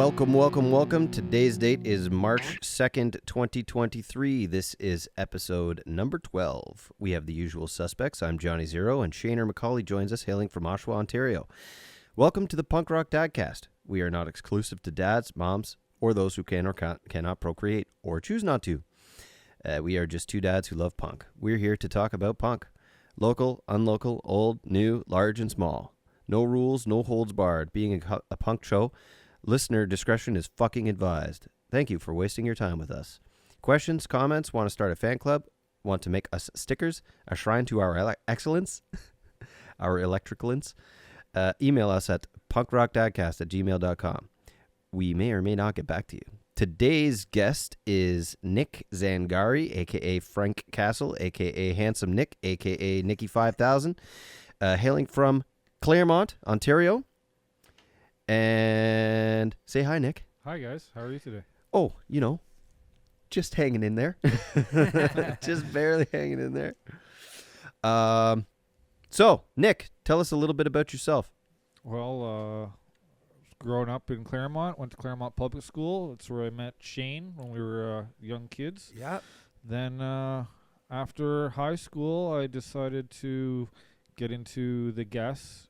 Welcome. Today's date is March 2nd, 2023. This is episode number 12. We have the usual suspects. I'm Johnny Zero, and Shaner McCauley joins us hailing from Oshawa, Ontario. Welcome to the Punk Rock Dadcast. We are not exclusive to dads, moms, or those who can or cannot procreate or choose not to. We are just two dads who love punk. We're here to talk about punk. Local, unlocal, old, new, large, and small. No rules, no holds barred. Being a punk show, listener discretion is fucking advised. Thank you for wasting your time with us. Questions, comments, want to start a fan club, want to make us stickers, a shrine to our excellence, our electricalence, email us at punkrockdadcast@gmail.com. We may or may not get back to you. Today's guest is Nick Zangari, a.k.a. Frank Castle, a.k.a. Handsome Nick, a.k.a. Nicky 5000, hailing from Claremont, Ontario. And say hi, Nick. Hi, guys. How are you today? Oh, just hanging in there. Just barely hanging in there. So, Nick, tell us a little bit about yourself. Well, growing up in Claremont, went to Claremont Public School. That's where I met Shane when we were young kids. Yeah. Then after high school, I decided to get into the gas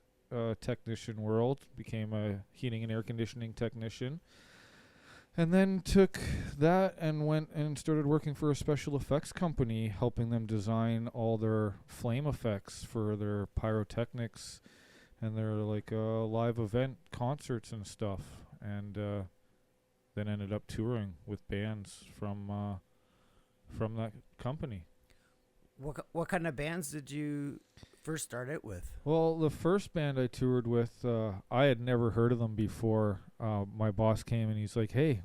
technician world, became a heating and air conditioning technician, and then took that and went and started working for a special effects company, helping them design all their flame effects for their pyrotechnics and their live event concerts and stuff, and then ended up touring with bands from that company. What kind of bands did you first start out with? Well, the first band I toured with, I had never heard of them before. My boss came and he's like, "Hey,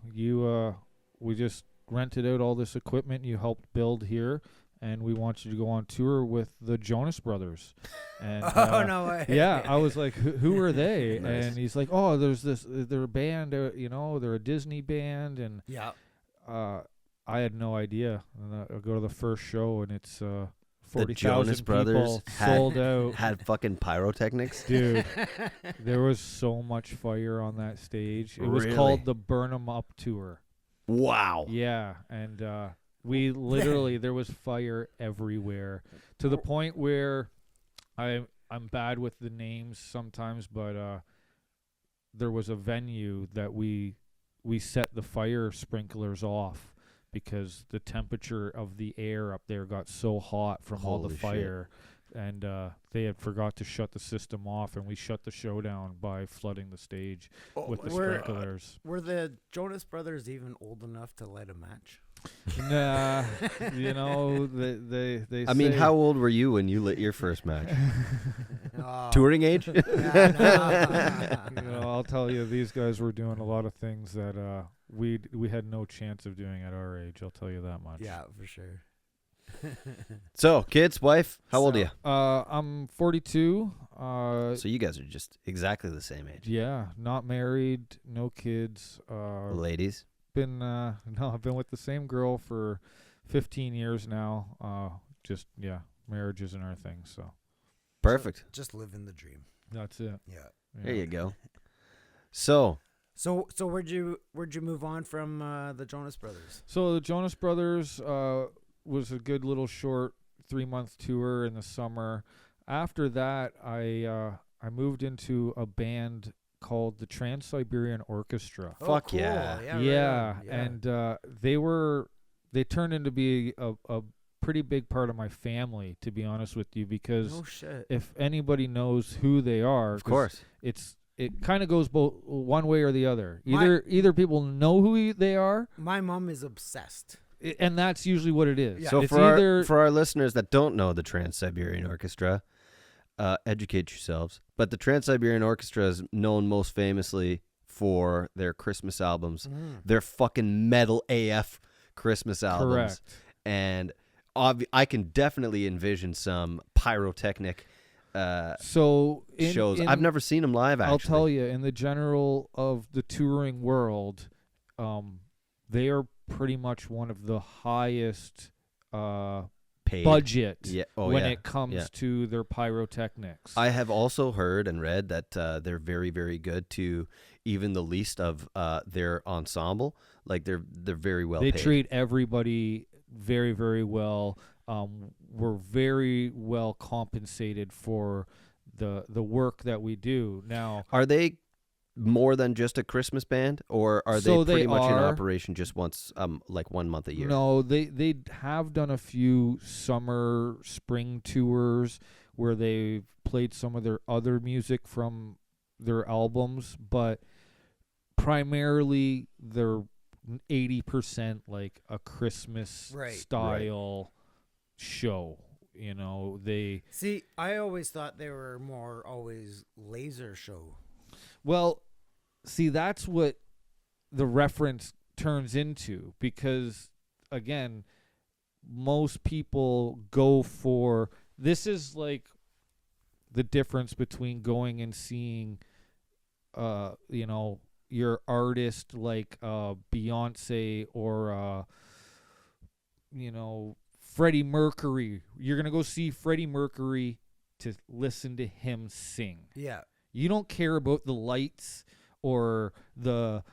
we just rented out all this equipment you helped build here, and we want you to go on tour with the Jonas Brothers." And no way. Yeah, I was like, "Who are they?" Nice. And he's like, "Oh, they're a band. They're a Disney band." And Yeah. I had no idea. And I go to the first show, and it's 40,000 Jonas Brothers people sold out. Had fucking pyrotechnics. Dude, there was so much fire on that stage. It was Really? called the Burn 'Em Up Tour. Wow. Yeah, and we literally, there was fire everywhere, to the point where I'm bad with the names sometimes, but there was a venue that we set the fire sprinklers off because the temperature of the air up there got so hot from all the Holy fire. And they had forgot to shut the system off, and we shut the show down by flooding the stage with the sprinklers. Were the Jonas Brothers even old enough to light a match? Nah, they I mean, say- how old were you when you lit your first match? Oh. Touring age? I'll tell you, these guys were doing a lot of things that we had no chance of doing at our age. I'll tell you that much. Yeah, for sure. So, kids, wife, how old are you? I'm 42. So you guys are just exactly the same age. Yeah, not married, no kids. Ladies? I've been with the same girl for 15 years now. Marriage isn't our thing, so Perfect. Just living the dream. that's it. Yeah. There you go. So, So where'd you move on from the Jonas Brothers? So the Jonas Brothers was a good little short 3-month tour in the summer. After that, I moved into a band called the Trans-Siberian Orchestra. Fuck cool. yeah. Yeah, And they turned into be a pretty big part of my family, to be honest with you, because no shit. if anybody knows who they are, Of course. it kind of goes both one way or the other. Either people know who they are, My mom is obsessed. and that's usually what it is. Yeah. So It's for our listeners that don't know the Trans-Siberian Orchestra, educate yourselves. But the Trans-Siberian Orchestra is known most famously for their Christmas albums. Their fucking metal AF Christmas albums. Correct. And I can definitely envision some pyrotechnic shows. I've never seen them live, actually. I'll tell you, in the general of the touring world, they are pretty much one of the highest paid budget when yeah. it comes to their pyrotechnics. I have also heard and read that they're very, very good to even the least of their ensemble. Like they're very well They paid. treat everybody very, very well. We're very well compensated for the work that we do. Now, Are they more than just a Christmas band, or are So they pretty they much in are. operation just once, like 1 month a year? no, they have done a few summer, spring tours where they've played some of their other music from their albums, but primarily they're 80% like a Christmas Right. style show. You know, they See, I always thought they were more always laser show. well, see, that's what the reference turns into, because again, most people go for, this is like the difference between going and seeing your artist like Beyonce or Freddie Mercury. You're gonna go see Freddie Mercury to listen to him sing. Yeah. You don't care about the lights or the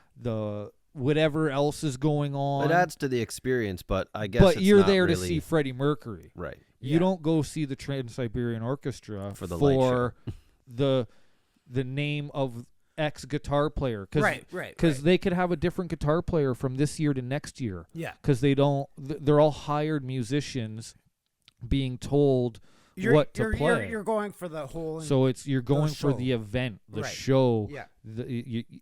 whatever else is going on. It adds to the experience, but I guess but it's you're not there really, to see Freddie Mercury. right. You Yeah. don't go see the Trans-Siberian Orchestra For the light show. the name of X guitar player. Right. Because they could have a different guitar player from this year to next year. Yeah. Because they're all hired musicians being told what to play. You're going for the whole. So you're going for show. the event, the Right. show. Yeah.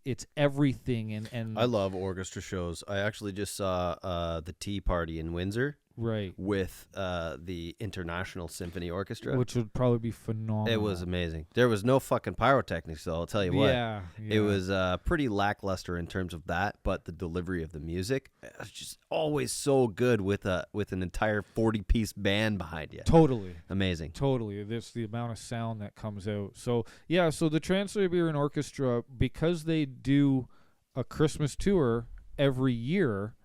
It's everything, and I love orchestra shows. I actually just saw the Tea Party in Windsor right, with the International Symphony Orchestra. which would probably be phenomenal. It was amazing. There was no fucking pyrotechnics, though. I'll tell you what. Yeah, It was pretty lackluster in terms of that, but the delivery of the music was just always so good with an entire 40-piece band behind you. totally. Amazing. Totally. This the amount of sound that comes out. So yeah, so the Trans-Siberian Orchestra, because they do a Christmas tour every year,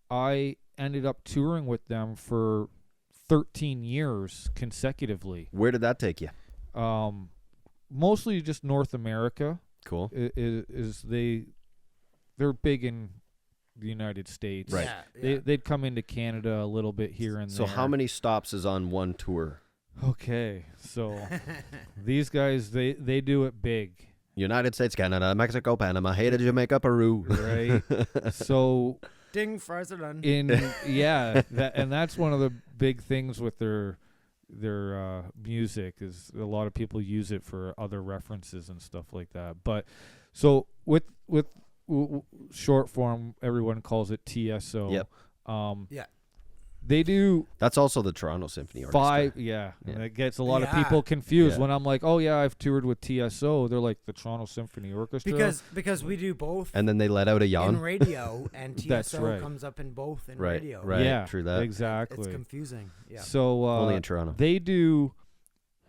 I ended up touring with them for 13 years consecutively. Where did that take you? Mostly just North America. Cool. They're big in the United States. Right. Yeah. They'd come into Canada a little bit here and So there. how many stops is on one tour? Okay, so these guys they do it big. United States, Canada, Mexico, Panama, Haiti, Jamaica, Peru. Right. So Ding, fries are done. that's one of the big things with their music is a lot of people use it for other references and stuff like that. But so with short form, everyone calls it TSO. Yep. Yeah. They do That's also the Toronto Symphony Orchestra. 5. Yeah. Yeah. And it gets a lot of Yeah. people confused Yeah. when I'm like, oh yeah, I've toured with TSO. They're like the Toronto Symphony Orchestra. Because we do both And then they let out a in yawn. radio, and That's TSO right. comes up in both in Right, radio. right. yeah, true that. exactly. It's confusing. Yeah. So Only in Toronto. they do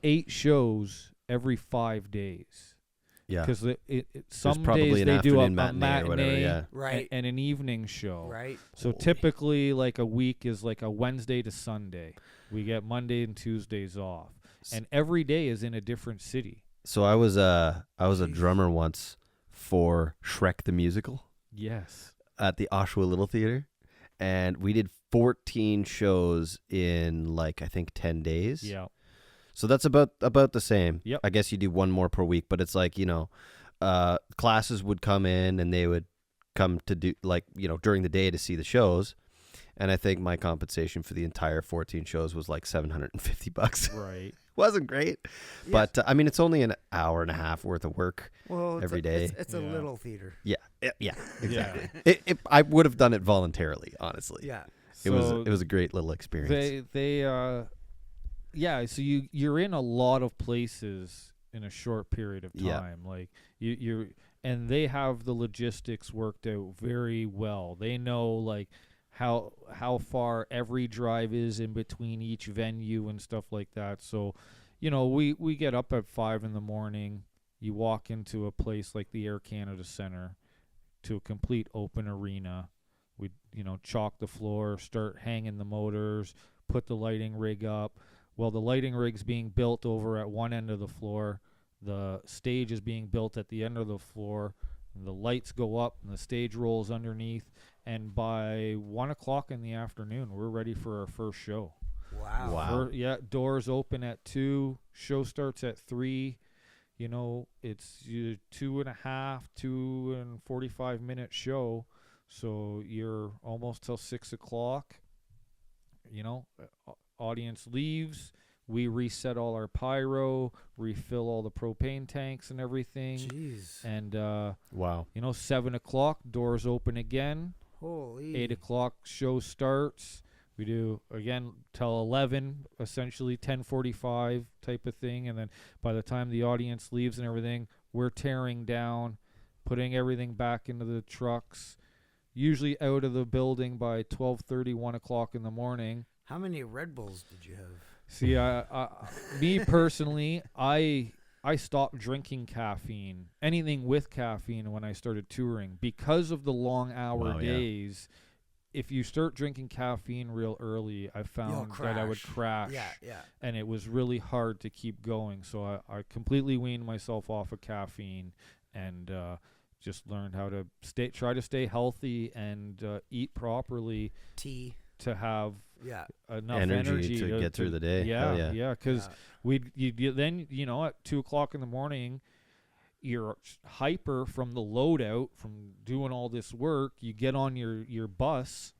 8 shows every 5 days. Yeah. Because There's some probably days an they do a afternoon matinee or whatever, yeah. Right. and an evening show. Right. So typically, like a week is like a Wednesday to Sunday. We get Monday and Tuesdays off, and every day is in a different city. So I was a Jeez. drummer once for Shrek the Musical Yes. at the Oshawa Little Theater, and we did 14 shows in like I think 10 days. Yeah. So that's about the same. Yep. I guess you do one more per week, but it's like, classes would come in and they would come to do like, during the day to see the shows. And I think my compensation for the entire 14 shows was like $750. Right. Wasn't great. Yeah. But I mean, it's only an hour and a half worth of work. Well, it's every a, day. It's a Yeah. little theater. Yeah. Yeah, exactly. Yeah. I would have done it voluntarily, honestly. Yeah. It was a great little experience. So you're in a lot of places in a short period of Yeah. time. Like you're and they have the logistics worked out very well. They know like how far every drive is in between each venue and stuff like that. So, we get up at 5 a.m. You walk into a place like the Air Canada Centre, to a complete open arena. We, chalk the floor, start hanging the motors, put the lighting rig up. Well, the lighting rig's being built over at one end of the floor. The stage is being built at the end of the floor. The lights go up and the stage rolls underneath. And by 1 o'clock in the afternoon, we're ready for our first show. Wow. Doors open at 2. Show starts at 3. You know, it's 2.5, 2 and 45-minute show. So you're almost till 6 o'clock. You know, audience leaves. We reset all our pyro, refill all the propane tanks and everything. Jeez. And, Wow. you know, 7 o'clock, doors open again. Holy. 8 o'clock, show starts. We do, again, till 11, essentially 10:45 type of thing. And then by the time the audience leaves and everything, we're tearing down, putting everything back into the trucks, usually out of the building by 12:30, 1 o'clock in the morning. How many Red Bulls did you have? See, me personally, I stopped drinking caffeine, anything with caffeine, when I started touring because of the long hour days. If you start drinking caffeine real early, I found that I would crash. Yeah. And it was really hard to keep going. So I completely weaned myself off of caffeine and just learned how to try to stay healthy and eat properly. Tea. To have enough energy to get through the day. Yeah, because then, you know, at 2 o'clock in the morning, you're hyper from the loadout, from doing all this work. You get on your bus,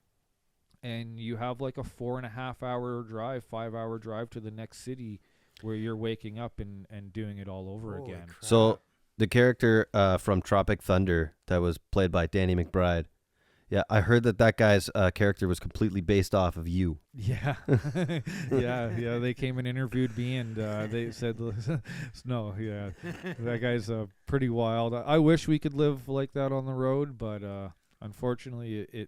and you have like a 4.5 hour drive, 5 hour drive to the next city, where you're waking up and doing it all over Holy again. crap. So the character from Tropic Thunder that was played by Danny McBride. Yeah, I heard that guy's character was completely based off of you. Yeah, yeah. They came and interviewed me, and they said, "No, yeah, that guy's pretty wild." I wish we could live like that on the road, but unfortunately,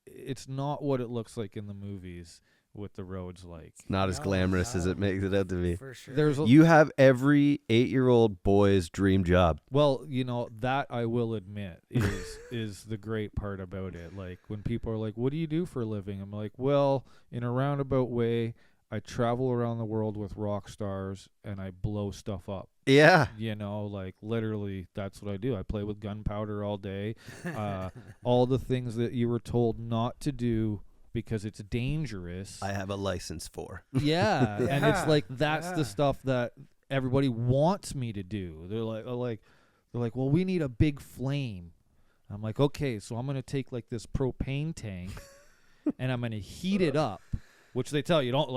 it's not what it looks like in the movies. What the road's like. It's not as glamorous as it makes it out to be. For sure. You have every 8-year-old boy's dream job. Well, you know, that I will admit is the great part about it. Like, when people are like, "What do you do for a living?" I'm like, well, in a roundabout way, I travel around the world with rock stars and I blow stuff up. Yeah. You know, like, literally, that's what I do. I play with gunpowder all day. All the things that you were told not to do because it's dangerous. I have a license for. Yeah. And it's like, that's the stuff that everybody wants me to do. They're like, well, we need a big flame. I'm like, okay, so I'm going to take like this propane tank and I'm going to heat it up, which they tell you don't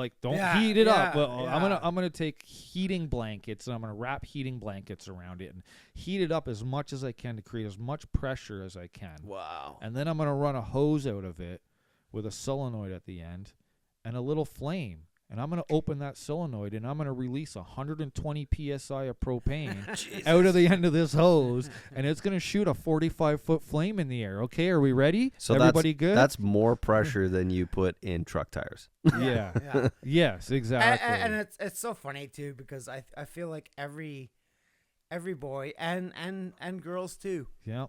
heat it up. Well, I'm going to take heating blankets and I'm going to wrap heating blankets around it and heat it up as much as I can to create as much pressure as I can. Wow. And then I'm going to run a hose out of it with a solenoid at the end and a little flame. And I'm going to open that solenoid and I'm going to release 120 PSI of propane out of the end of this hose. And it's going to shoot a 45-foot flame in the air. Okay, are we ready? So everybody good? That's more pressure than you put in truck tires. Yeah. Yes, exactly. And it's so funny, too, because I feel like every boy and girls, too. Yeah.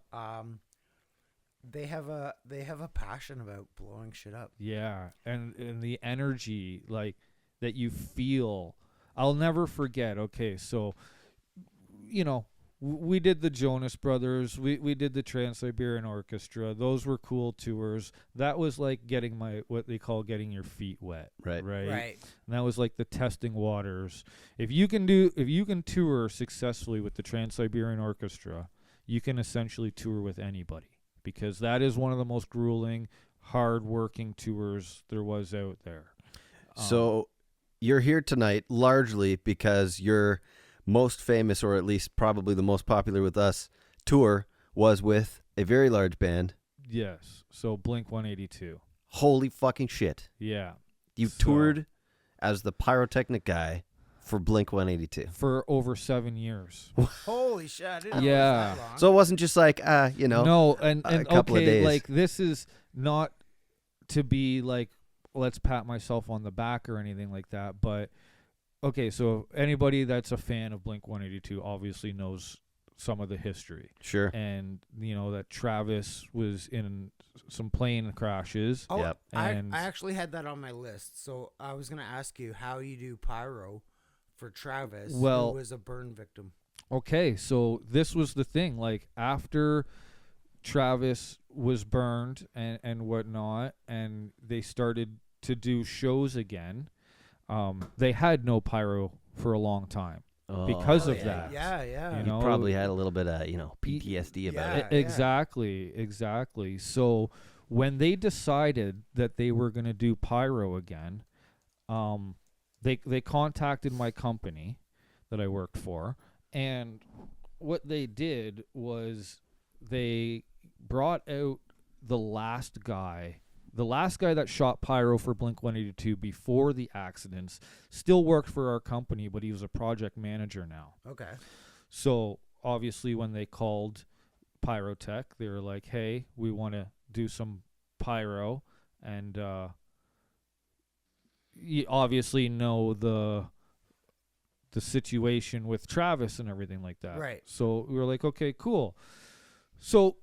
They have a passion about blowing shit up. Yeah, and the energy like that you feel, I'll never forget. Okay, so you know, we did the Jonas Brothers, we did the Trans-Siberian Orchestra. Those were cool tours. That was like getting what they call getting your feet wet. Right. And that was like the testing waters. If you can tour successfully with the Trans-Siberian Orchestra, you can essentially tour with anybody. Because that is one of the most grueling, hard-working tours there was out there. So you're here tonight largely because your most famous, or at least probably the most popular with us, tour was with a very large band. Yes. So Blink182. Holy fucking shit. Yeah. You toured as the pyrotechnic guy for Blink182 for over 7 years. Holy shit! I didn't know it was that long. So it wasn't just like no, and a couple of days. Like, this is not to be like, let's pat myself on the back or anything like that, but okay, so anybody that's a fan of Blink182 obviously knows some of the history. Sure. And, that Travis was in some plane crashes. Oh, Yep. And I actually had that on my list. So I was going to ask you how you do pyro for Travis, Well- who was a burn victim. Okay, so this was the thing. Like, after Travis was burned and whatnot, and they started to do shows again, they had no pyro for a long time. Because of that. Yeah. You He know, probably had a little bit of, PTSD about it. Yeah. Exactly. So when they decided that they were going to do pyro again, they contacted my company that I worked for, and what they did was they brought out the last guy that shot pyro for Blink182 before the accidents. Still worked for our company, but he was a project manager now. Okay. So obviously when they called Pyrotech, they were like, hey, we want to do some pyro. And you obviously know the situation with Travis and everything like that. Right. So we were like, okay, cool. So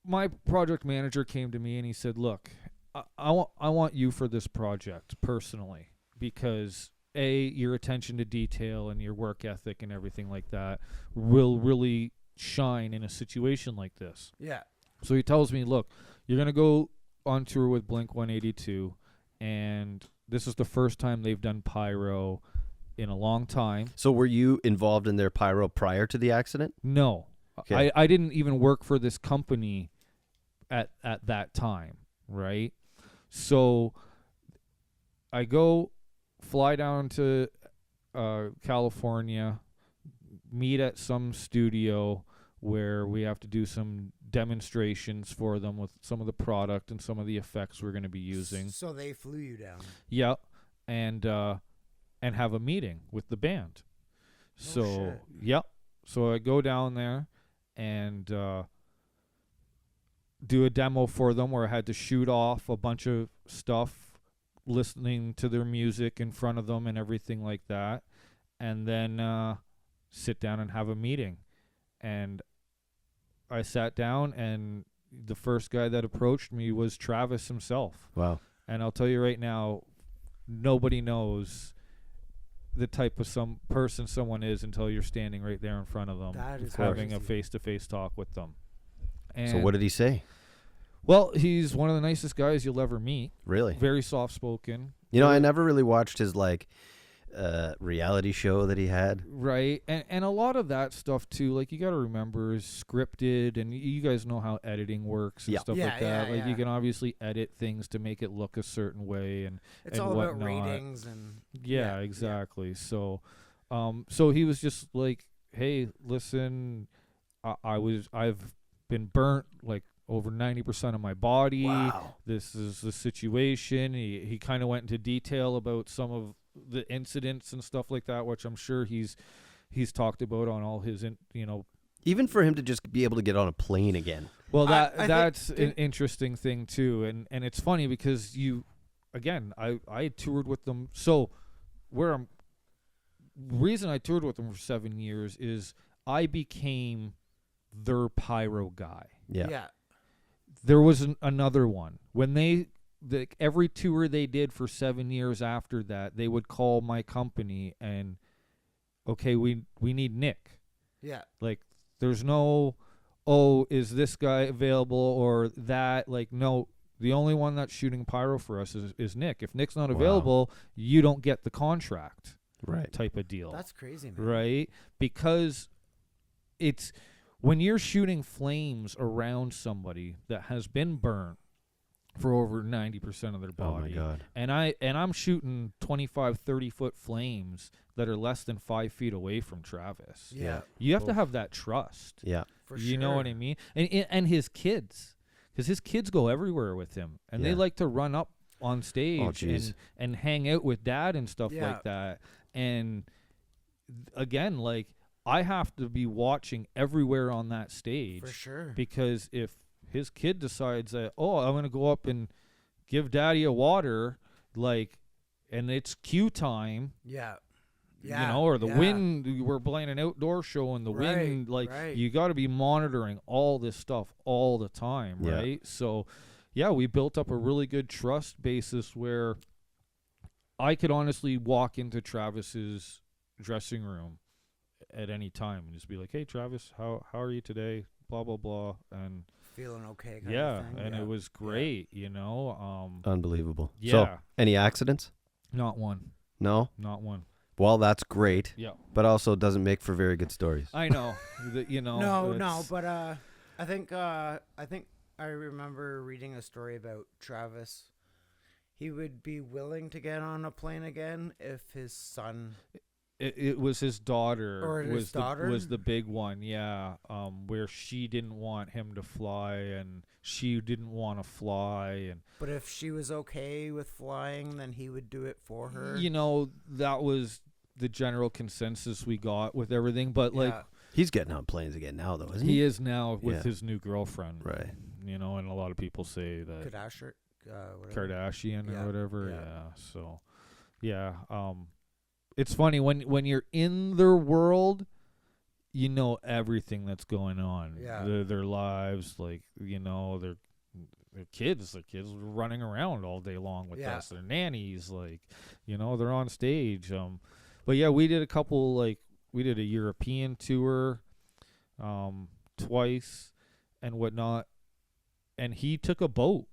my project manager came to me and he said, look, I want you for this project personally, because your attention to detail and your work ethic and everything like that will really shine in a situation like this. Yeah. So he tells me, look, you're going to go on tour with Blink182, and this is the first time they've done pyro in a long time. So were you involved in their pyro prior to the accident? No. Okay. I didn't even work for this company at that time, right? So I fly down to California, meet at some studio where we have to do some demonstrations for them with some of the product and some of the effects we're going to be using. So they flew you down. Yeah, and have a meeting with the band. So shit. yep. So I go down there and do a demo for them where I had to shoot off a bunch of stuff, listening to their music in front of them and everything like that, and then sit down and have a meeting. And I sat down, and the first guy that approached me was Travis himself. Wow. And I'll tell you right now, nobody knows the type of person someone is until you're standing right there in front of them, That is having a crazy. face-to-face talk with them. And So what did he say? Well, he's one of the nicest guys you'll ever meet. Really? Very soft-spoken. I never really watched his reality show that he had. Right. And a lot of that stuff too, like, you got to remember, is scripted, and you guys know how editing works and Yeah. stuff Yeah, like that. yeah, Like, you yeah. can obviously edit things to make it look a certain way, and It's and all whatnot. about ratings and Yeah, yeah. exactly. So so he was just like, hey, listen, I've been burnt like over 90% of my body. Wow. This is the situation. He kind of went into detail about some of the incidents and stuff like that, which I'm sure he's talked about on all his, Even for him to just be able to get on a plane again. Well, I think- that's an interesting thing too, and it's funny because I toured with them. So reason I toured with them for 7 years is I became their pyro guy. Yeah. There was another one when every tour they did for 7 years after that, they would call my company and, okay, we need Nick. Yeah. Like, there's no, is this guy available or that? Like, no, the only one that's shooting pyro for us is Nick. If Nick's not Wow. available, you don't get the contract. Right. Type of deal. That's crazy, man. Right? Because it's when you're shooting flames around somebody that has been burnt for over 90% of their Oh body. my God. And I'm shooting 25, 30-foot flames that are less than 5 feet away from Travis. Yeah. You have to Oof. have that trust. Yeah. For You sure. know what I mean? And his kids, because his kids go everywhere with him, and they Yeah. like to run up on stage jeez. and hang out with dad and stuff Yeah. like that. And again, like, I have to be watching everywhere on that stage, For sure. because if his kid decides that, I'm going to go up and give daddy a water, like, and it's cue time, Yeah. Yeah, or the yeah. wind. We're playing an outdoor show, and the wind, like right. you got to be monitoring all this stuff all the time, Yeah. right? So, yeah, we built up a really good trust basis where I could honestly walk into Travis's dressing room at any time and just be like, "Hey, Travis, how are you today?" Blah blah blah, and Feeling okay. Kind yeah, of thing. and yeah. it was great, Unbelievable. Yeah. So, any accidents? Not one, No? not one. Well, that's great, Yeah, but also doesn't make for very good stories. I know. No, it's- but I think I remember reading a story about Travis. He would be willing to get on a plane again if his son. It was his daughter. Or his was daughter? was the big one, yeah. Where she didn't want him to fly, and she didn't want to fly, and But if she was okay with flying, then he would do it for her. that was the general consensus we got with everything. But like Yeah. He's getting on planes again now, though, isn't he he? is now with Yeah. his new girlfriend, Right. and a lot of people say that Kardashian, whatever. Kardashian Yeah, or whatever. yeah. Yeah. So, yeah. It's funny when you're in their world, you know everything that's going on. Yeah. Their lives, like their kids. Their kids were running around all day long with Yeah. us. Their nannies, like they're on stage. But yeah, we did a couple. Like we did a European tour, twice, and whatnot. And he took a boat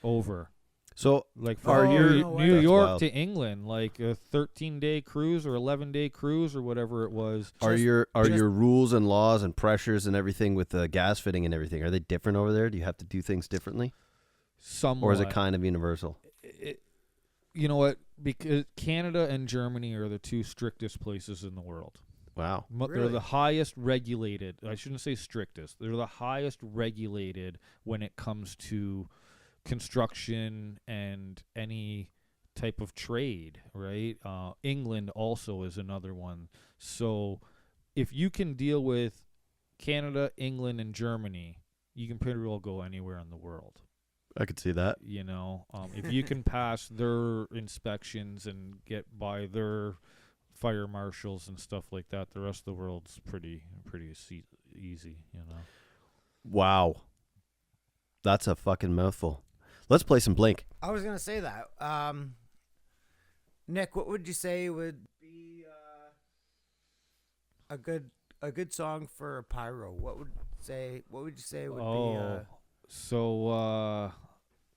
over. So, Like Are from you- no way. New That's York wild. to England, like a 13-day cruise or 11-day cruise or whatever it was. are Just- your just- rules and laws and pressures and everything with the gas fitting and everything, are they different over there? Do you have to do things differently? Somewhat. Or is it kind of universal? You know what? Because Canada and Germany are the two strictest places in the world. Wow. They're Really? the highest regulated. I shouldn't say strictest. They're the highest regulated when it comes to construction and any type of trade, right? England also is another one. So if you can deal with Canada, England, and Germany, you can pretty well go anywhere in the world. I could see that. If you can pass their inspections and get by their fire marshals and stuff like that, the rest of the world's pretty easy. Wow. That's a fucking mouthful. Let's play some Blink. I was gonna say that. Nick, what would you say would be a good song for Pyro? What would you say would be? So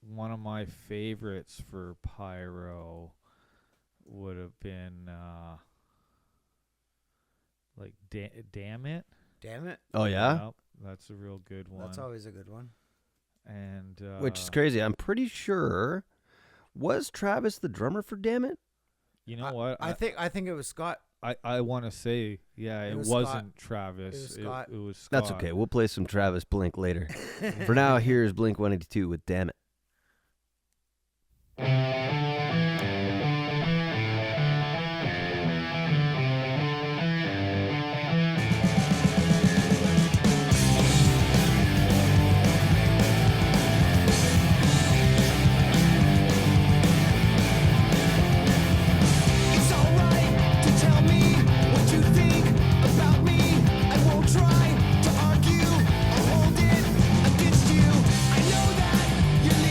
one of my favorites for Pyro would have been like Damn It. Damn it! Oh, yeah? Yep, that's a real good one. That's always a good one. And Which is crazy. I'm pretty sure. Was Travis the drummer for Damn It? You know what? I think it was Scott. I want to say, yeah, it was wasn't Travis. It was Scott. It was Scott. That's okay. We'll play some Travis Blink later. For now, here's Blink182 with Damn It. It's alright to tell me what you think about me. I won't try to argue or hold it against you. I know that you're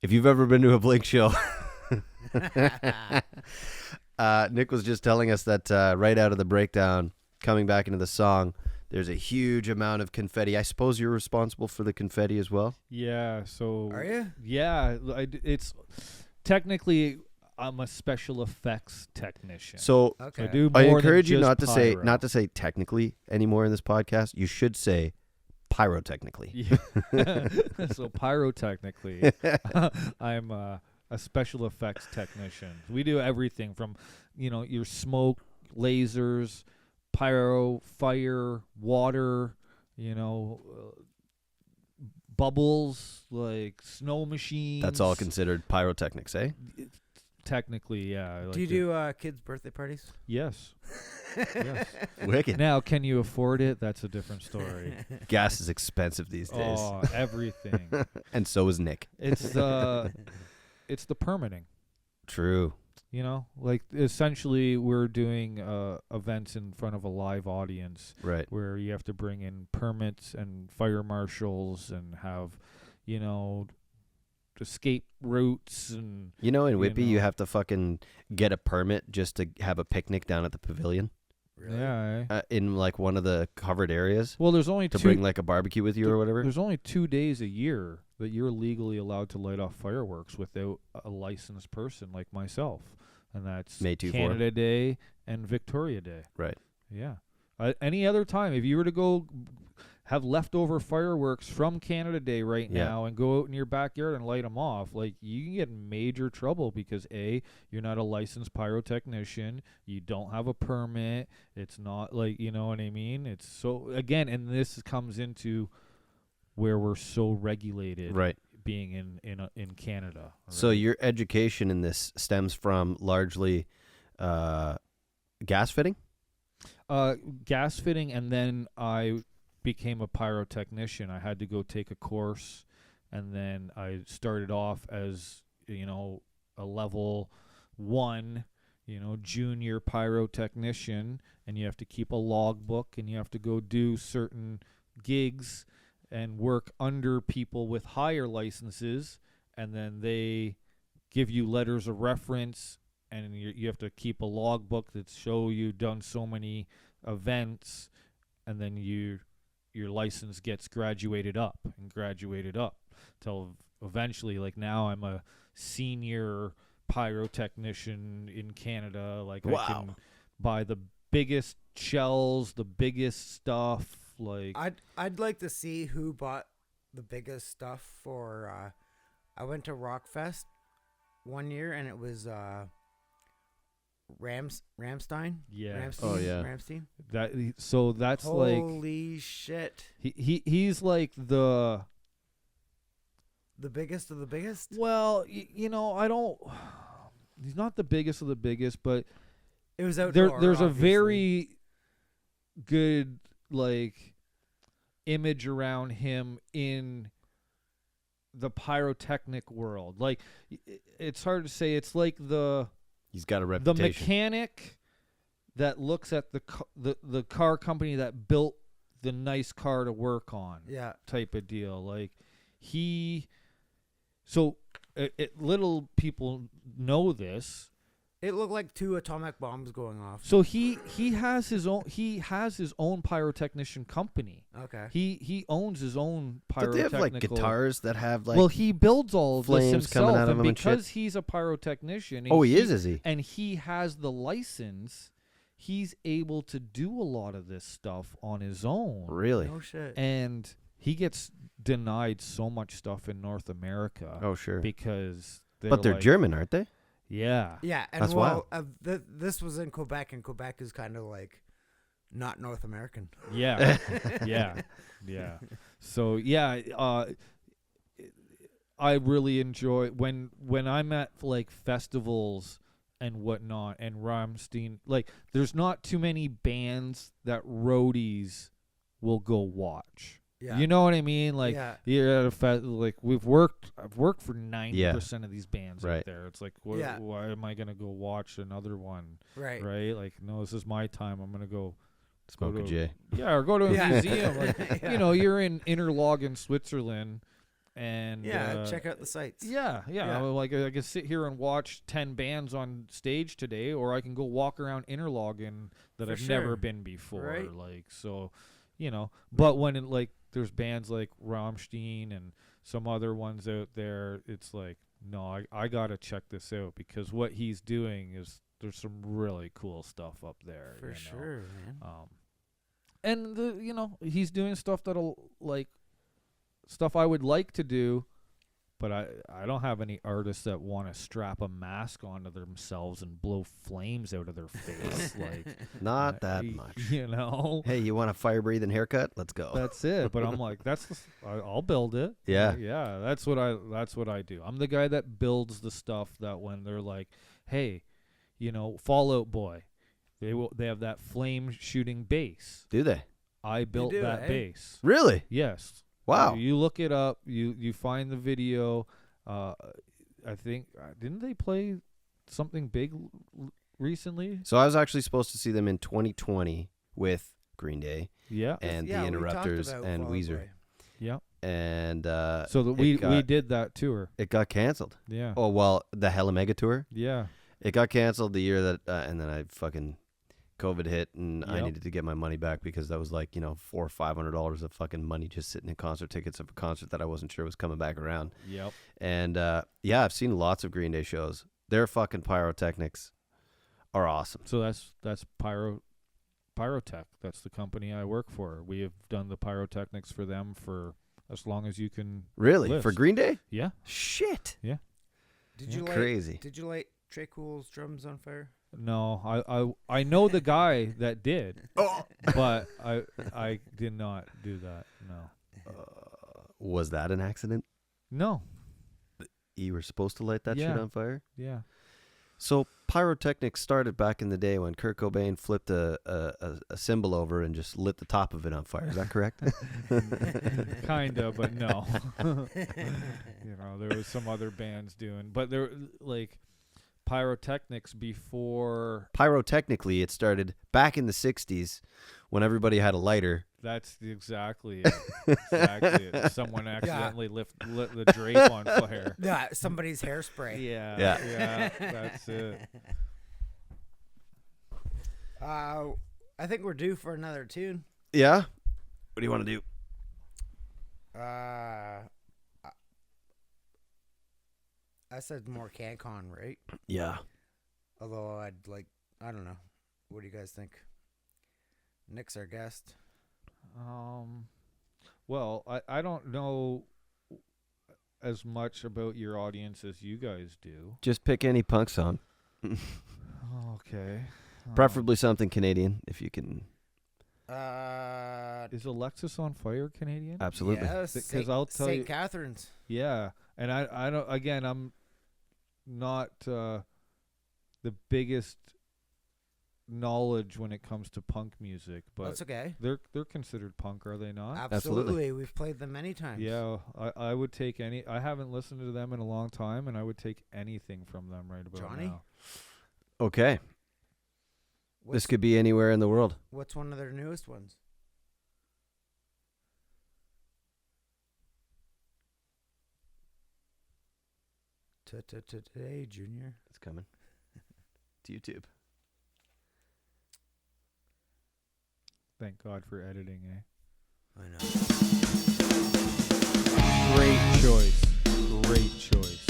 If you've ever been to a Blink show, Nick was just telling us that right out of the breakdown, coming back into the song, there's a huge amount of confetti. I suppose you're responsible for the confetti as well? Yeah. So. Are you? Yeah. It's technically I'm a special effects technician. So So Okay. I do I more encourage than you just not to pyro. say technically anymore in this podcast. You should say pyrotechnically. Yeah. So pyrotechnically, I'm a special effects technician. We do everything from, your smoke, lasers, pyro, fire, water, bubbles, like snow machines. That's all considered pyrotechnics, eh? Technically, yeah. I like Do you to- do kids' birthday parties? Yes. Yes. Wicked. Now, can you afford it? That's a different story. Gas is expensive these days. Oh, everything. And so is Nick. It's the permitting. True. Like essentially we're doing events in front of a live audience Right. where you have to bring in permits and fire marshals and have, escape routes and In Whitby, you know. have to fucking get a permit just to have a picnic down at the pavilion yeah. in like one of the covered areas Well, there's only to two. bring like a barbecue with you or whatever. There's only 2 days a year that you're legally allowed to light off fireworks without a licensed person like myself, and that's May 2-4. Canada Day and Victoria Day. Right. Yeah. Any other time, if you were to go have leftover fireworks from Canada Day right Yeah. now and go out in your backyard and light them off, like you can get in major trouble because A, you're not a licensed pyrotechnician, you don't have a permit, it's not like, you know what I mean? It's so, again, and this comes into where we're so regulated Right. being in Canada. So right? your education in this stems from largely gas fitting? Gas fitting, and then I became a pyrotechnician. I had to go take a course, and then I started off as a level 1, junior pyrotechnician, and you have to keep a logbook, and you have to go do certain gigs and work under people with higher licenses, and then they give you letters of reference, and you have to keep a logbook that show you've done so many events, and then your license gets graduated up till eventually, like now I'm a senior pyrotechnician in Canada. Like Wow. I can buy the biggest shells, the biggest stuff. Like I'd like to see who bought the biggest stuff for. I went to Rockfest one year and it was Ramstein. Yeah. Ramstein. Oh, yeah. Ramstein. that's like Holy shit! he's like the biggest of the biggest. well, I don't. He's not the biggest of the biggest, but It was outdoor. there's a obviously. very good like image around him in the pyrotechnic world. Like it's hard to say. It's like He's got a the reputation. mechanic that looks at the car company that built the nice car to work on. Yeah. Type of deal. Like so little people know this. It looked like 2 atomic bombs going off. So he has his own pyrotechnician company. Okay. He owns his own Don't they have like pyrotechnical. guitars that have like well, he builds all of this flames coming himself, out of and them and shit? because he's a pyrotechnician. And Oh, he is he? And he has the license. He's able to do a lot of this stuff on his own. Really? No shit. And he gets denied so much stuff in North America Oh, sure. because But they're like, German, aren't they? Yeah. Yeah, and That's well, this was in Quebec, and Quebec is kind of like not North American. Yeah. Yeah. Yeah. So yeah, I really enjoy when I'm at like festivals and whatnot and Rammstein. Like, there's not too many bands that roadies will go watch. Yeah. You know what I mean? Like, Yeah. you're at a like I've worked for 90% of these bands Right. out there. It's like, Yeah. why am I gonna go watch another one? Right. Right? Like, no, this is my time. I'm gonna go Smoke a to- J. Yeah, or go to a Yeah. museum. Like, Yeah. you're in Interlaken, Switzerland, And check out the sites. Yeah. Yeah. Like I can sit here and watch 10 bands on stage today, or I can go walk around Interlaken that For I've sure. never been before. Right. Like, so, but when there's bands like Rammstein and some other ones out there, it's like, no, I gotta check this out, because what he's doing is, there's some really cool stuff up there. For sure, man. And he's doing stuff stuff I would like to do, but I don't have any artists that want to strap a mask onto themselves and blow flames out of their face. Like, Not that much. Hey, you want a fire-breathing haircut? Let's go. that's it. But I'm like, I'll build it. Yeah. Yeah. That's what I do. I'm the guy that builds the stuff that when they're like, hey, Fall Out Boy, they have that flame shooting bass. Do they? I built do, that eh? bass. Really? Yes. Wow. You look it up. You find the video. I think didn't they play something big recently? So I was actually supposed to see them in 2020 with Green Day Yeah. and Yeah, the we talked Interrupters about and Fall Out Weezer. Boy. Yeah. And So that we did that tour. it got canceled. Yeah. Oh, well, the Hella Mega Tour. Yeah. It got canceled the year that, and then I fucking COVID hit, and I Yep. needed to get my money back, because that was like, $400 or $500 of fucking money just sitting in concert tickets of a concert that I wasn't sure was coming back around. Yep. And I've seen lots of Green Day shows. Their fucking pyrotechnics are awesome. So that's Pyrotech. That's the company I work for. We have done the pyrotechnics for them for as long as you can. Really? list. For Green Day? Yeah. Shit. Yeah. Did you light? Crazy. Did you light Trey Cool's drums on fire? No, I know the guy that did, Oh. but I did not do that. No. Was that an accident? No. You were supposed to light that Yeah. shit on fire? Yeah. So pyrotechnics started back in the day when Kurt Cobain flipped a cymbal over and just lit the top of it on fire. Is that correct? Kinda, but no. There was some other bands doing, but there like pyrotechnics before. Pyrotechnically, it started back in the 60s when everybody had a lighter. That's exactly it. Exactly it. Someone accidentally lit the drape on fire. Yeah, somebody's hairspray. Yeah. Yeah. Yeah. That's it. I think we're due for another tune. Yeah? What do you want to do? I said more CanCon, right? Yeah. Although I don't know. What do you guys think? Nick's our guest. Well, I don't know as much about your audience as you guys do. Just pick any punk song. Okay. Preferably something Canadian, if you can. Is Alexis on Fire Canadian? Absolutely. Yeah, Because I'll tell you. St. Catharines. Yeah, and I don't. Again, I'm not the biggest knowledge when it comes to punk music, but That's okay. they're considered punk, are they not? Absolutely. We've played them many times. Yeah, I would take any. I haven't listened to them in a long time, and I would take anything from them right about Johnny? now. Okay. What's, This could be anywhere in the world. what's one of their newest ones? Today, Junior. It's coming. To YouTube. Thank God for editing, eh? I know. Great choice. Great choice.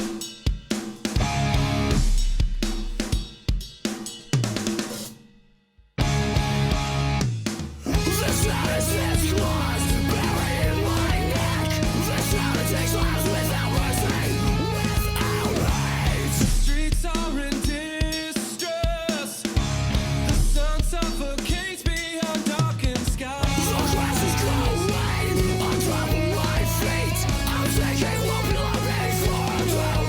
Streets are in distress. The sun suffocates beyond darkened skies. The grass is growing. I'm traveling my feet. I'm taking what belongs for a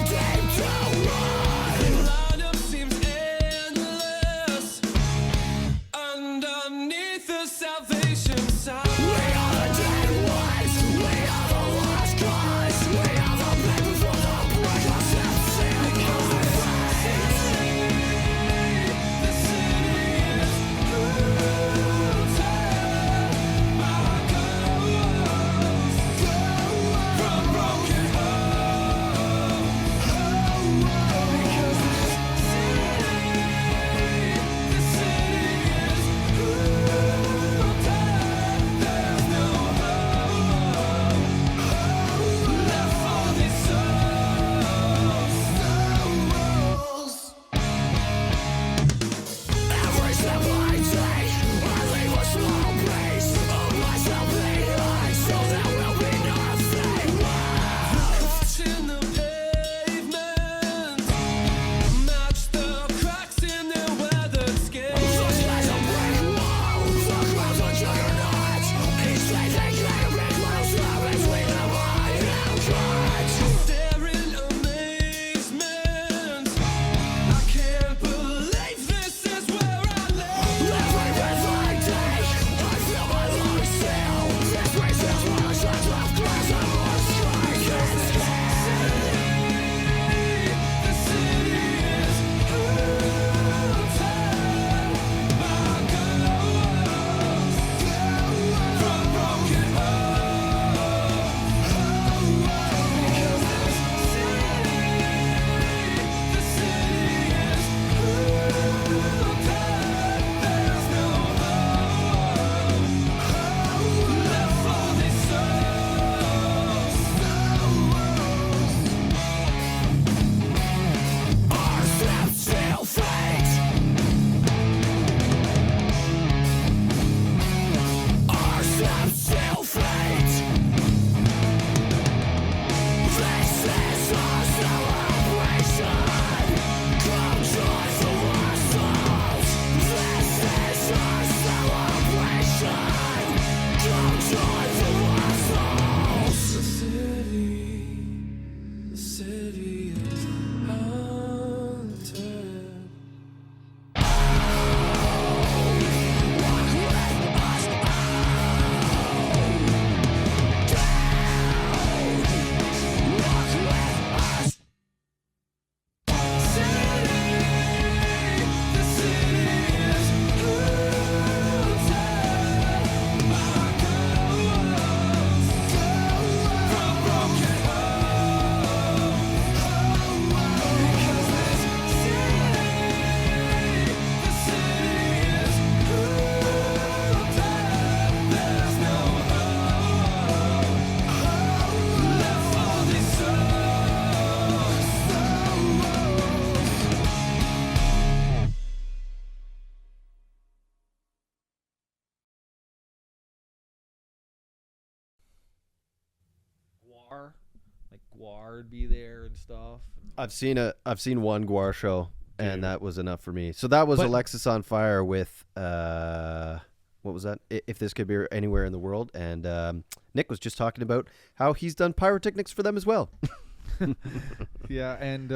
GWAR. Like GWAR would be there and stuff. I've seen one GWAR show, and Dude. that was enough for me. So that was But- Alexis on Fire with what was that? If This Could Be Anywhere in the World, and Nick was just talking about how he's done pyrotechnics for them as well. Yeah, and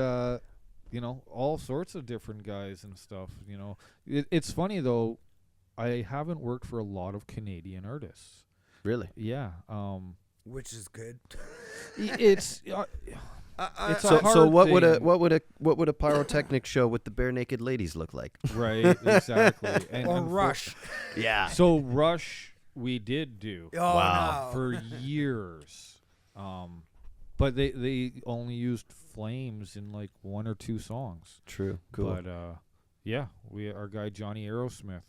you know, all sorts of different guys and stuff. You know, it's funny though. I haven't worked for a lot of Canadian artists. Really? Yeah, Which is good. it's it's a So hard what would thing. what would a pyrotechnic show with the bare naked ladies look like? Right, exactly. And, Or and for- Rush. Yeah. So Rush, we did do Oh, Wow. no. for years, but they only used flames in like 1 or 2 songs. True. Cool. But yeah, our guy Johnny Aerosmith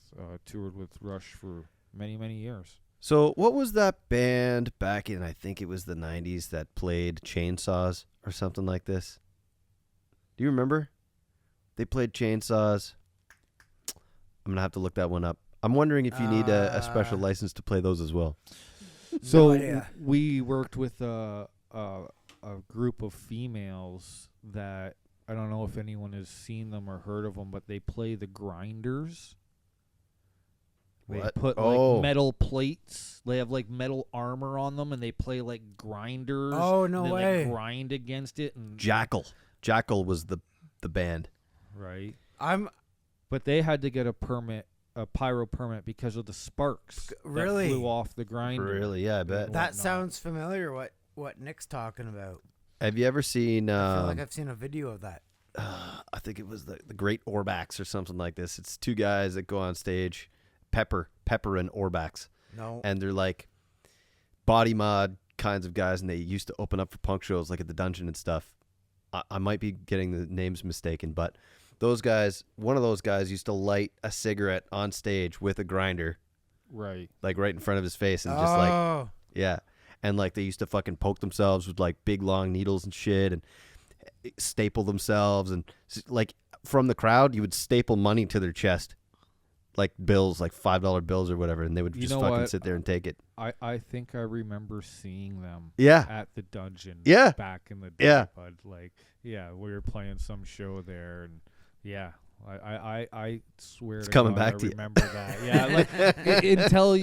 toured with Rush for many years. So what was that band back in, I think it was the 90s, that played Chainsaws or something like this? Do you remember? They played Chainsaws. I'm going to have to look that one up. I'm wondering if you need a special license to play those as well. So idea. we worked with a group of females that I don't know if anyone has seen them or heard of them, but they play the grinders. They What? put Oh. like metal plates. They have like metal armor on them, and they play like grinders. Oh, and no they, way. Like, grind against it and Jackal. Jackal was the band. right. I'm But they had to get a pyro permit, because of the sparks Really? that flew off the grinder. Really? Yeah, I bet. that whatnot. sounds familiar. What Nick's talking about? Have you ever seen I feel like I've seen a video of that. I think it was the Great Orbax or something like this. It's 2 guys that go on stage, Pepper and Orbax. No. And they're like body mod kinds of guys, and they used to open up for punk shows like at the Dungeon and stuff. I might be getting the names mistaken, but those guys, one of those guys used to light a cigarette on stage with a grinder, Right. like right in front of his face, and just like, Oh. yeah. And like they used to fucking poke themselves with like big long needles and shit, and staple themselves, and like from the crowd you would staple money to their chest, like bills, like $5 bills or whatever, and they would You just know fucking what? sit there and take it. I think I remember seeing them Yeah. at the Dungeon Yeah. back in the day. Yeah. But like, yeah, we were playing some show there, and yeah, I swear It's to coming God, back I to you. remember that. Yeah, like until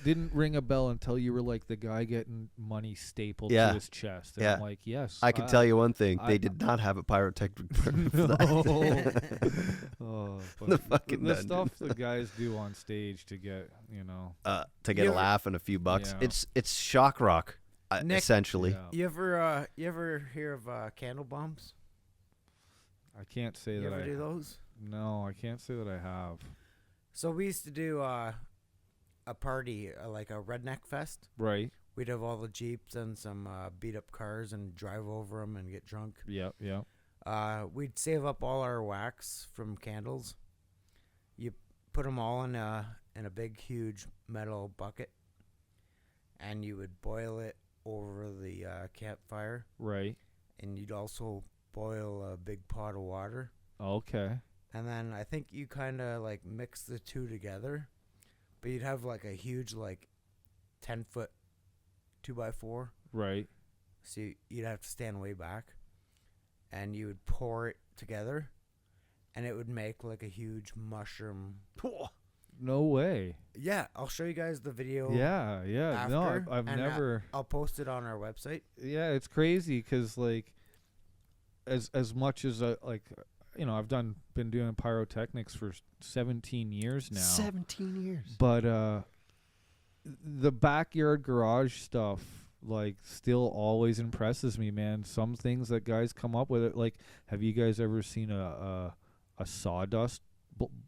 didn't ring a bell until you were like the guy getting money stapled Yeah. to his chest. And Yeah. I'm like, yes. I can tell you one thing: I- they did not have a pyrotechnic permit for that. Oh, but The fucking the Dungeon. stuff the guys do on stage to get, you know. To get You a ever- laugh and a few bucks. Yeah. It's shock rock, Nick- essentially. Yeah. You ever hear of candle bombs? I can't say You that ever I do those? No, I can't say that I have. So we used to do a party, like a redneck fest. Right. We'd have all the Jeeps and some beat up cars and drive over them and get drunk. Yep. Yep. We'd save up all our wax from candles. You put them all in a big, huge metal bucket, and you would boil it over the campfire. Right. And you'd also boil a big pot of water. Okay. And then I think you kind of like mix the two together, but you'd have like a huge like 10-foot 2x4. Right. So you'd have to stand way back, and you would pour it together, and it would make like a huge mushroom. No way. Yeah, I'll show you guys the video. Yeah. Yeah. No, after, I've and never. I'll post it on our website. Yeah, it's crazy because like, as much as like, you know, I've been doing pyrotechnics for 17 years now. 17 years. But the backyard garage stuff, like, still always impresses me, man. Some things that guys come up with, it, like, have you guys ever seen a sawdust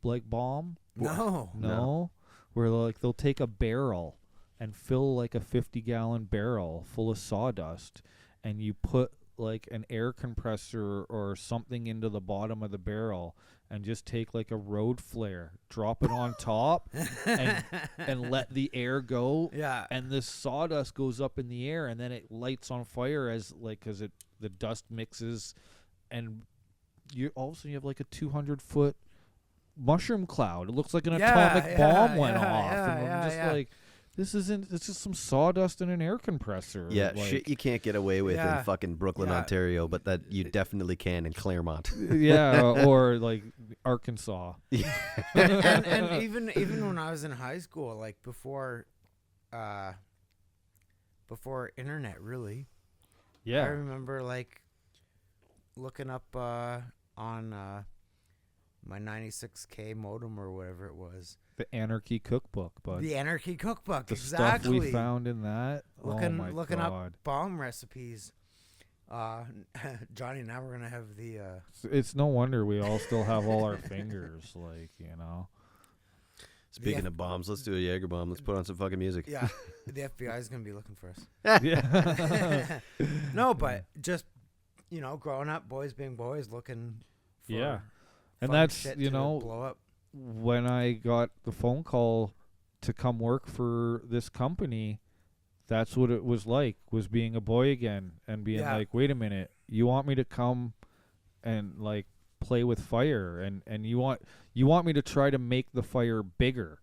like bomb? No. No, where like they'll take a barrel and fill like a 50-gallon barrel full of sawdust, and you put like an air compressor or something into the bottom of the barrel, and just take like a road flare, drop it on top, and let the air go. Yeah. And this sawdust goes up in the air, and then it lights on fire as the dust mixes, and all of a sudden you have like a 200-foot mushroom cloud. It looks like an atomic bomb went off. And I'm just like, this isn't. It's just some sawdust in an air compressor. Yeah, like, shit you can't get away with Yeah. in fucking Brooklyn, Yeah. Ontario, but that you definitely can in Claremont. yeah, or like Arkansas. and even when I was in high school, like before internet, really, I Yeah, remember like looking up on my 96K modem or whatever it was, the Anarchy Cookbook, bud. the Anarchy Cookbook. The Exactly. stuff we found in that. Looking oh my looking God. up bomb recipes. Johnny, now we're gonna have the It's no wonder we all still have all our fingers, like, you know. Speaking of bombs, let's do a Jaeger bomb. Let's put on some fucking music. yeah, the FBI is gonna be looking for us. Yeah. No, but just growing up, boys being boys, looking for Yeah. And fun that's, shit you to know, blow up. when I got the phone call to come work for this company, that's what it was like, was being a boy again and being Yeah. like, wait a minute, you want me to come and like play with fire and you want me to try to make the fire bigger.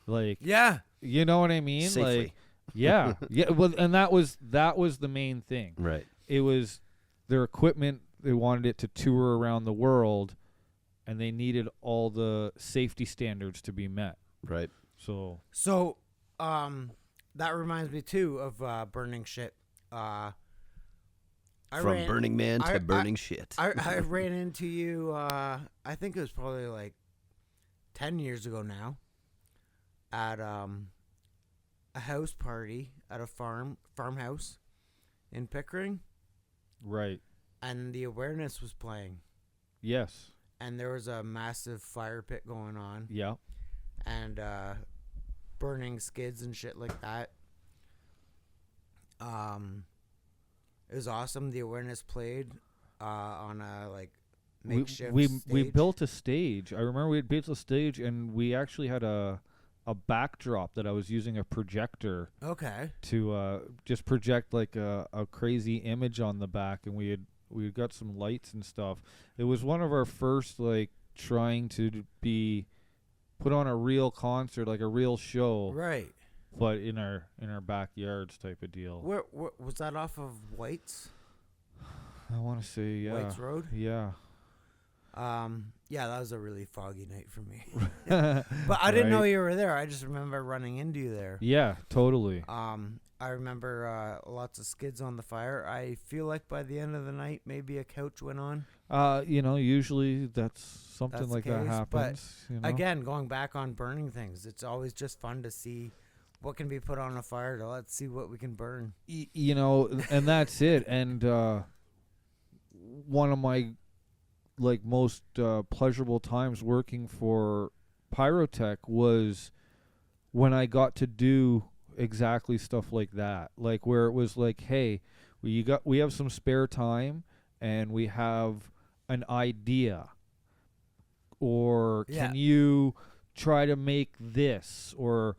Like, Yeah, you know what I mean? Safely. Like, yeah. Yeah, well, and that was the main thing. Right. It was their equipment, they wanted it to tour around the world and they needed all the safety standards to be met. Right. So, so that reminds me too of burning shit. I From ran- Burning Man to I- burning shit. I ran into you. I think it was probably like 10 years ago now, at a house party at a farmhouse in Pickering, right. and the awareness was playing, Yes. and there was a massive fire pit going on, Yeah. and burning skids and shit like that. It was awesome. The awareness played on a like makeshift we stage. built a stage. I remember we had built a stage and we actually had a backdrop that I was using a projector Okay. to just project like a crazy image on the back, and we had got some lights and stuff. It was one of our first like trying to be put on a real concert, like a real show, Right. but in our backyards type of deal. Where was that off of White's? I want to say yeah. White's Road? Yeah. Yeah, that was a really foggy night for me. But I didn't know Right. you were there. I just remember running into you there. Yeah, totally. I remember lots of skids on the fire. I feel like by the end of the night, maybe a couch went on. Usually that's something That's the like that case, but happens. You know? Again, going back on burning things, it's always just fun to see what can be put on a fire. Let's see what we can burn. And that's it. And one of my like most pleasurable times working for Pyrotech was when I got to do exactly stuff like that, like where it was like, hey, we have some spare time and we have an idea, or can you try to make this, or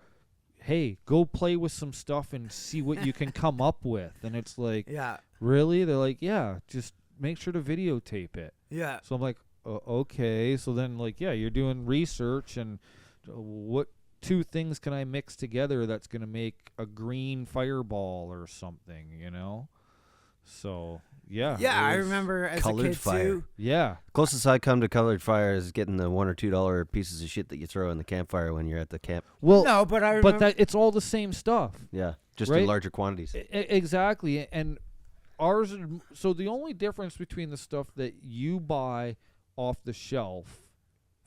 hey, go play with some stuff and see what you can come up with. And it's like, Yeah. really? They're like, yeah, just make sure to videotape it. Yeah. So I'm like, okay. So then, like, yeah, you're doing research, and what two things can I mix together that's going to make a green fireball or something, you know? So, yeah. Yeah, it I was remember as a colored kid fire. too. Yeah. Closest I come to colored fire is getting the $1 or $2 pieces of shit that you throw in the campfire when you're at the camp. Well, No, but I remember. but that it's all the same stuff. Yeah, just Right? in larger quantities. Exactly. And ours, so the only difference between the stuff that you buy off the shelf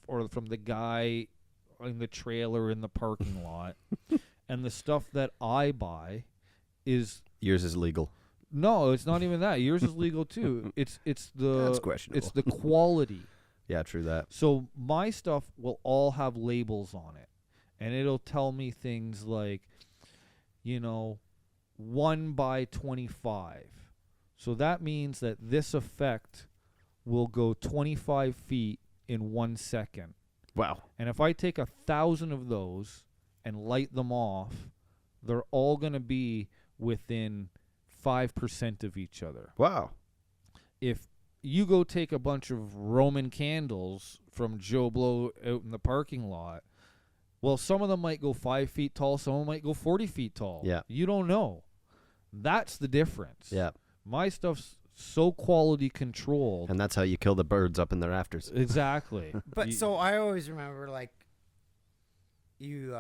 or from the guy in the trailer in the parking lot and the stuff that I buy is Yours is legal. no, it's not even that. Yours is legal too. It's That's the questionable. it's the quality. Yeah, true that. So my stuff will all have labels on it, and it'll tell me things like, 1 by 25. So that means that this effect will go 25 feet in 1 second. Wow. And if I take 1,000 of those and light them off, they're all going to be within 5% of each other. Wow. If you go take a bunch of Roman candles from Joe Blow out in the parking lot, Well, some of them might go 5 feet tall. Some of them might go 40 feet tall. Yeah. You don't know. That's the difference. Yeah. My stuff's so quality controlled. And that's how you kill the birds up in the rafters. Exactly. But so I always remember, like, you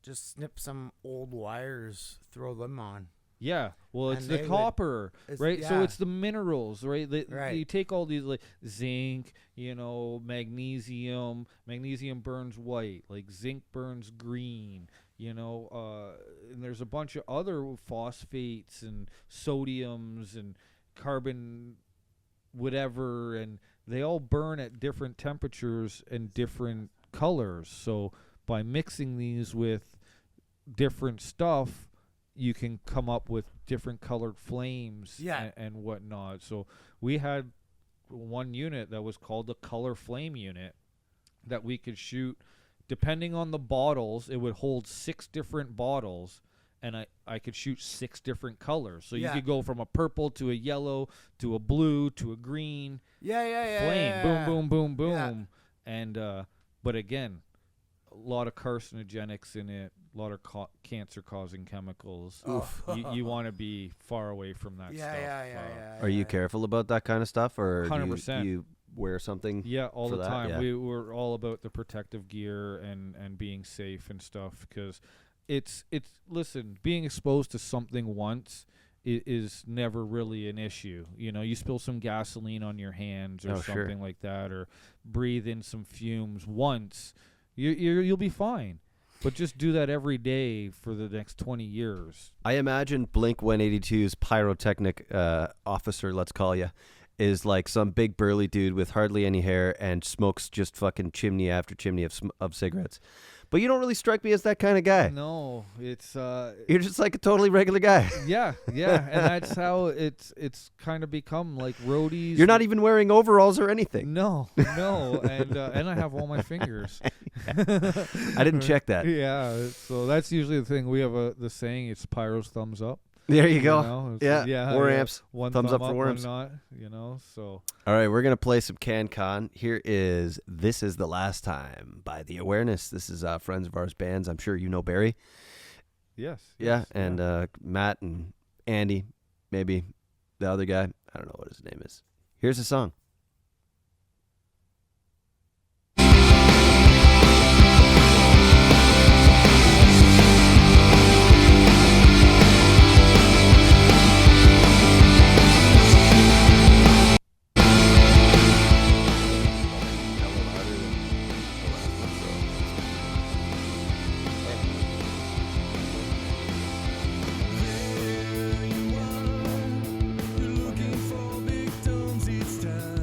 just snip some old wires, throw them on. Yeah, well, it's And the they would- copper, right? So yeah. it's the minerals, right? Right. You take all these, like zinc, you know, magnesium. Magnesium burns white, like zinc burns green, you know. And there's a bunch of other phosphates and sodiums and carbon, whatever, and they all burn at different temperatures and different colors. So by mixing these with different stuff, you can come up with different colored flames Yeah. and whatnot. So we had one unit that was called the color flame unit that we could shoot. Depending on the bottles, it would hold 6 different bottles, and I could shoot 6 different colors. So Yeah. you could go from a purple to a yellow to a blue to a green Yeah. flame. Yeah. Boom, boom, boom, Yeah. boom. And but again, a lot of carcinogenics in it, a lot of cancer-causing chemicals. Oof. You want to be far away from that stuff. Yeah. Are you careful about that kind of stuff, or 100%. do you wear something? Yeah, all for the that? time. Yeah. We were all about the protective gear and being safe and stuff, because it's listen, being exposed to something once is never really an issue. You know, you spill some gasoline on your hands or Oh, sure. something like that, or breathe in some fumes once, you'll be fine. But just do that every day for the next 20 years. I imagine Blink182's pyrotechnic officer, let's call you, is like some big burly dude with hardly any hair and smokes just fucking chimney after chimney of cigarettes. But you don't really strike me as that kind of guy. No, it's You're just like a totally regular guy. yeah, and that's how it's kind of become, like roadies. You're not even wearing overalls or anything. No, and I have all my fingers. I didn't check that. Yeah, so that's usually the thing. We have the saying, it's Pyro's thumbs up. There you go. know? It's- Yeah, war yeah. amps. One Thumbs thumb up for war one amps. not, you know, so. All right, we're going to play some CanCon. Here is This Is the Last Time by The Awareness. This is friends of ours bands. I'm sure you know Barry. Yes. Yeah, and Matt and Andy, maybe the other guy. I don't know what his name is. Here's the song. You're looking for victims each time.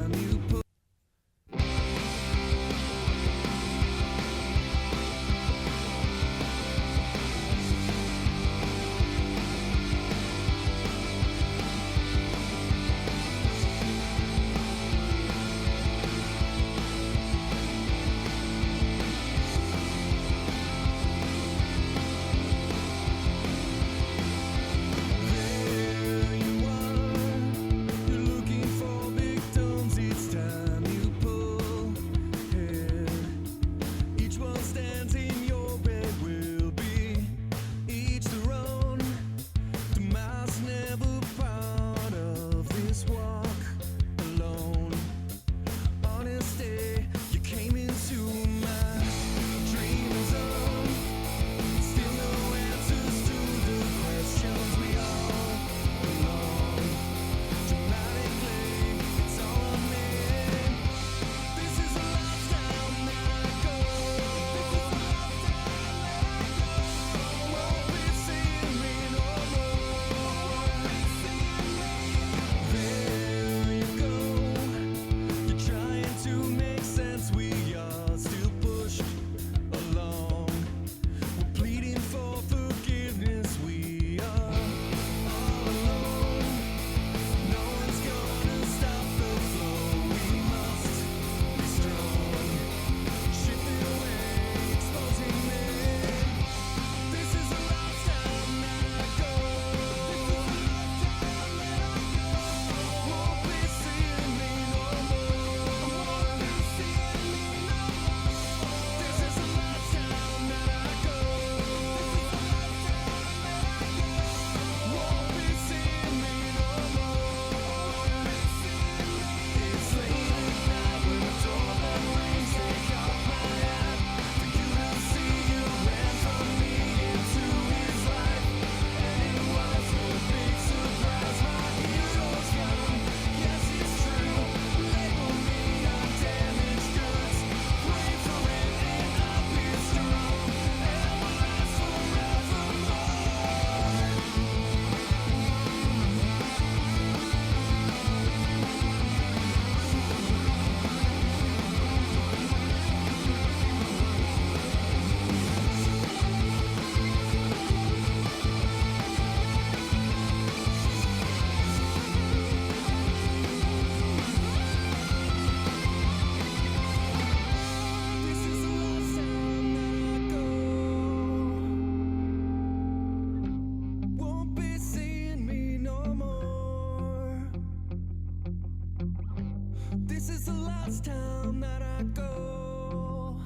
last time that I go.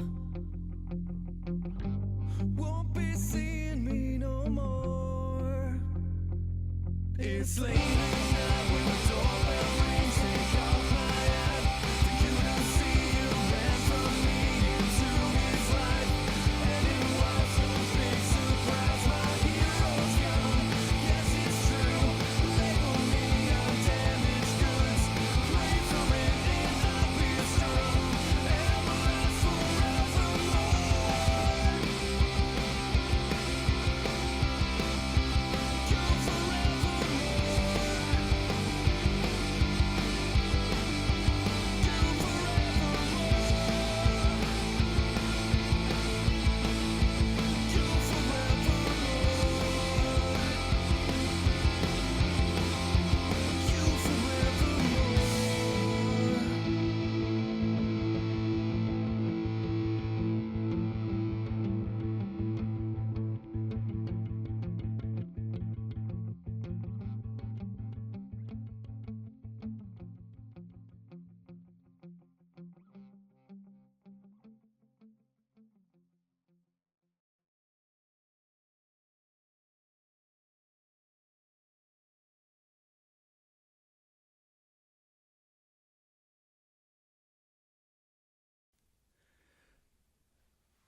Won't be seeing me no more. It's late at night when the doorbell rings. Take off my hat for you to see. You ran from me into his life, and it was a big surprise. My hero's gone. Yes, it's true. Label me on damaged goods. Pray for it and I'll be strong. And will last forevermore. You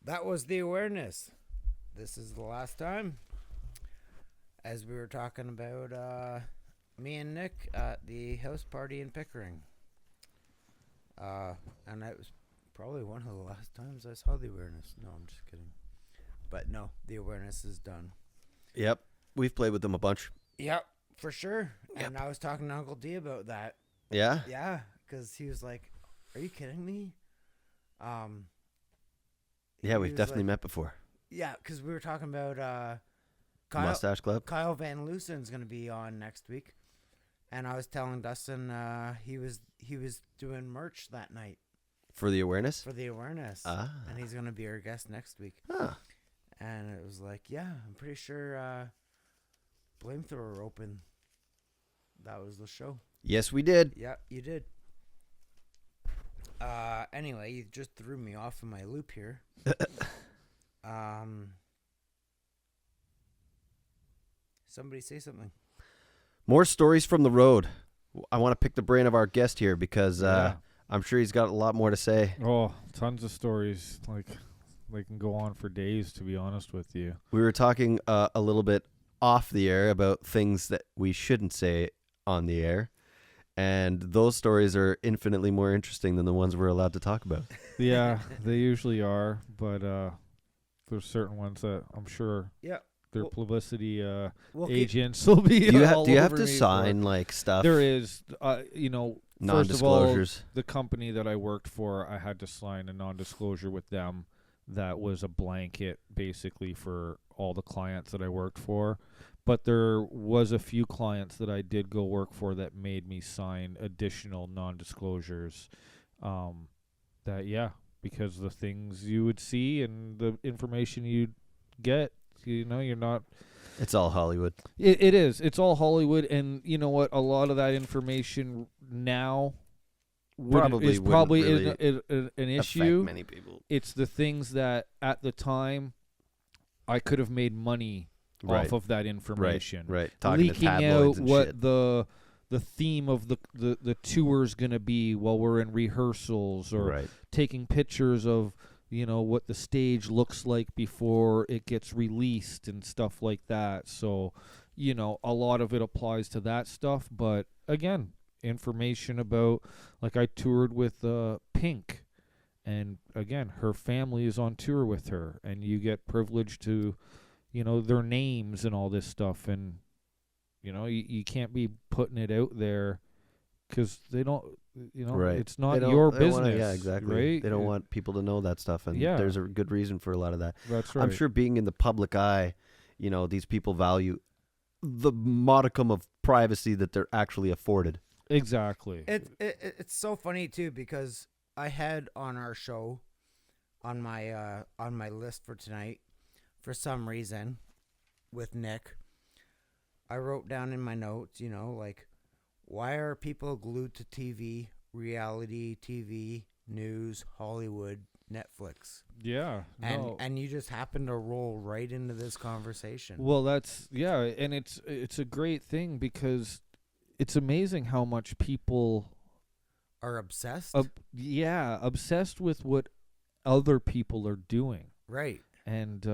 That was the awareness. This is the last time. As we were talking about me and Nick at the house party in Pickering. And it was probably one of the last times I saw the awareness. No, I'm just kidding. But no, the awareness is done. Yep. We've played with them a bunch. Yep, for sure. Yep. And I was talking to Uncle D about that. Yeah? Yeah, because he was like, "Are you kidding me?" Yeah, he we've was definitely like- met before. Yeah, because we were talking about Kyle. Mustache Club? Kyle Van Loosen's gonna be on next week, and I was telling Dustin he was doing merch that night For the awareness? for the awareness, Ah. and he's gonna be our guest next week. Huh. And it was like, yeah, I'm pretty sure Flamethrower opened. That was the show. Yes, we did. Yeah, you did. Anyway, you just threw me off in my loop here. Somebody say something. More stories from the road. I want to pick the brain of our guest here because Yeah. I'm sure he's got a lot more to say. Oh, tons of stories. Like, they can go on for days, to be honest with you. We were talking a little bit off the air about things that we shouldn't say on the air. And those stories are infinitely more interesting than the ones we're allowed to talk about. Yeah, they usually are, but there's certain ones that I'm sure Yeah. their Well- publicity We'll keep- agents will be Do you have all do you have over to me for. sign like stuff? There is, first of all, non-disclosures. the company that I worked for, I had to sign a non-disclosure with them that was a blanket basically for all the clients that I worked for. But there was a few clients that I did go work for that made me sign additional non-disclosures. Because the things you would see and the information you'd get, you're not. It's all Hollywood. It is. It's all Hollywood, and you know what? A lot of that information now Probably is wouldn't probably really an Affect issue. many people. It's the things that at the time I could have made money Right. off of that information. Right. Talking to Leaking tabloids out and what shit. the theme of the tour's gonna be while we're in rehearsals, or Right. taking pictures of what the stage looks like before it gets released and stuff like that. So a lot of it applies to that stuff, but again, information about, like, I toured with Pink, and again, her family is on tour with her, and you get privilege to their names and all this stuff, and you can't be putting it out there because they don't Right. it's not They don't- your they don't business. wanna- yeah, exactly. Right? They don't want people to know that stuff, and Yeah. there's a good reason for a lot of that. That's right. I'm sure being in the public eye, these people value the modicum of privacy that they're actually afforded. Exactly. It's so funny too, because I had on our show, on my list for tonight, for some reason, with Nick, I wrote down in my notes, like, why are people glued to TV reality TV, news, Hollywood, Netflix. Yeah. And you just happen to roll right into this conversation. Well, that's and it's a great thing because it's amazing how much people are obsessed? obsessed with what other people are doing. Right. And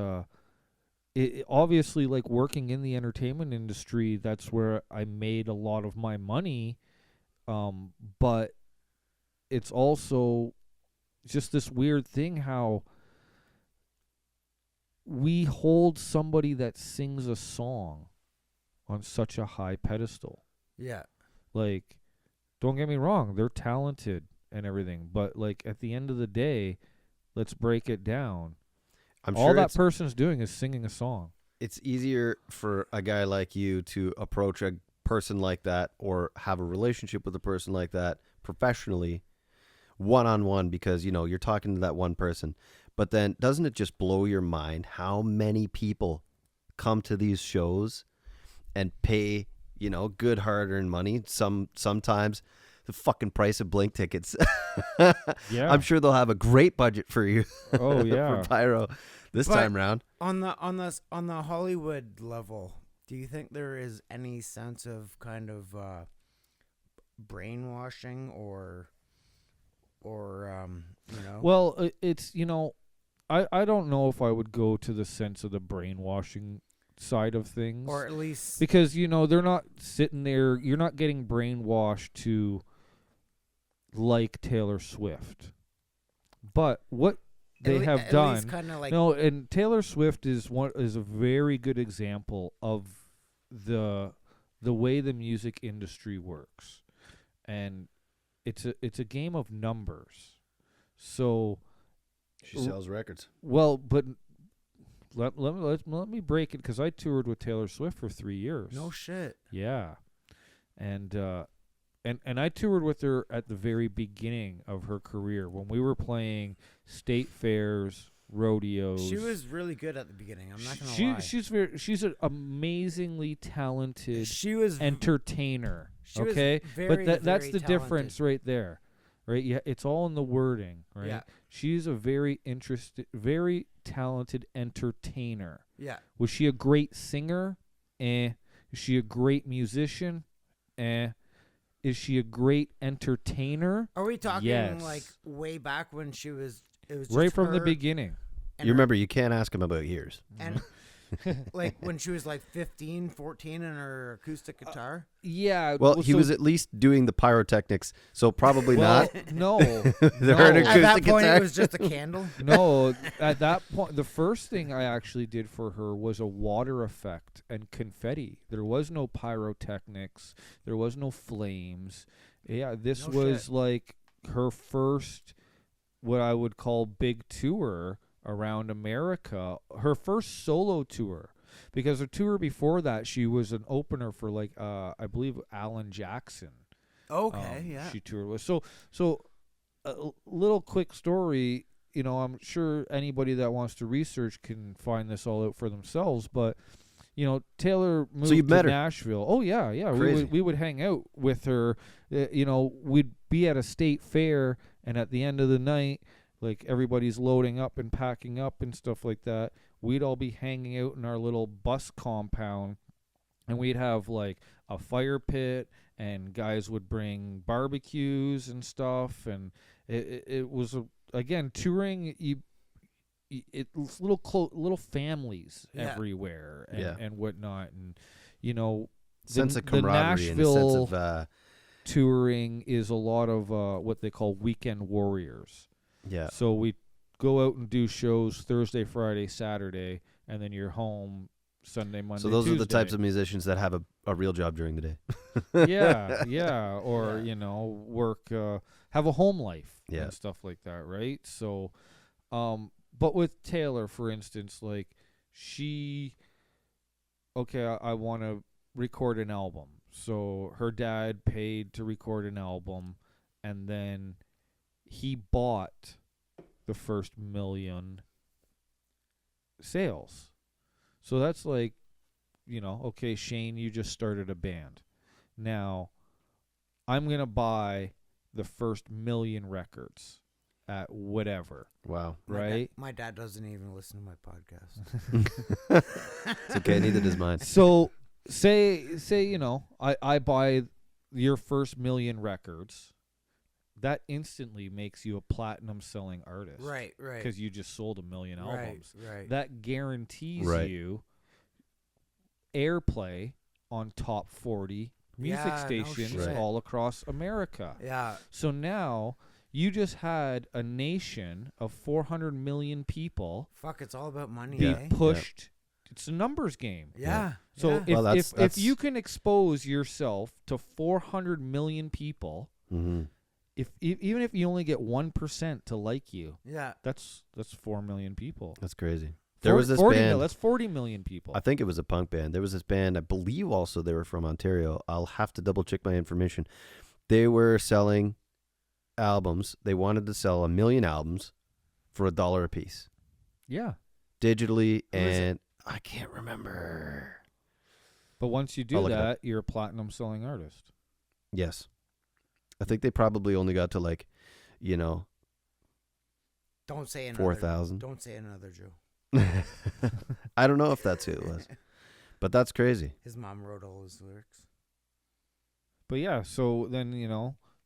it obviously, like, working in the entertainment industry, that's where I made a lot of my money. But it's also just this weird thing how we hold somebody that sings a song on such a high pedestal. Yeah. Like, don't get me wrong, they're talented and everything, but, like, at the end of the day, let's break it down. I'm All sure that person's doing is singing a song. it's easier for a guy like you to approach a person like that or have a relationship with a person like that professionally, one-on-one, because, you know, you're talking to that one person. But then doesn't it just blow your mind how many people come to these shows and pay, you know, good hard-earned money, sometimes the fucking price of Blink tickets. Yeah. I'm sure they'll have a great budget for you. Oh, yeah. For Pyro this But time round. On the Hollywood level, do you think there is any sense of kind of brainwashing or you know? Well, it's, you know, I don't know if I would go to the sense of the brainwashing side of things. Or at least Because, you know, they're not sitting there, you're not getting brainwashed to like Taylor Swift. But what they have done, no, and Taylor Swift is a very good example of the way the music industry works. And it's a game of numbers. So She sells records. well, but let me break it, because I toured with Taylor Swift for 3 years. No shit. Yeah, and I toured with her at the very beginning of her career when we were playing state fairs, rodeos. She was really good at the beginning. I'm not gonna lie. She's an amazingly talented She was entertainer. she was Okay, very, but that's very the difference talented. right there, right? Yeah, it's all in the wording, right? Yeah. She's a very very talented entertainer. Yeah. Was she a great singer? Is she a great musician? Is she a great entertainer? Are we talking Yes. like way back when it was just Right from the her beginning. and You her- remember, you can't ask him about years. and like when she was like 15, 14 in her acoustic guitar? Yeah. Well, he so- was at least doing the pyrotechnics, so probably well, not. No. They heard no. acoustic At that point guitar. it was just a candle. No, at that point, the first thing I actually did for her was a water effect and confetti. There was no pyrotechnics. There was no flames. Yeah, this No was shit. like her first, what I would call, big tour around America. Her first solo tour, because her tour before that, she was an opener for like I believe Alan Jackson. Okay, yeah. She toured with. So a little quick story. You know, I'm sure anybody that wants to research can find this all out for themselves. But you know, Taylor moved you've to met her? Nashville. Oh yeah. Crazy. We would hang out with her. You know, we'd be at a state fair, and at the end of the night, like everybody's loading up and packing up and stuff like that, we'd all be hanging out in our little bus compound, and we'd have like a fire pit, and guys would bring barbecues and stuff, and it was again, touring. It's little families Yeah. everywhere and, Yeah. and whatnot, and you know, Sense of the camaraderie and a Nashville sense of touring is a lot of what they call weekend warriors. yeah. So we go out and do shows Thursday, Friday, Saturday, and then you're home Sunday, Monday, So those are the types Tuesday. of musicians that have a real job during the day. yeah, or Yeah. you know, work, have a home life Yeah. and stuff like that, right? So, but with Taylor, for instance, like I want to record an album. So her dad paid to record an album, and then he bought the first 1 million sales. So that's like, you know, okay, Shane, you just started a band. Now, I'm going to buy the first million records at whatever, Wow. right? My dad doesn't even listen to my podcast. It's okay. Neither does mine. So say I buy your first million records. That instantly makes you a platinum selling artist. Right. Because you just sold 1 million albums. Right. That guarantees Right. you airplay on top 40 music Yeah, no stations shit. all across America. Yeah. So now you just had a nation of 400 million people Fuck, it's all about money, be eh? pushed. It's a numbers game. Yeah. So yeah. if, Well, if that's- you can expose yourself to 400 million people, Mm-hmm. even if you only get 1% to like you, yeah. that's 4 million people. That's crazy. There was this 40 band. that's 40 million people. I think it was a punk band. There was this band, I believe also they were from Ontario. I'll have to double check my information. They were selling albums. They wanted to sell 1 million albums for $1 a piece. Yeah. Digitally, Who is it? and I can't remember. But once you I'll do look it up. that, you're a platinum selling artist. Yes. I think they probably only got to like, Don't say another. 4,000. Don't say another Joe. I don't know if that's who it was. But that's crazy. His mom wrote all his lyrics. But yeah, so then,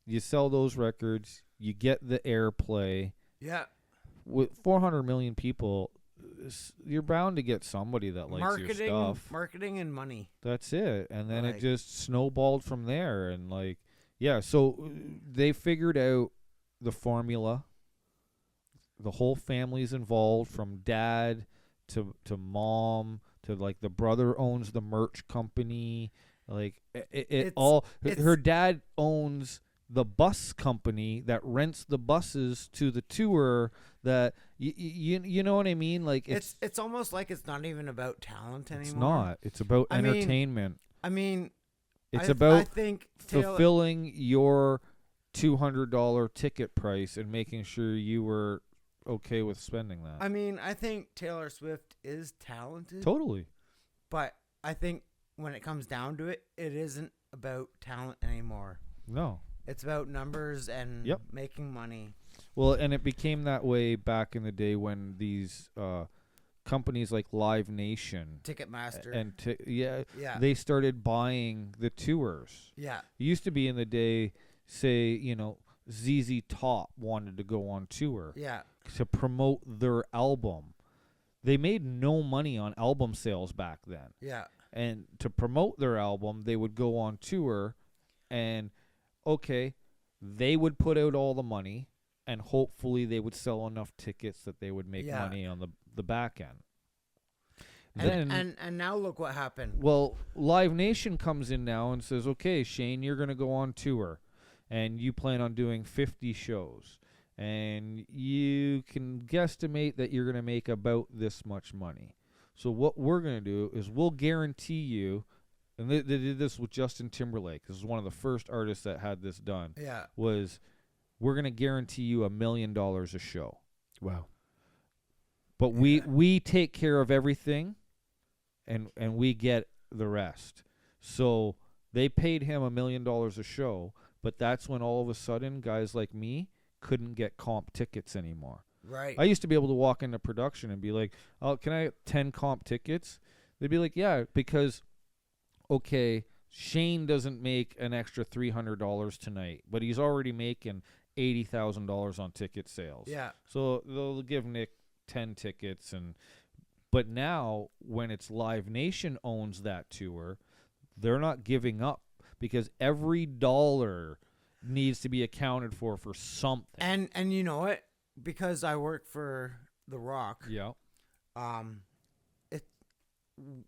you sell those records, you get the airplay. Yeah. With 400 million people, you're bound to get somebody that likes your stuff. Marketing and money. That's it. And then it Like- just snowballed from there. And so they figured out the formula. The whole family's involved, from dad to mom to like the brother owns the merch company. Like her dad owns the bus company that rents the buses to the tour. That you know what I mean? Like It's almost like it's not even about talent anymore. it's not. It's about I mean, entertainment. It's I about think fulfilling your $200 ticket price and making sure you were okay with spending that. I think Taylor Swift is talented. Totally. But I think when it comes down to it, it isn't about talent anymore. No. It's about numbers and Yep. making money. Well, and it became that way back in the day when these companies like Live Nation Ticketmaster. and yeah. they started buying the tours. Yeah. It used to be in the day, say, ZZ Top wanted to go on tour Yeah. to promote their album. They made no money on album sales back then. Yeah. And to promote their album, they would go on tour and, they would put out all the money and hopefully they would sell enough tickets that they would make Yeah. money on the back end. And now look what happened. Well, Live Nation comes in now and says, okay, Shane, you're going to go on tour and you plan on doing 50 shows. And you can guesstimate that you're going to make about this much money. So what we're going to do is we'll guarantee you, and they did this with Justin Timberlake. This is one of the first artists that had this done. Yeah. Was we're going to guarantee you $1 million a show. Wow. But we take care of everything, and we get the rest. So they paid him $1 million a show, but that's when all of a sudden guys like me couldn't get comp tickets anymore. Right. I used to be able to walk into production and be like, "Oh, can I get 10 comp tickets?" They'd be like, "Yeah," because Shane doesn't make an extra $300 tonight, but he's already making $80,000 on ticket sales. Yeah. So they'll give Nick 10 tickets, but now when it's Live Nation owns that tour, they're not giving up because every dollar needs to be accounted for something. And you know what? Because I work for The Rock. Yeah.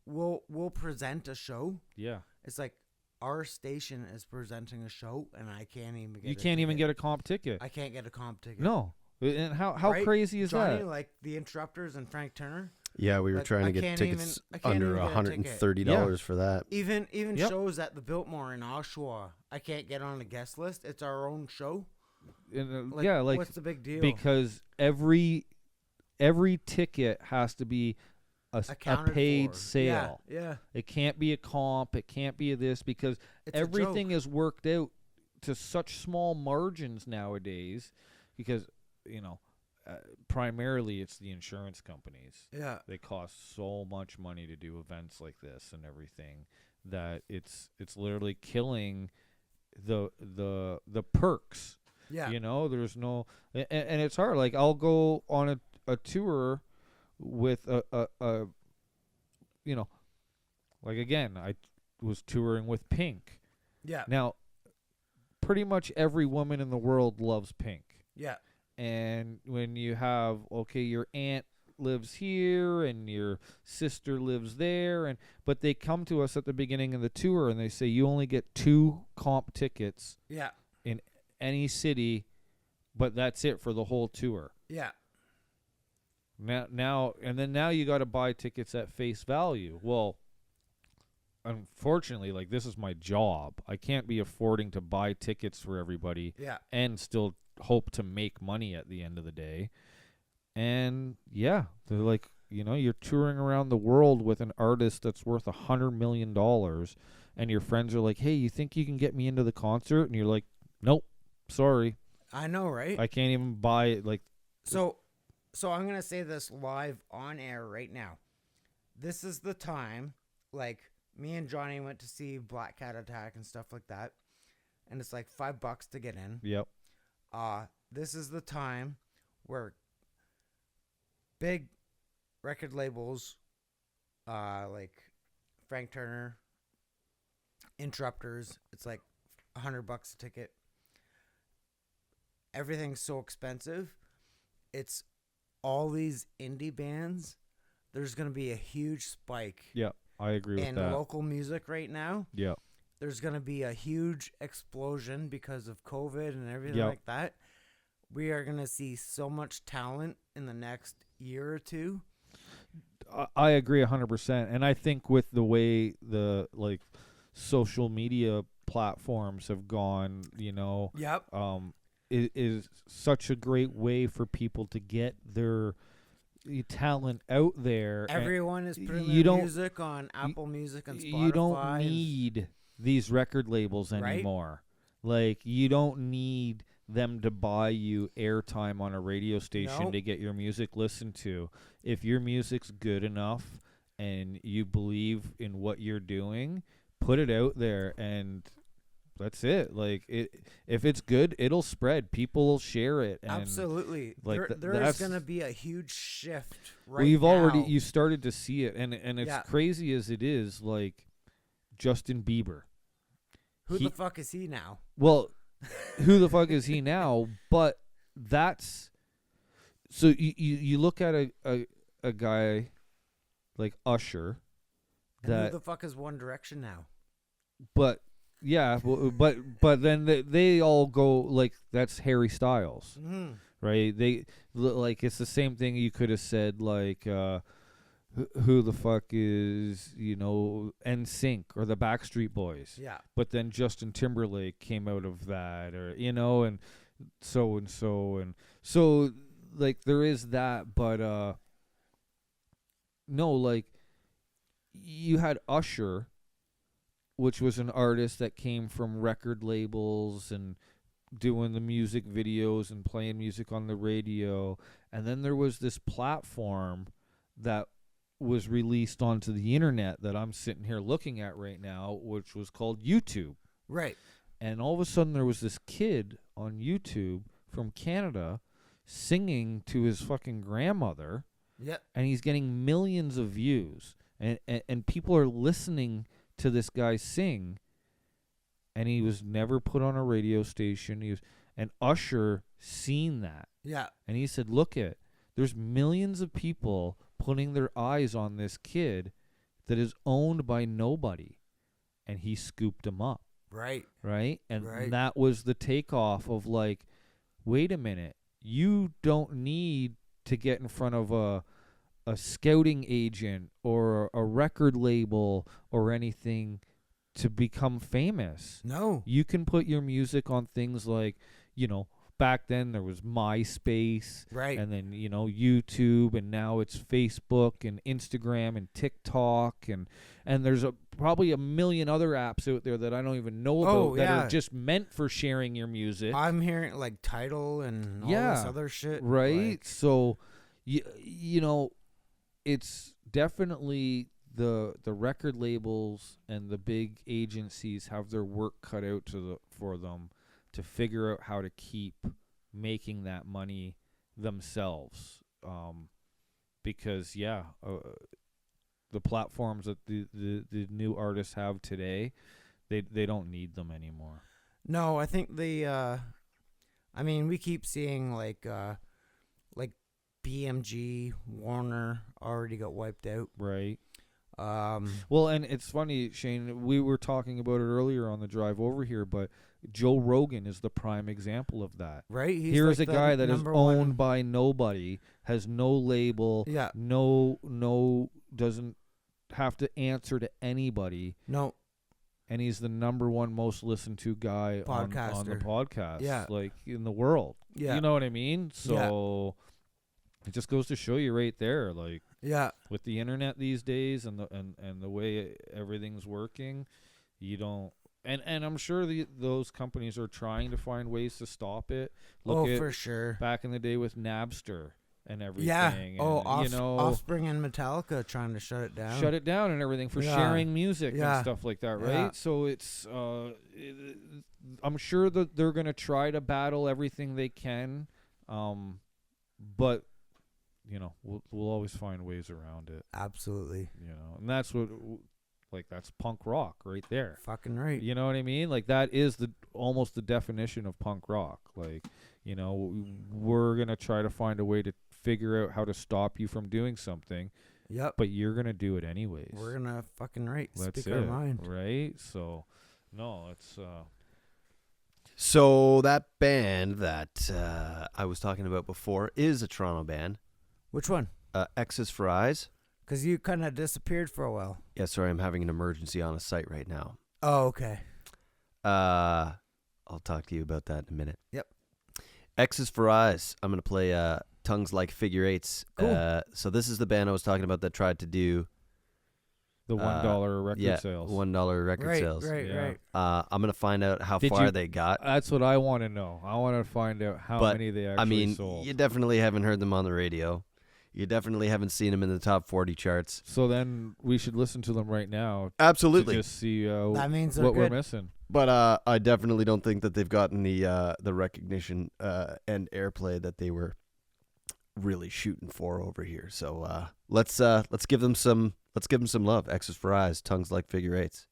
We'll present a show. Yeah. It's like our station is presenting a show, and I can't even get. You can't even get a comp ticket. I can't get a comp ticket. No. And how Right? crazy is Johnny, that? like the Interrupters and Frank Turner. Yeah, we were Like, trying I to get can't tickets even- I can't under even get a $130 for that. Even Yep. shows at the Biltmore in Oshawa, I can't get on a guest list. It's our own show. And, Like, what's the big deal? because every ticket has to be a Accounted paid for. sale. Yeah. It can't be a comp. It can't be a this because It's a everything joke. is worked out to such small margins nowadays because, primarily it's the insurance companies. Yeah. They cost so much money to do events like this and everything that it's literally killing the perks. Yeah. There's no and it's hard. Like I'll go on a tour with a like again, I was touring with Pink. Yeah. Now, pretty much every woman in the world loves Pink. Yeah. And when you have, your aunt lives here and your sister lives there, but they come to us at the beginning of the tour and they say you only get 2 comp tickets Yeah. in any city, but that's it for the whole tour. Yeah. Now you got to buy tickets at face value. Well, unfortunately, like this is my job. I can't be affording to buy tickets for everybody Yeah. and still hope to make money at the end of the day. And yeah, they're like, you're touring around the world with an artist that's worth $100 million, and your friends are like, hey, you think you can get me into the concert? And you're like, nope, sorry. I know, right? I can't even buy it. Like, So I'm going to say this live on air right now. This is the time, like, me and Johnny went to see Black Cat Attack and stuff like that, and it's like $5 to get in. yep. This is the time where big record labels, like Frank Turner, Interrupters, it's like $100 a ticket. Everything's so expensive. It's all these indie bands. There's going to be a huge spike Yeah, I agree with in that. local music right now. Yeah. There's going to be a huge explosion because of COVID and everything Yep. like that. We are going to see so much talent in the next year or two. I agree 100%. And I think with the way the social media platforms have gone, Yep. it is such a great way for people to get their talent out there. And Everyone is putting you their don't- music on Apple Music and Spotify. you don't need these record labels Right? anymore. Like, you don't need them to buy you airtime on a radio station Nope. to get your music listened to. If your music's good enough and you believe in what you're doing, put it out there, and that's it. Like, if it's good, it'll spread. People will share it. And Absolutely. like, There is that's- going to be a huge shift right we've now. already you started to see it, and it's Yeah. crazy as it is. Like Justin Bieber. Who he- the fuck is he now? Well, who the fuck is he now? But that's so you look at a guy like Usher, And that who the fuck is One Direction now? but yeah, but then they all go like that's Harry Styles, Mm-hmm. right? They like it's the same thing you could have said like who the fuck is NSYNC or the Backstreet Boys. Yeah. But then Justin Timberlake came out of that, or and so like there is that, but no, like you had Usher, which was an artist that came from record labels and doing the music videos and playing music on the radio, and then there was this platform that was released onto the internet that I'm sitting here looking at right now, which was called YouTube. Right. And all of a sudden there was this kid on YouTube from Canada singing to his fucking grandmother, Yep. and he's getting millions of views, and people are listening to this guy sing, and he was never put on a radio station. And Usher seen that, Yeah. and he said, look there's millions of people putting their eyes on this kid that is owned by nobody, and he scooped him up. Right. Right? And Right. that was the takeoff of like, wait a minute, you don't need to get in front of a scouting agent or a record label or anything to become famous. No. You can put your music on things like, back then there was MySpace, Right. and then YouTube, and now it's Facebook and Instagram and TikTok, and there's probably a million other apps out there that I don't even know about that are just meant for sharing your music. I'm hearing like Tidal and all this other shit. Right. Like, So it's definitely the record labels and the big agencies have their work cut out for them to figure out how to keep making that money themselves, because the platforms that the new artists have today, they don't need them anymore. no, I think I mean, we keep seeing like BMG, Warner already got wiped out. Right. Um, Well, and it's funny, Shane, we were talking about it earlier on the drive over here, but Joe Rogan is the prime example of that. right? He's Here's like a the guy that is number owned one- by nobody, has no label, Yeah. no doesn't have to answer to anybody, No, and he's the number one most listened to guy on the Podcaster. podcast, Yeah. like in the world. yeah, You know what I mean? So it just goes to show you right there, like yeah, with the internet these days and the way everything's working, you don't. And I'm sure those companies are trying to find ways to stop it. Look at for sure. back in the day with Napster and everything. Yeah. And, Offspring and Metallica trying to shut it down. shut it down and everything for Yeah. sharing music Yeah. and stuff like that, right? Yeah. So it's I'm sure that they're gonna try to battle everything they can, but we'll always find ways around it. Absolutely. And that's what, like, that's punk rock right there. Fucking right. You know what I mean? Like, that is almost the definition of punk rock. Like, we're going to try to find a way to figure out how to stop you from doing something, Yep. but you're going to do it anyways. We're gonna fucking right. That's Speak our it, mind. right? So, no, it's So that band that I was talking about before is a Toronto band. Which one? X's for Eyes. Because you kind of disappeared for a while. Yeah, sorry, I'm having an emergency on a site right now. Oh, okay. I'll talk to you about that in a minute. Yep. X's for Eyes. I'm going to play Tongues Like Figure Eights. Cool. So this is the band I was talking about that tried to do the $1 record sales. $1 record Right, sales. right, Yeah. right. I'm going to find out how Did far you- they got. That's what I want to know. I want to find out how But, many they actually I mean, sold. you definitely haven't heard them on the radio. You definitely haven't seen them in the top 40 charts. So then we should listen to them right now Absolutely. to just see That means they're what we're good. missing. But I definitely don't think that they've gotten the recognition and airplay that they were really shooting for over here. So let's give them some love. X's for Eyes, Tongues Like Figure Eights.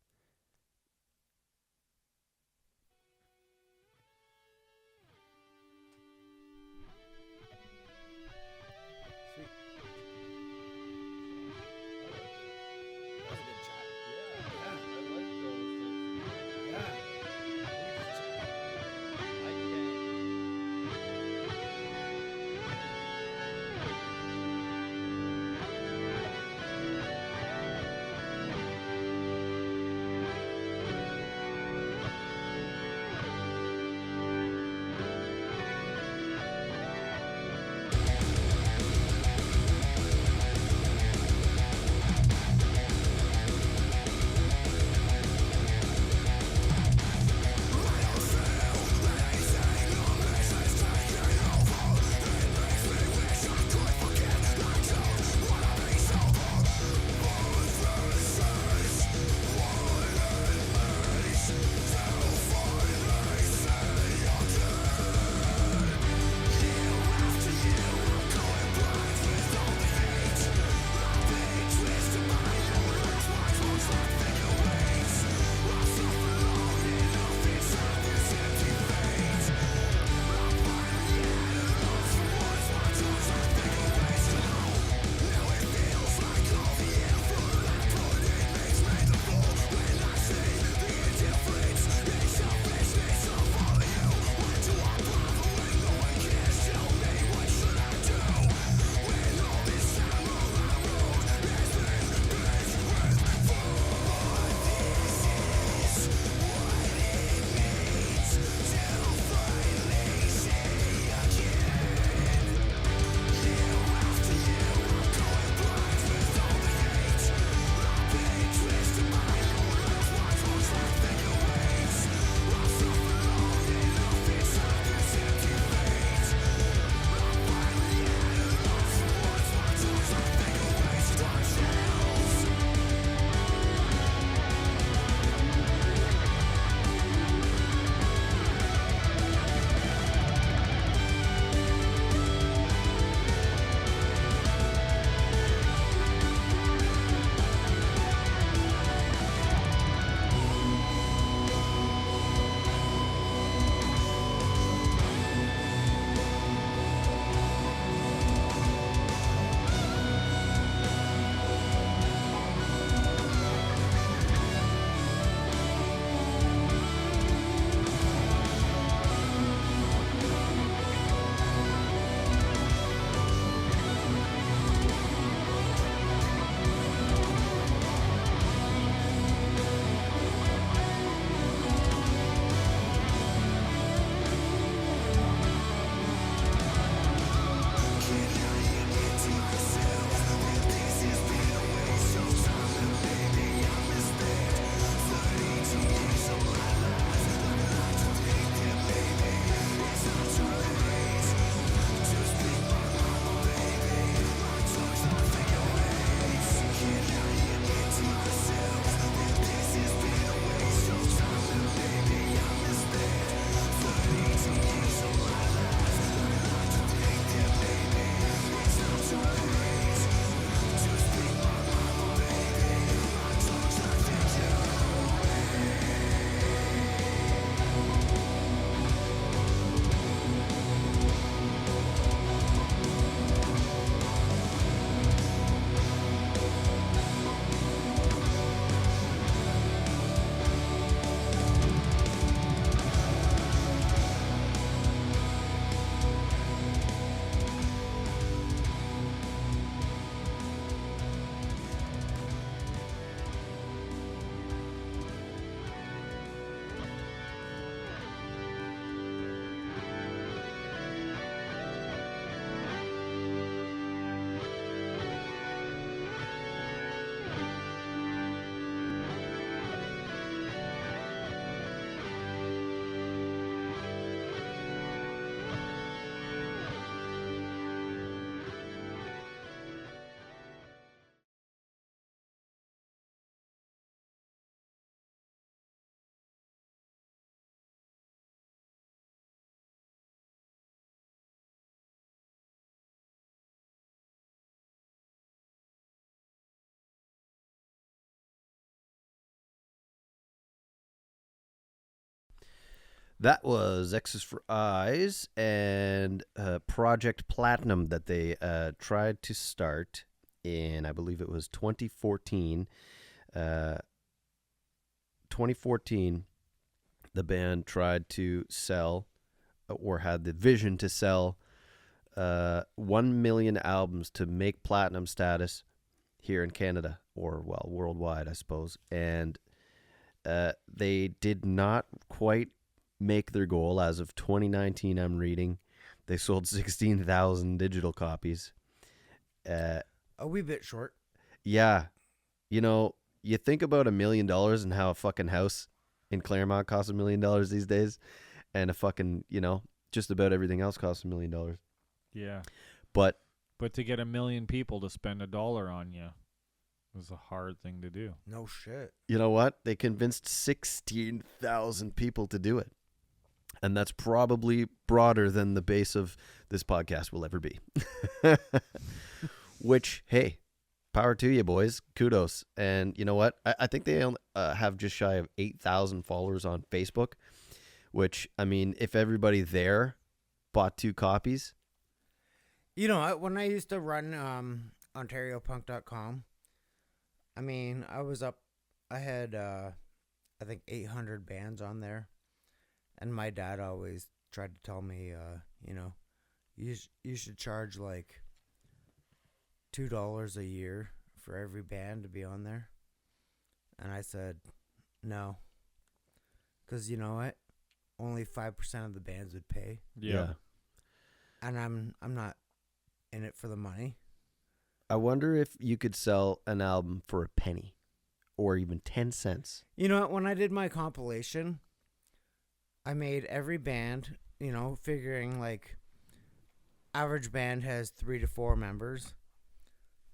That was X's for Eyes and Project Platinum that they tried to start in, I believe it was 2014. 2014, the band tried to sell, or had the vision to sell, 1 million albums to make platinum status here in Canada, or, well, worldwide, I suppose. And they did not quite make their goal. As of 2019, I'm reading, they sold 16,000 digital copies. A wee bit short. Yeah. You know, you think about $1 million and how a fucking house in Claremont costs $1 million these days, and a fucking, you know, just about everything else costs $1 million. Yeah. But to get 1 million people to spend $1 on you was a hard thing to do. No shit. you know what? They convinced 16,000 people to do it. And that's probably broader than the base of this podcast will ever be. Which, hey, power to you, boys. Kudos. And you know what? I think they have just shy of 8,000 followers on Facebook, which, I mean, if everybody there bought 2 copies. You know, when I used to run OntarioPunk.com, I mean, I had, I think, 800 bands on there. And my dad always tried to tell me, you know, you should charge like $2 a year for every band to be on there. And I said, no. Because you know what? Only 5% of the bands would pay. Yeah. And I'm not in it for the money. I wonder if you could sell an album for a penny or even 10 cents. You know what? When I did my compilation, I made every band, you know, figuring like average band has 3 to 4 members.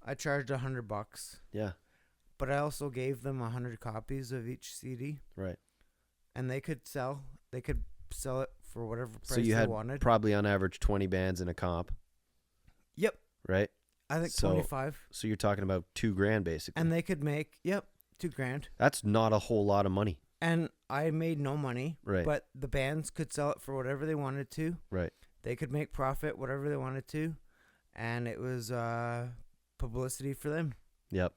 I charged $100. Yeah. But I also gave them 100 copies of each CD. Right. And they could sell it for whatever price So you they had wanted. probably on average 20 bands in a comp. Yep. Right? I think So- 25. So you're talking about $2,000 basically. And they could make, $2,000. That's not a whole lot of money. And I made no money. Right. But the bands could sell it for whatever they wanted to. Right. They could make profit whatever they wanted to. And it was publicity for them. Yep.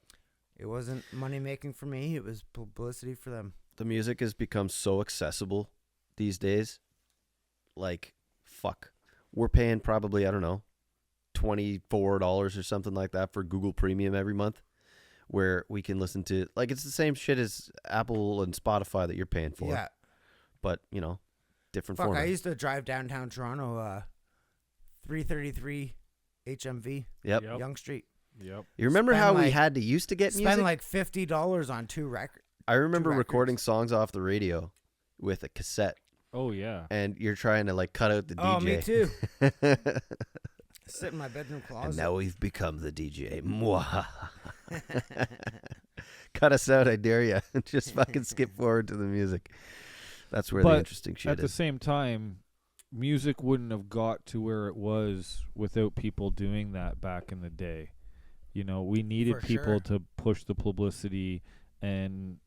It wasn't money making for me. It was publicity for them. The music has become so accessible these days. Like, fuck. We're paying probably, I don't know, $24 or something like that for Google Premium every month, where we can listen to, like, it's the same shit as Apple and Spotify that you're paying for. Yeah. But, you know, different Fuck, format. I used to drive downtown Toronto, 333 HMV, Yep. Yep. Young Street. Yep. You remember Spend how we like- had to used to get Spend music? like $50 on 2 records. I remember records. recording songs off the radio with a cassette, Oh, yeah. and you're trying to, like, cut out the Oh, DJ. me too. Sit in my bedroom closet. And now we've become the DJ. Mwah. Cut us out, I dare you. Just fucking skip forward to the music. That's where the But interesting shit At the is. same time, music wouldn't have got to where it was without people doing that back in the day. You know, we needed For people sure. to push the publicity and,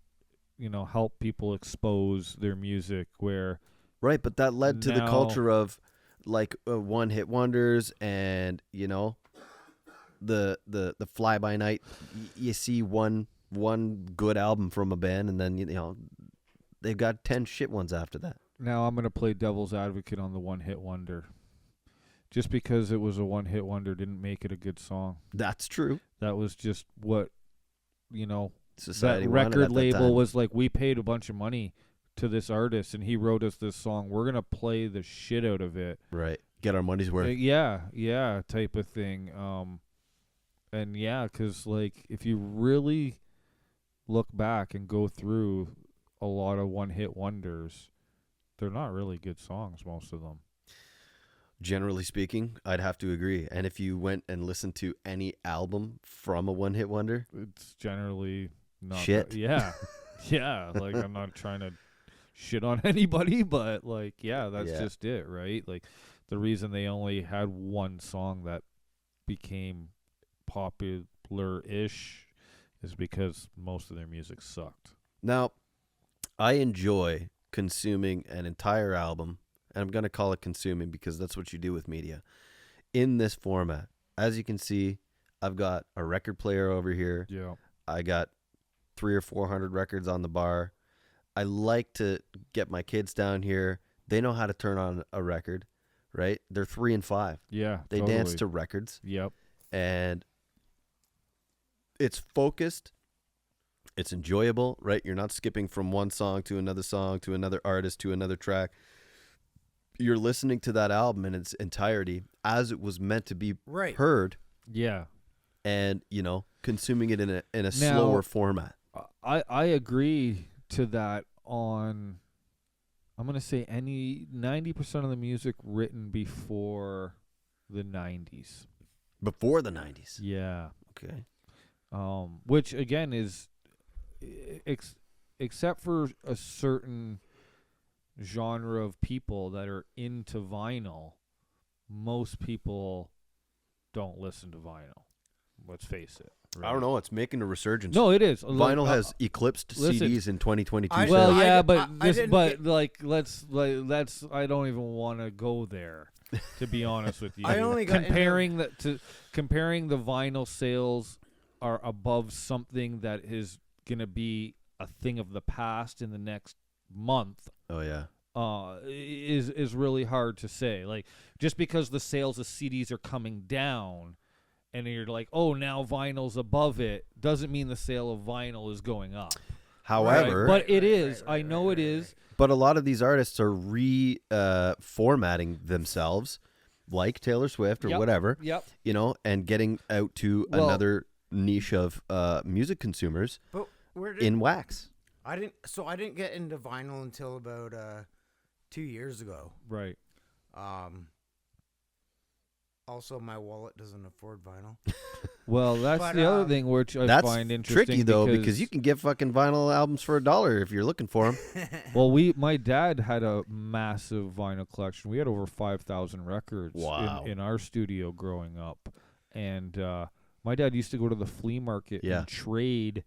you know, help people expose their music where Right, but that led to the Now- culture of, like, one-hit wonders and, you know, the fly-by-night. You see one good album from a band, and then, you know, they've got 10 shit ones after that. now I'm going to play devil's advocate on the one-hit wonder. Just because it was a one-hit wonder didn't make it a good song. That's true. That was just what, you know, Society that wanted record at that label time. was like, we paid a bunch of money to this artist and he wrote us this song. We're going to play the shit out of it. Right. Get our money's worth. Yeah, type of thing. And yeah, 'cause like if you really look back and go through a lot of one-hit wonders, they're not really good songs, most of them. Generally speaking, I'd have to agree. And if you went and listened to any album from a one-hit wonder, It's generally not Shit. Yeah. Yeah, like I'm not trying to shit on anybody, but like yeah, that's Yeah. just it, right? Like the reason they only had one song that became popular-ish is because most of their music sucked. now, I enjoy consuming an entire album, and I'm going to call it consuming because that's what you do with media, in this format. As you can see, I've got a record player over here. Yeah. I got 300 or 400 records on the bar. I like to get my kids down here. They know how to turn on a record, right? They're 3 and 5. Yeah. They dance to records. Yep. And it's focused. It's enjoyable, right? You're not skipping from one song to another artist to another track. You're listening to that album in its entirety as it was meant to be heard. Yeah. And, consuming it in a slower format. I agree to that on, I'm going to say 90% of the music written before the 90s. Before the 90s. Yeah. Okay. Which again is, except for a certain genre of people that are into vinyl, most people don't listen to vinyl. Let's face it. Right? I don't know. It's making a resurgence. No, it is. Vinyl has eclipsed listen, CDs in 2022. Well, I yeah, did- but I didn't get- let's. I don't even want to go there. To be honest with you, I only got comparing the vinyl sales are above something that is going to be a thing of the past in the next month. Oh, yeah. Is really hard to say. Like, just because the sales of CDs are coming down, and you're like, oh, now vinyl's above it, doesn't mean the sale of vinyl is going up. However, Right? But it is. I know it is. but a lot of these artists are formatting themselves, like Taylor Swift or Yep. whatever, Yep. and getting out to Well- another niche of music consumers But where did in wax. I didn't get into vinyl until about 2 years ago. Right. Also, my wallet doesn't afford vinyl. Well, that's But, the other thing which I That's find interesting. tricky, though, because you can get fucking vinyl albums for $1 if you're looking for them. Well, my dad had a massive vinyl collection. We had over 5,000 records Wow. in our studio growing up, and my dad used to go to the flea market Yeah. and trade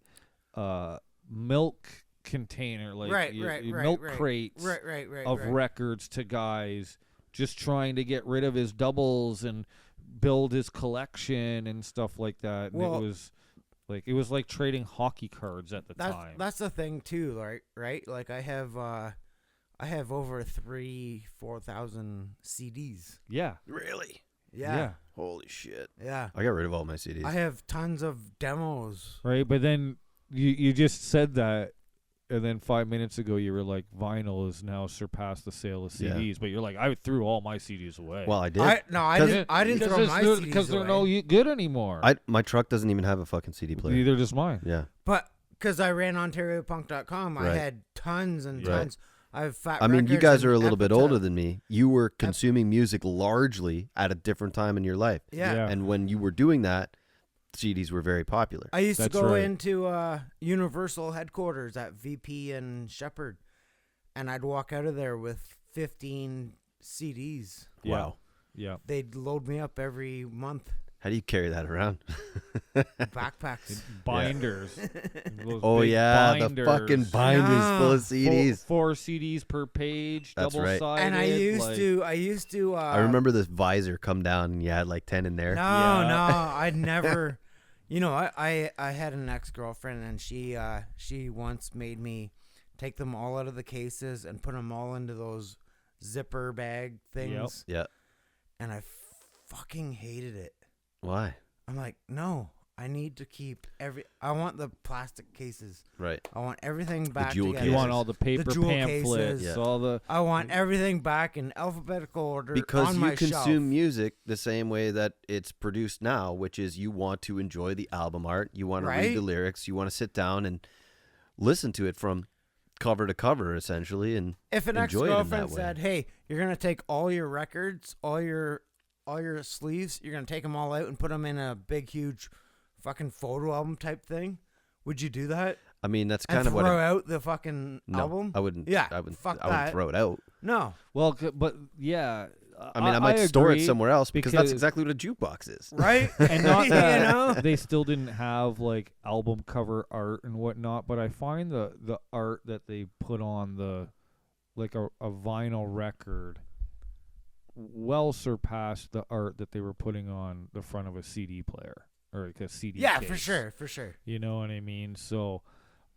milk container, like milk crates Right. of records to guys, just trying to get rid of his doubles and build his collection and stuff like that. And Well, it was like trading hockey cards at the time. That's the thing too, right? Like I have over 4,000 CDs. Yeah. Really? Yeah. Holy shit. Yeah. I got rid of all my CDs. I have tons of demos. Right, but then you just said that, and then 5 minutes ago you were like, vinyl has now surpassed the sale of Yeah. CDs. But you're like, I threw all my CDs away. Well, I did. I didn't Because throw my CDs because they're away. no good anymore. My truck doesn't even have a fucking CD player. Neither does mine. Yeah. But because I ran OntarioPunk.com, I Right. had tons and Right. tons. I have fat. I mean, you Records guys and are a little bit Epitaph. older than me. You were consuming music largely at a different time in your life. Yeah. And when you were doing that, CDs were very popular. I used That's to go right. into Universal headquarters at VP and Shepherd, and I'd walk out of there with 15 CDs. Yeah. Wow. Yeah. They'd load me up every month. How do you carry that around? Backpacks. Binders. Those Oh, big yeah. The binders. fucking binders Yeah. full of CDs. Four CDs per page, That's right. double-sided. And I used to. I remember this visor come down and you had like 10 in there. No, Yeah. no, I'd never. I had an ex-girlfriend, and she once made me take them all out of the cases and put them all into those zipper bag things. Yeah. And I fucking hated it. Why? I'm like, no, I need to keep I want the plastic cases. Right. I want everything back jewel together. You want cases. all the paper jewel pamphlets, cases. Yeah. all the I want everything back in alphabetical order Because on you my consume shelf. music the same way that it's produced now, which is you want to enjoy the album art, you want to read the Right? lyrics, you want to sit down and listen to it from cover to cover, essentially. And If an enjoy it in ex-girlfriend that way. said, "Hey, you're gonna take all your records, all your sleeves, you're gonna take them all out and put them in a big, huge, fucking photo album type thing," would you do that? I mean, that's And kind of throw what. out the fucking No, album? I wouldn't. Yeah, I wouldn't. fuck I wouldn't that. throw it out. No, well, but yeah. I mean, I might store it agree, somewhere else because that's because- exactly what a jukebox is. right? And not you that know. they still didn't have like album cover art and whatnot, but I find the art that they put on the like a vinyl record well surpassed the art that they were putting on the front of a CD player or like a CD Yeah, case. for sure. You know what I mean? So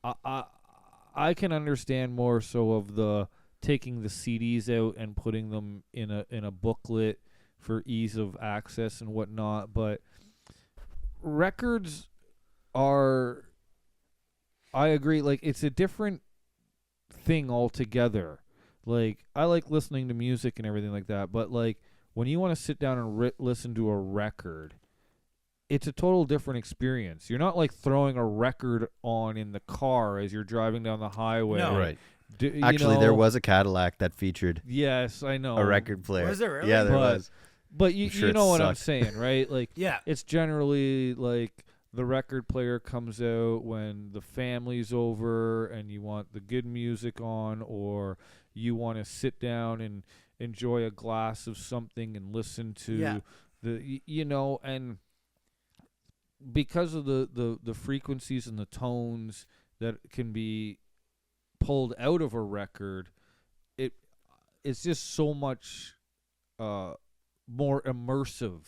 I can understand more so of the taking the CDs out and putting them in a booklet for ease of access and whatnot, but records are, I agree, like it's a different thing altogether. Like I like listening to music and everything like that, but like when you want to sit down and listen to a record, it's a total different experience. You're not like throwing a record on in the car as you're driving down the highway. No. Right. You Actually, know, there was a Cadillac that featured Yes, I know. a record player. Was there really? Yeah, there But- was. But you, I'm sure you it know what I'm sucked. saying, right? Like Yeah. it's generally like the record player comes out when the family's over and you want the good music on, or you want to sit down and enjoy a glass of something and listen to Yeah. you know, and because of the frequencies and the tones that can be pulled out of a record, it's just so much more immersive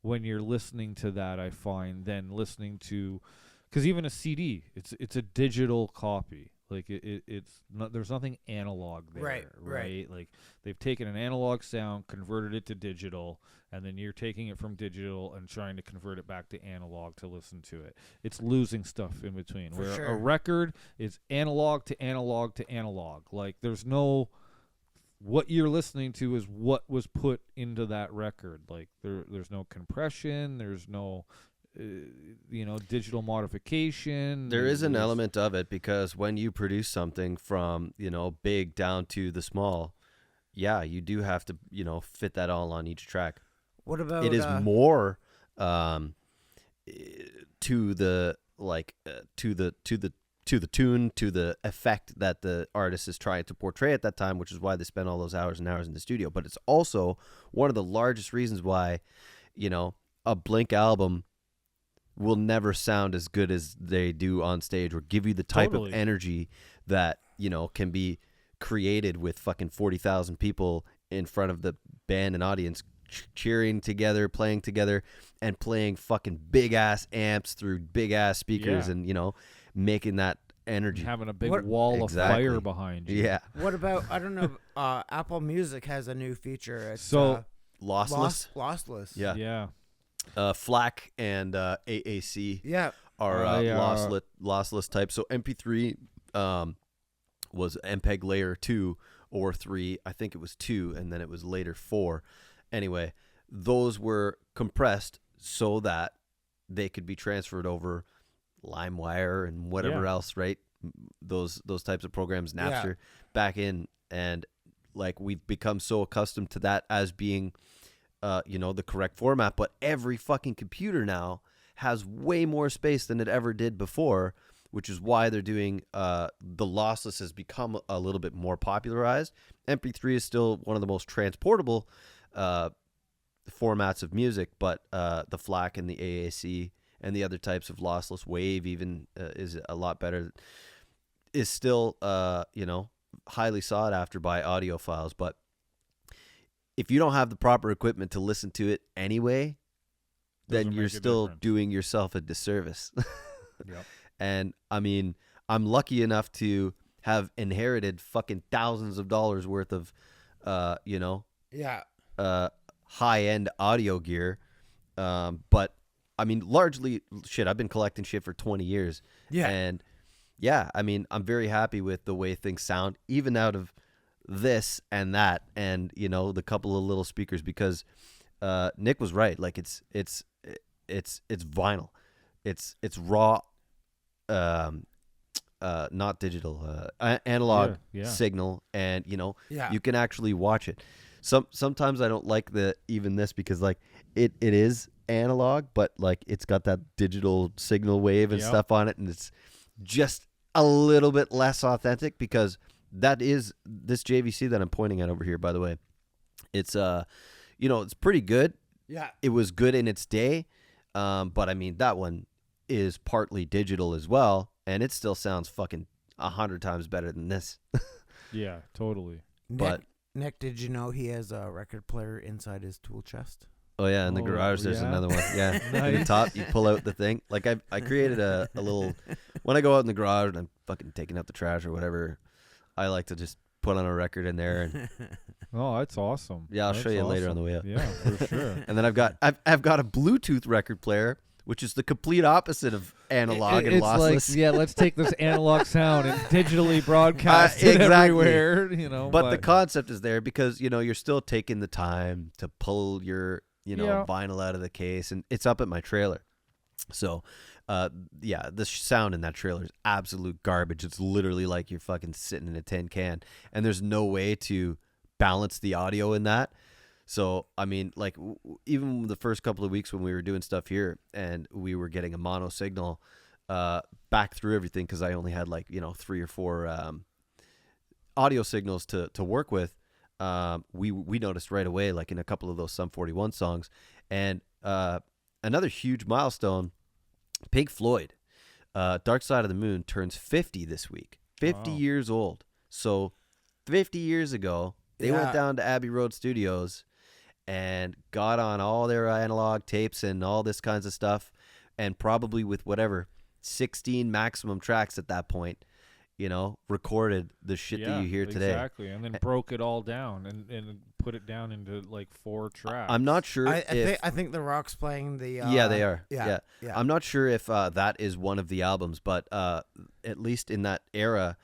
when you're listening to that, I find, than listening to, because even a CD, it's a digital copy. Like it's not, there's nothing analog there, Right. Like they've taken an analog sound, converted it to digital, and then you're taking it from digital and trying to convert it back to analog to listen to it. It's losing stuff in between. For Where a sure. record is analog to analog to analog. Like there's no, what you're listening to is what was put into that record. Like there's no compression, there's no digital modification. There is an There's- element of it because when you produce something from, big down to the small, yeah, you do have to, fit that all on each track. What about It is more to the tune, to the effect that the artist is trying to portray at that time, which is why they spend all those hours and hours in the studio. But it's also one of the largest reasons why, a Blink album will never sound as good as they do on stage, or give you the type Totally. of energy that, can be created with fucking 40,000 people in front of the band and audience cheering together, playing together, and playing fucking big ass amps through big ass speakers, Yeah. and making that energy. having a big What- wall Exactly. of fire behind you. Yeah, what about I don't know. Apple Music has a new feature. It's, So- lossless. lossless. Yeah. Yeah. FLAC and AAC Yeah. are They are- lossless type. So MP3 was MPEG layer 2 or 3. I think it was 2, and then it was later 4. Anyway, those were compressed so that they could be transferred over LimeWire and whatever Yeah. else, right? Those types of programs, Yeah. Napster, back in, and like we've become so accustomed to that as being the correct format, but every fucking computer now has way more space than it ever did before, which is why they're doing the lossless has become a little bit more popularized. MP3 is still one of the most transportable formats of music, but the FLAC and the AAC and the other types of lossless, Wave even is a lot better, is still highly sought after by audiophiles. But if you don't have the proper equipment to listen to it anyway, then Doesn't you're make a still difference. doing yourself a disservice. Yep. And I mean, I'm lucky enough to have inherited fucking thousands of dollars worth of, Yeah. high-end audio gear. But I mean, largely, shit, I've been collecting shit for 20 years. Yeah. And yeah, I mean, I'm very happy with the way things sound, even out of this and that, and the couple of little speakers, because Nick was right. Like it's vinyl, it's raw, not digital, analog Yeah. signal, and Yeah. you can actually watch it. Sometimes I don't like this because like it is analog, but like it's got that digital signal wave and Yep. stuff on it, and it's just a little bit less authentic, because that is this JVC that I'm pointing at over here, by the way. It's it's pretty good. Yeah. It was good in its day, but I mean that one is partly digital as well, and it still sounds fucking 100 times better than this. Yeah, totally. But- Nick, did you know he has a record player inside his tool chest? Oh yeah, in the Oh, garage there's yeah? another one. Yeah, in the Nice. top you pull out the thing. Like I created a little. When I go out in the garage and I'm fucking taking out the trash or whatever, I like to just put on a record in there. And Oh, that's awesome. yeah, I'll That's show you later on awesome. the way up. Yeah, for sure. And then I've got a Bluetooth record player, which is the complete opposite of analog and It's lossless. like, yeah, let's take this analog sound and digitally broadcast it exactly. everywhere. You know, But the concept is there because you're still taking the time to pull your Yeah. vinyl out of the case, and it's up at my trailer. So, the sound in that trailer is absolute garbage. It's literally like you're fucking sitting in a tin can, and there's no way to balance the audio in that. So, I mean, like even the first couple of weeks when we were doing stuff here and we were getting a mono signal back through everything because I only had 3 or 4 audio signals to work with. We noticed right away, like in a couple of those Sum 41 songs. And another huge milestone, Pink Floyd, Dark Side of the Moon turns 50 this week. 50 Wow. years old. So 50 years ago, they Yeah. went down to Abbey Road Studios and got on all their analog tapes and all this kinds of stuff, and probably with whatever 16 maximum tracks at that point, recorded the shit that you hear today. Exactly, and then broke it all down and put it down into like 4 tracks. I'm not sure I think The Rock's playing the. yeah, they are. Yeah. I'm not sure if that is one of the albums, but at least in that era,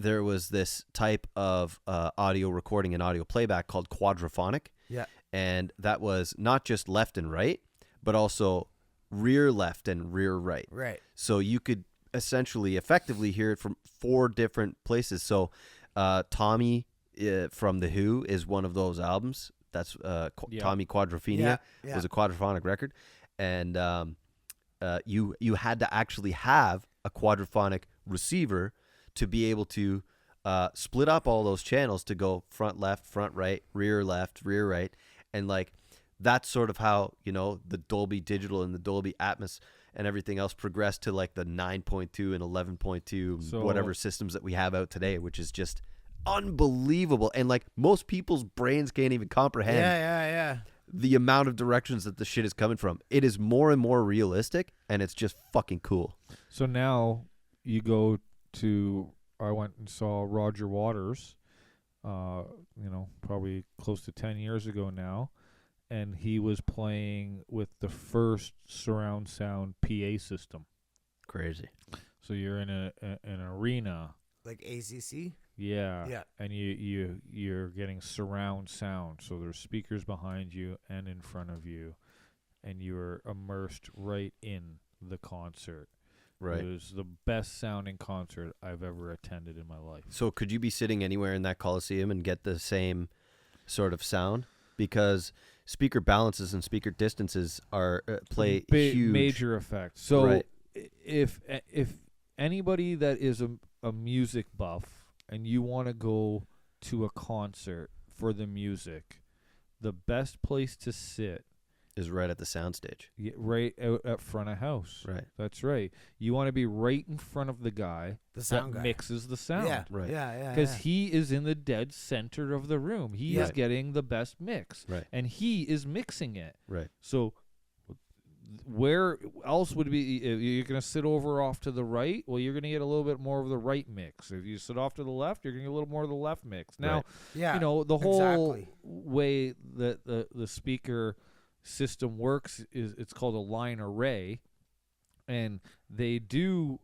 there was this type of audio recording and audio playback called quadraphonic. Yeah. And that was not just left and right, but also rear left and rear right. Right. So you could essentially effectively hear it from 4 different places. So Tommy from The Who is one of those albums. That's Tommy Quadrophenia Yeah. was a quadraphonic record. And you had to actually have a quadraphonic receiver to be able to split up all those channels to go front left, front right, rear left, rear right. And like that's sort of how, the Dolby Digital and the Dolby Atmos and everything else progressed to like the 9.2 and 11.2 So- whatever systems that we have out today, which is just unbelievable. And like most people's brains can't even comprehend Yeah. the amount of directions that the shit is coming from. It is more and more realistic, and it's just fucking cool. So now you go to. I went and saw Roger Waters, probably close to 10 years ago now, and he was playing with the first surround sound PA system. Crazy. So you're in an arena, Like ACC. yeah, Yeah. and you're getting surround sound. So there's speakers behind you and in front of you, and you're immersed right in the concert. Right. It was the best sounding concert I've ever attended in my life. So could you be sitting anywhere in that Coliseum and get the same sort of sound? Because speaker balances and speaker distances are play huge. Major effect. So Right. if anybody that is a music buff and you want to go to a concert for the music, the best place to sit Is right at the soundstage. right out at front of house. Right. That's right. You want to be right in front of the guy The sound that guy. mixes the sound. Yeah. Right. Yeah. Because he is in the dead center of the room. He is Right. getting the best mix. Right. And he is mixing it. Right. So where else would it be? You're going to sit over off to the right? Well, you're going to get a little bit more of the right mix. If you sit off to the left, you're going to get a little more of the left mix. Now, Right. Yeah. the whole exactly. way that the speaker system works is it's called a line array, and they do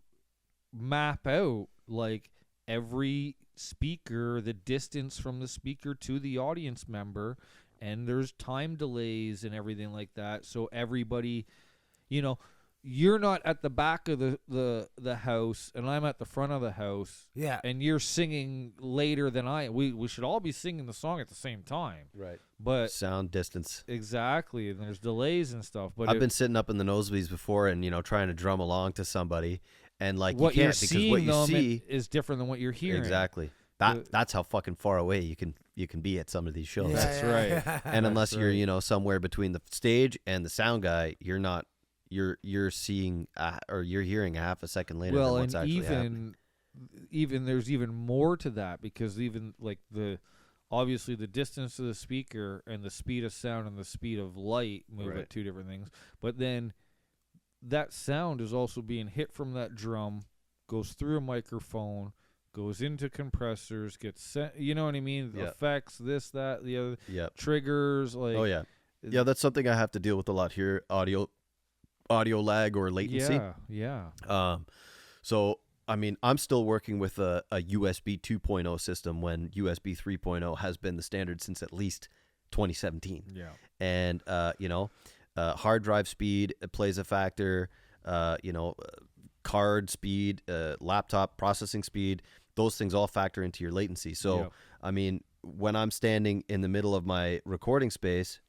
map out like every speaker, the distance from the speaker to the audience member, and there's time delays and everything like that, so everybody, you're not at the back of the house and I'm at the front of the house, Yeah. and you're singing later than we should all be singing the song at the same time, Right. but Sound distance. exactly, and there's delays and stuff, but I've been sitting up in the nosebleeds before and trying to drum along to somebody, and like what you you're can't because seeing what you them see is different than what you're hearing. exactly. The- That's how fucking far away you can be at some of these shows. Yeah, That's yeah, right. yeah. And unless That's you're right. somewhere between the stage and the sound guy, you're not you're seeing or you're hearing a half a second later Well, than what's and actually even happening. there's even more to that, because even like obviously the distance of the speaker and the speed of sound and the speed of light move Right. at two different things. But then that sound is also being hit from that drum, goes through a microphone, goes into compressors, gets sent, you know what I mean? Yeah. Effects, this, that, the other, Yep. triggers, like. Oh, yeah. Yeah, that's something I have to deal with a lot here, audio lag or latency. Yeah. So, I mean, I'm still working with a USB 2.0 system when USB 3.0 has been the standard since at least 2017. Yeah. And, hard drive speed plays a factor, card speed, laptop processing speed, those things all factor into your latency. So, Yep. I mean, when I'm standing in the middle of my recording space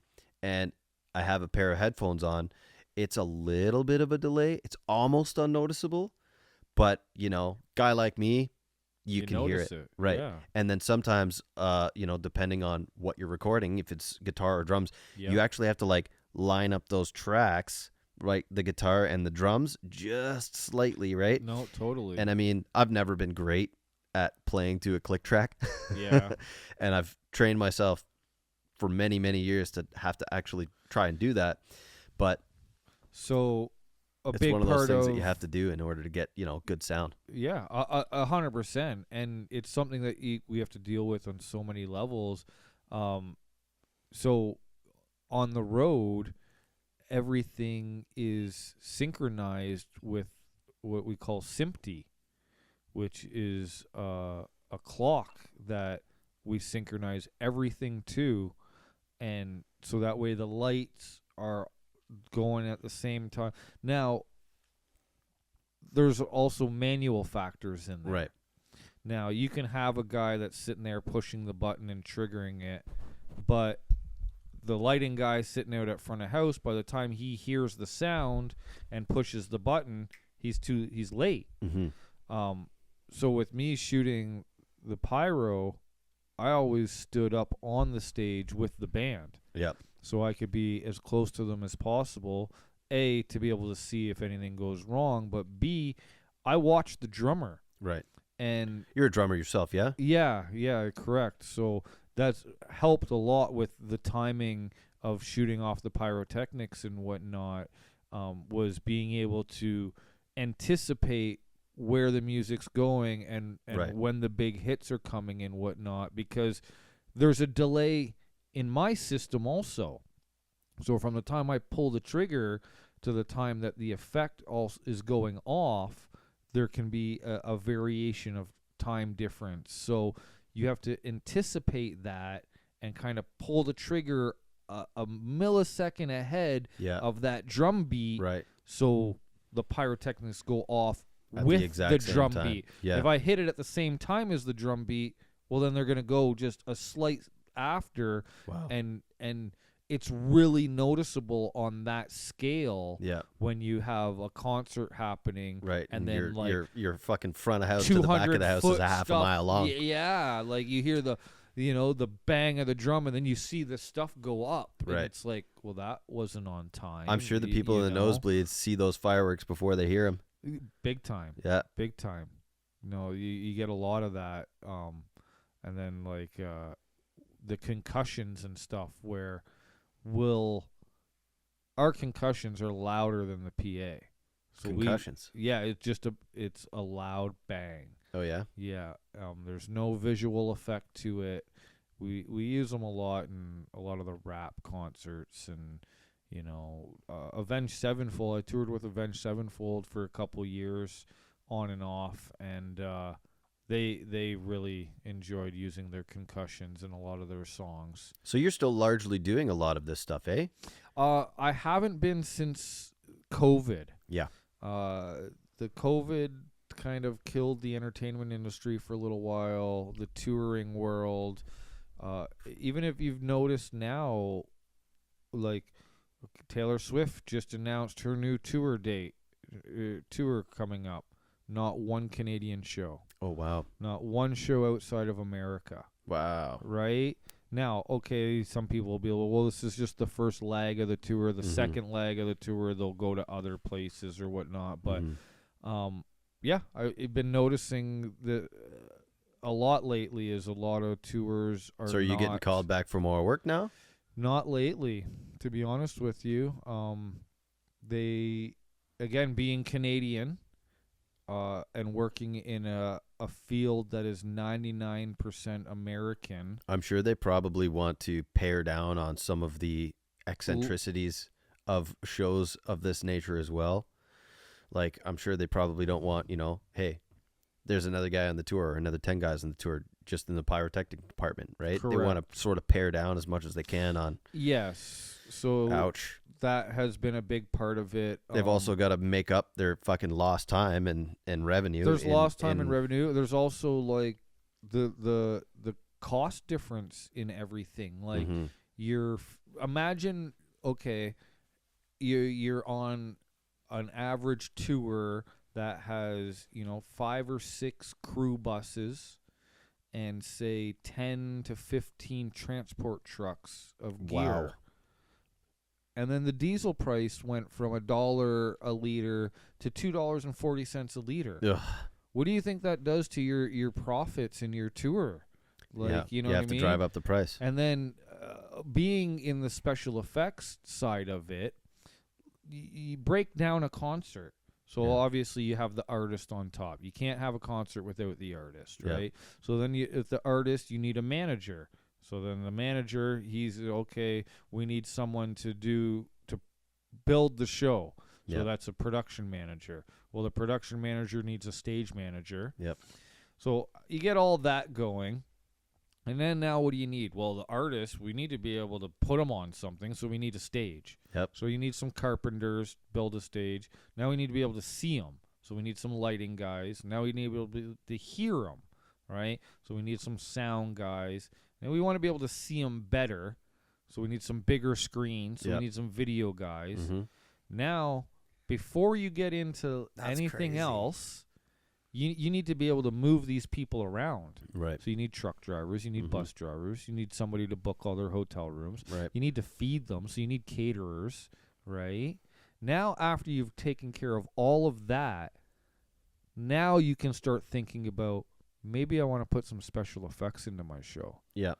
and I have a pair of headphones on, it's a little bit of a delay. It's almost unnoticeable, but, guy like me, you can hear notice it. Right. Yeah. And then sometimes, depending on what you're recording, if it's guitar or drums, Yeah. you actually have to like line up those tracks, right? The guitar and the drums just slightly, right? No, totally. And I mean, I've never been great at playing to a click track. Yeah. And I've trained myself for many, many years to have to actually try and do that. But So a it's big one of those part things of that you have to do in order to get, good sound. Yeah, 100%, and it's something that we have to deal with on so many levels. So on the road, everything is synchronized with what we call SMPTE, which is a clock that we synchronize everything to, and so that way the lights are going at the same time. Now, there's also manual factors in there. Right. Now, you can have a guy that's sitting there pushing the button and triggering it, but the lighting guy sitting out at front of house, by the time he hears the sound and pushes the button, he's late. Mm-hmm. So with me shooting the Pyro, I always stood up on the stage with the band. Yep. So I could be as close to them as possible, A, to be able to see if anything goes wrong, but B, I watch the drummer. Right. And You're a drummer yourself, yeah? yeah, correct. So that's helped a lot with the timing of shooting off the pyrotechnics and whatnot, was being able to anticipate where the music's going and Right. when the big hits are coming and whatnot, because there's a delay in my system also. So from the time I pull the trigger to the time that the effect is going off, there can be a variation of time difference. So you have to anticipate that and kind of pull the trigger a millisecond ahead Yeah. of that drum beat, Right. so the pyrotechnics go off At with the exact the same drum time. beat. Yeah. If I hit it at the same time as the drum beat, well, then they're going to go just a slight after, Wow. and it's really noticeable on that scale Yeah. when you have a concert happening, Right. and then like your fucking front of house to the back of the house is a half a mile long. Yeah, like you hear the bang of the drum, and then you see the stuff go up. And Right. it's like, well, that wasn't on time. I'm sure the people you in the know? nosebleeds see those fireworks before they hear them. Big time. Yeah. Big time. No, you get a lot of that. And then like the concussions and stuff, where our concussions are louder than the PA. So Concussions. it's a loud bang. Oh yeah. Yeah. There's no visual effect to it. We use them a lot in a lot of the rap concerts, and Avenged Sevenfold. I toured with Avenged Sevenfold for a couple years, on and off, and they really enjoyed using their concussions in a lot of their songs. So you're still largely doing a lot of this stuff, eh? I haven't been since COVID. Yeah. The COVID kind of killed the entertainment industry for a little while, the touring world. Even if you've noticed now, like Taylor Swift just announced her new tour coming up. Not one Canadian show. Oh wow. Not one show outside of America. Wow. Right? Now, okay, some people will be like, well, this is just the first leg of the tour. The Mhm. second leg of the tour, they'll go to other places or whatnot. But, Mhm. yeah, I've been noticing that a lot lately. Is a lot of tours are. So are you getting called back for more work now? Not lately, to be honest with you. They, again, being Canadian, and working in a field that is 99% American. I'm sure they probably want to pare down on some of the eccentricities of shows of this nature as well. Like, I'm sure they probably don't want, hey, there's another guy on the tour or another 10 guys on the tour just in the pyrotechnic department, right? Correct. They want to sort of pare down as much as they can on. Yes. So Ouch. that has been a big part of it. They've also got to make up their fucking lost time and revenue. There's lost time and revenue. There's also like the cost difference in everything. Like imagine, okay, you're on an average tour that has 5 or 6 crew buses and say 10 to 15 transport trucks of gear. Wow. And then the diesel price went from $1 a liter to $2.40 a liter. Ugh. What do you think that does to your profits in your tour? Like, Yeah, you know you what have I to mean? drive up the price. And then being in the special effects side of it, you break down a concert. So obviously you have the artist on top. You can't have a concert without the artist, right? So then if the artist, you need a manager. So then the manager, he's okay, we need someone to build the show. So that's a production manager. Well, the production manager needs a stage manager. Yep. So you get all that going. And then now what do you need? Well, the artist, we need to be able to put them on something, so we need a stage. Yep. So you need some carpenters, build a stage. Now we need to be able to see them. So we need some lighting guys. Now we need to be able to hear them, right? So we need some sound guys. And we want to be able to see them better. So we need some bigger screens. So we need some video guys. Now, before you get into anything crazy. else, you need to be able to move these people around. Right. So you need truck drivers, you need bus drivers, you need somebody to book all their hotel rooms. Right. You need to feed them, so you need caterers, right? Now, after you've taken care of all of that, now you can start thinking about, maybe I want to put some special effects into my show. Yeah.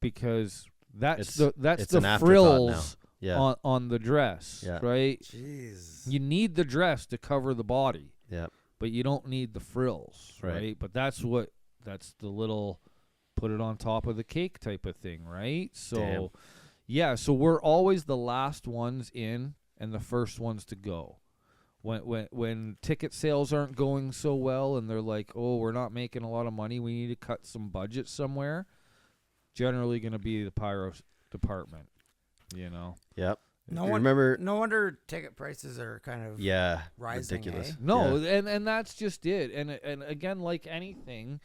Because that's It's the an afterthought frills Yeah. on the dress, Yeah. right? Jeez. You need the dress to cover the body. Yeah. But you don't need the frills, right? But that's the little put it on top of the cake type of thing, right? So, so we're always the last ones in and the first ones to go. When ticket sales aren't going so well and they're like, oh, we're not making a lot of money, we need to cut some budget somewhere, generally going to be the pyro department, Yep. No wonder ticket prices are kind of rising. Ridiculous. Eh? No, and that's just it. And again, like anything,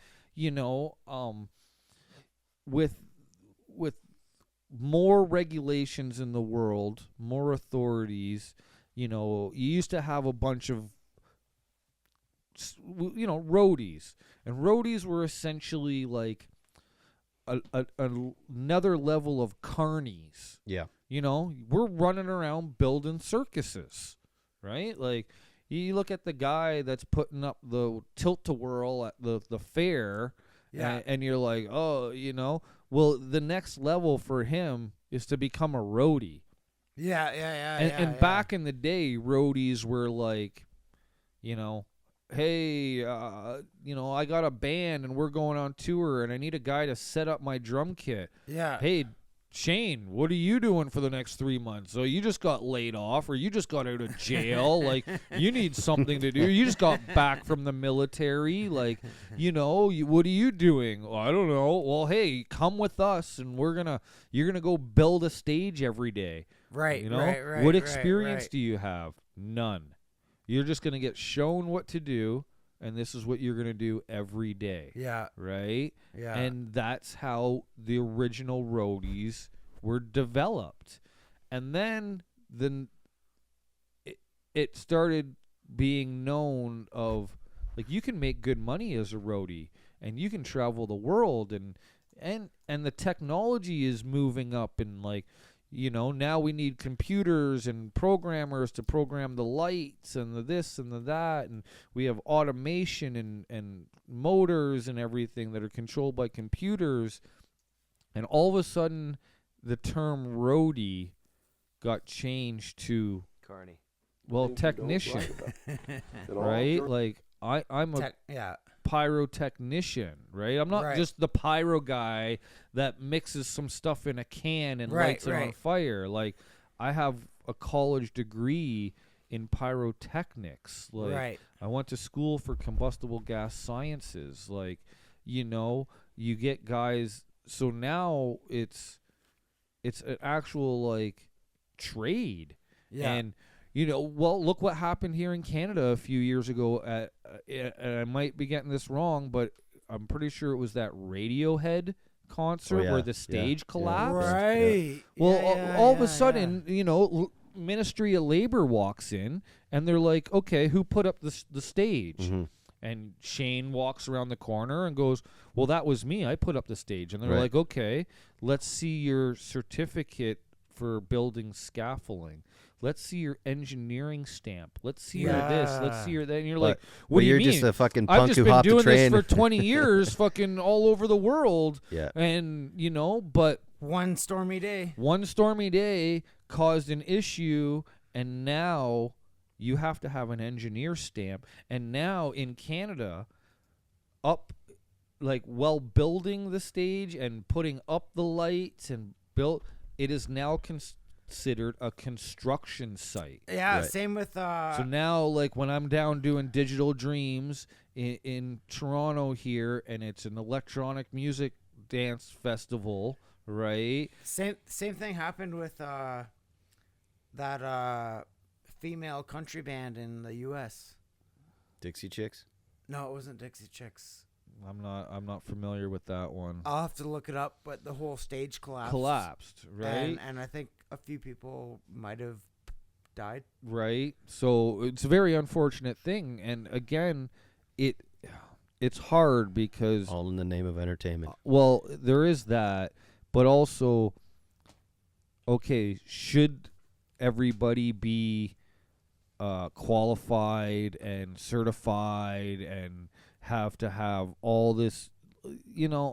with more regulations in the world, more authorities, you used to have a bunch of roadies, and roadies were essentially like another level of carnies. Yeah. We're running around building circuses, right? Like, you look at the guy that's putting up the tilt-a-whirl at the fair, and you're like, oh, well, the next level for him is to become a roadie. And back in the day, roadies were like, hey, I got a band and we're going on tour and I need a guy to set up my drum kit. Yeah. Hey, Shane, what are you doing for the next 3 months? So you just got laid off or you just got out of jail. Like, you need something to do. You just got back from the military. Like, what are you doing? Well, I don't know. Well, hey, come with us and you're going to go build a stage every day. Right, right. What experience do you have? None. You're just going to get shown what to do, and this is what you're going to do every day. Yeah. Right? Yeah. And that's how the original roadies were developed. And then it started being known of, like, you can make good money as a roadie, and you can travel the world, and the technology is moving up, and, like, now we need computers and programmers to program the lights and the this and the that, and we have automation and motors and everything that are controlled by computers. And all of a sudden, the term roadie got changed to, Carney. well, Things you don't technician, write about. It all right? turns- Like, I'm a Yeah. pyrotechnician, right? I'm not Right. just the pyro guy that mixes some stuff in a can and Right, lights it on right. fire. Like, I have a college degree in pyrotechnics. Like, Right. I went to school for combustible gas sciences. Like, you get guys. So now it's an actual like trade. Yeah. And well, look what happened here in Canada a few years ago. And I might be getting this wrong, but I'm pretty sure it was that Radiohead concert yeah, where the yeah, stage yeah. collapsed. Right. Well, Yeah, all of yeah, a sudden, Ministry of Labor walks in, and they're like, "Okay, who put up the stage?" Mhm. And Shane walks around the corner and goes, "Well, that was me. I put up the stage." And they're Right. like, "Okay, let's see your certificate for building scaffolding. Let's see your engineering stamp. Let's see your this. Let's see your that." And you're like, "What But do you you're mean? just a fucking I've punk just who been hopped the doing this train. for 20 years, fucking all over the world." Yeah. And but One stormy day. one stormy day caused an issue, and now you have to have an engineer stamp. And now in Canada, building the stage and putting up the lights and it is now considered a construction site. Yeah. Right. Same with So now, like, when I'm down doing Digital Dreams in Toronto here, and it's an electronic music dance festival, right? same thing happened with that female country band in the U.S. Dixie Chicks. No, it wasn't Dixie Chicks. I'm not familiar with that one. I'll have to look it up, but the whole stage collapsed. Collapsed, right? And I think a few people might have died. Right. So it's a very unfortunate thing, and again, it's hard because All in the name of entertainment. well, there is that, but also, okay, should everybody be qualified and certified and have to have all this?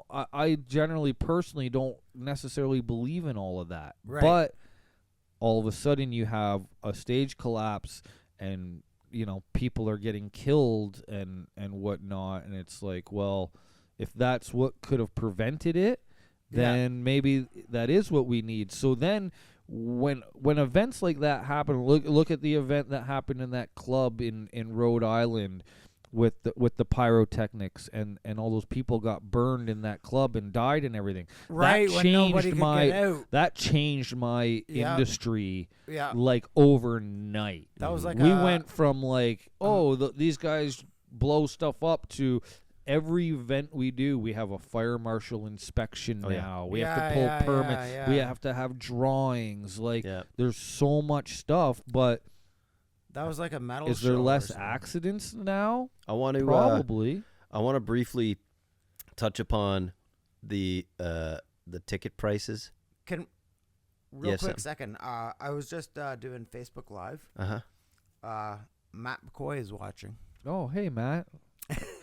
I generally personally don't necessarily believe in all of that. Right. But all of a sudden you have a stage collapse and people are getting killed and whatnot, and it's like, well, if that's what could have prevented it, then maybe that is what we need. So then when events like that happen, look at the event that happened in that club in Rhode Island with the pyrotechnics, and all those people got burned in that club and died and everything. Right, That when nobody changed could get out. that changed my Yeah. industry Yeah. like overnight. That was like we a- went from like, these guys blow stuff up to every event we do, we have a fire marshal inspection Oh, yeah. now. We Yeah, have to pull yeah, permits. yeah, We yeah. have to have drawings. Like, Yeah. there's so much stuff, but That was like a metal is there show or less something. accidents now? I want to Probably. I want to briefly touch upon the ticket prices. Real Yes, quick Sam. second. I was just doing Facebook Live. Uh-huh. Matt McCoy is watching. Oh, hey, Matt.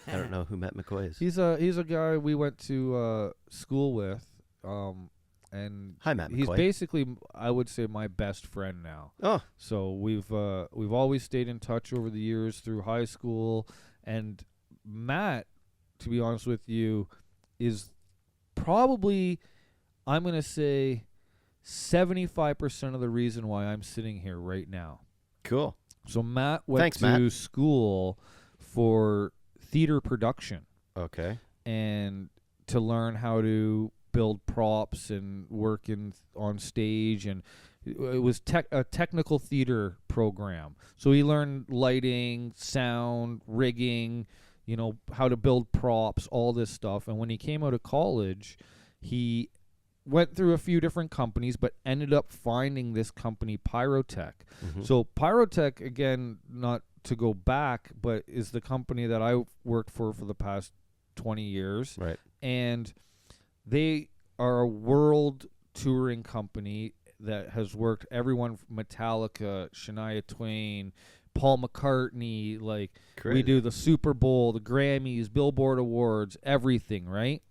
I don't know who Matt McCoy is. He's a guy we went to school with, and Hi, Matt he's McCoy. basically, I would say, my best friend now. Oh, So we've always stayed in touch over the years through high school, and Matt, to be honest with you, is probably, I'm gonna say, 75% of the reason why I'm sitting here right now. cool. So Matt went Thanks, to Matt. school for theater production Okay. and to learn how to build props and work on stage, and it was a technical theater program. So he learned lighting, sound, rigging, how to build props, all this stuff. And when he came out of college, he went through a few different companies, but ended up finding this company, Pyrotech. Mhm. So Pyrotech, again, not to go back, but is the company that I worked for the past 20 years. Right. And they are a world touring company. that has worked everyone from Metallica, Shania Twain, Paul McCartney, like we do the Super Bowl, the Grammys, Billboard Awards, everything, right?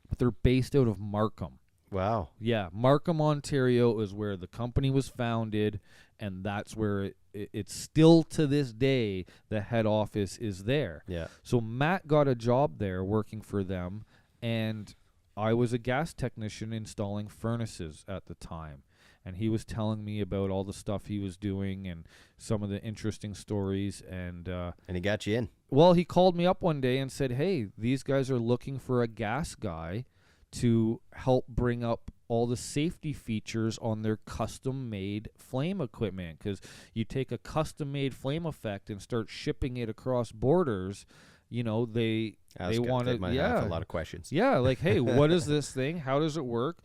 But they're based out of Markham. Wow. Yeah, Markham, Ontario is where the company was founded, and that's where it's still to this day, the head office is there. Yeah. So Matt got a job there working for them, and I was a gas technician installing furnaces at the time. And he was telling me about all the stuff he was doing and some of the interesting stories. And he got you in. Well, he called me up one day and said, hey, these guys are looking for a gas guy to help bring up all the safety features on their custom-made flame equipment. Because you take a custom-made flame effect and start shipping it across borders, you know, they want to, have a lot of questions. Yeah, like, hey, what is this thing? How does it work?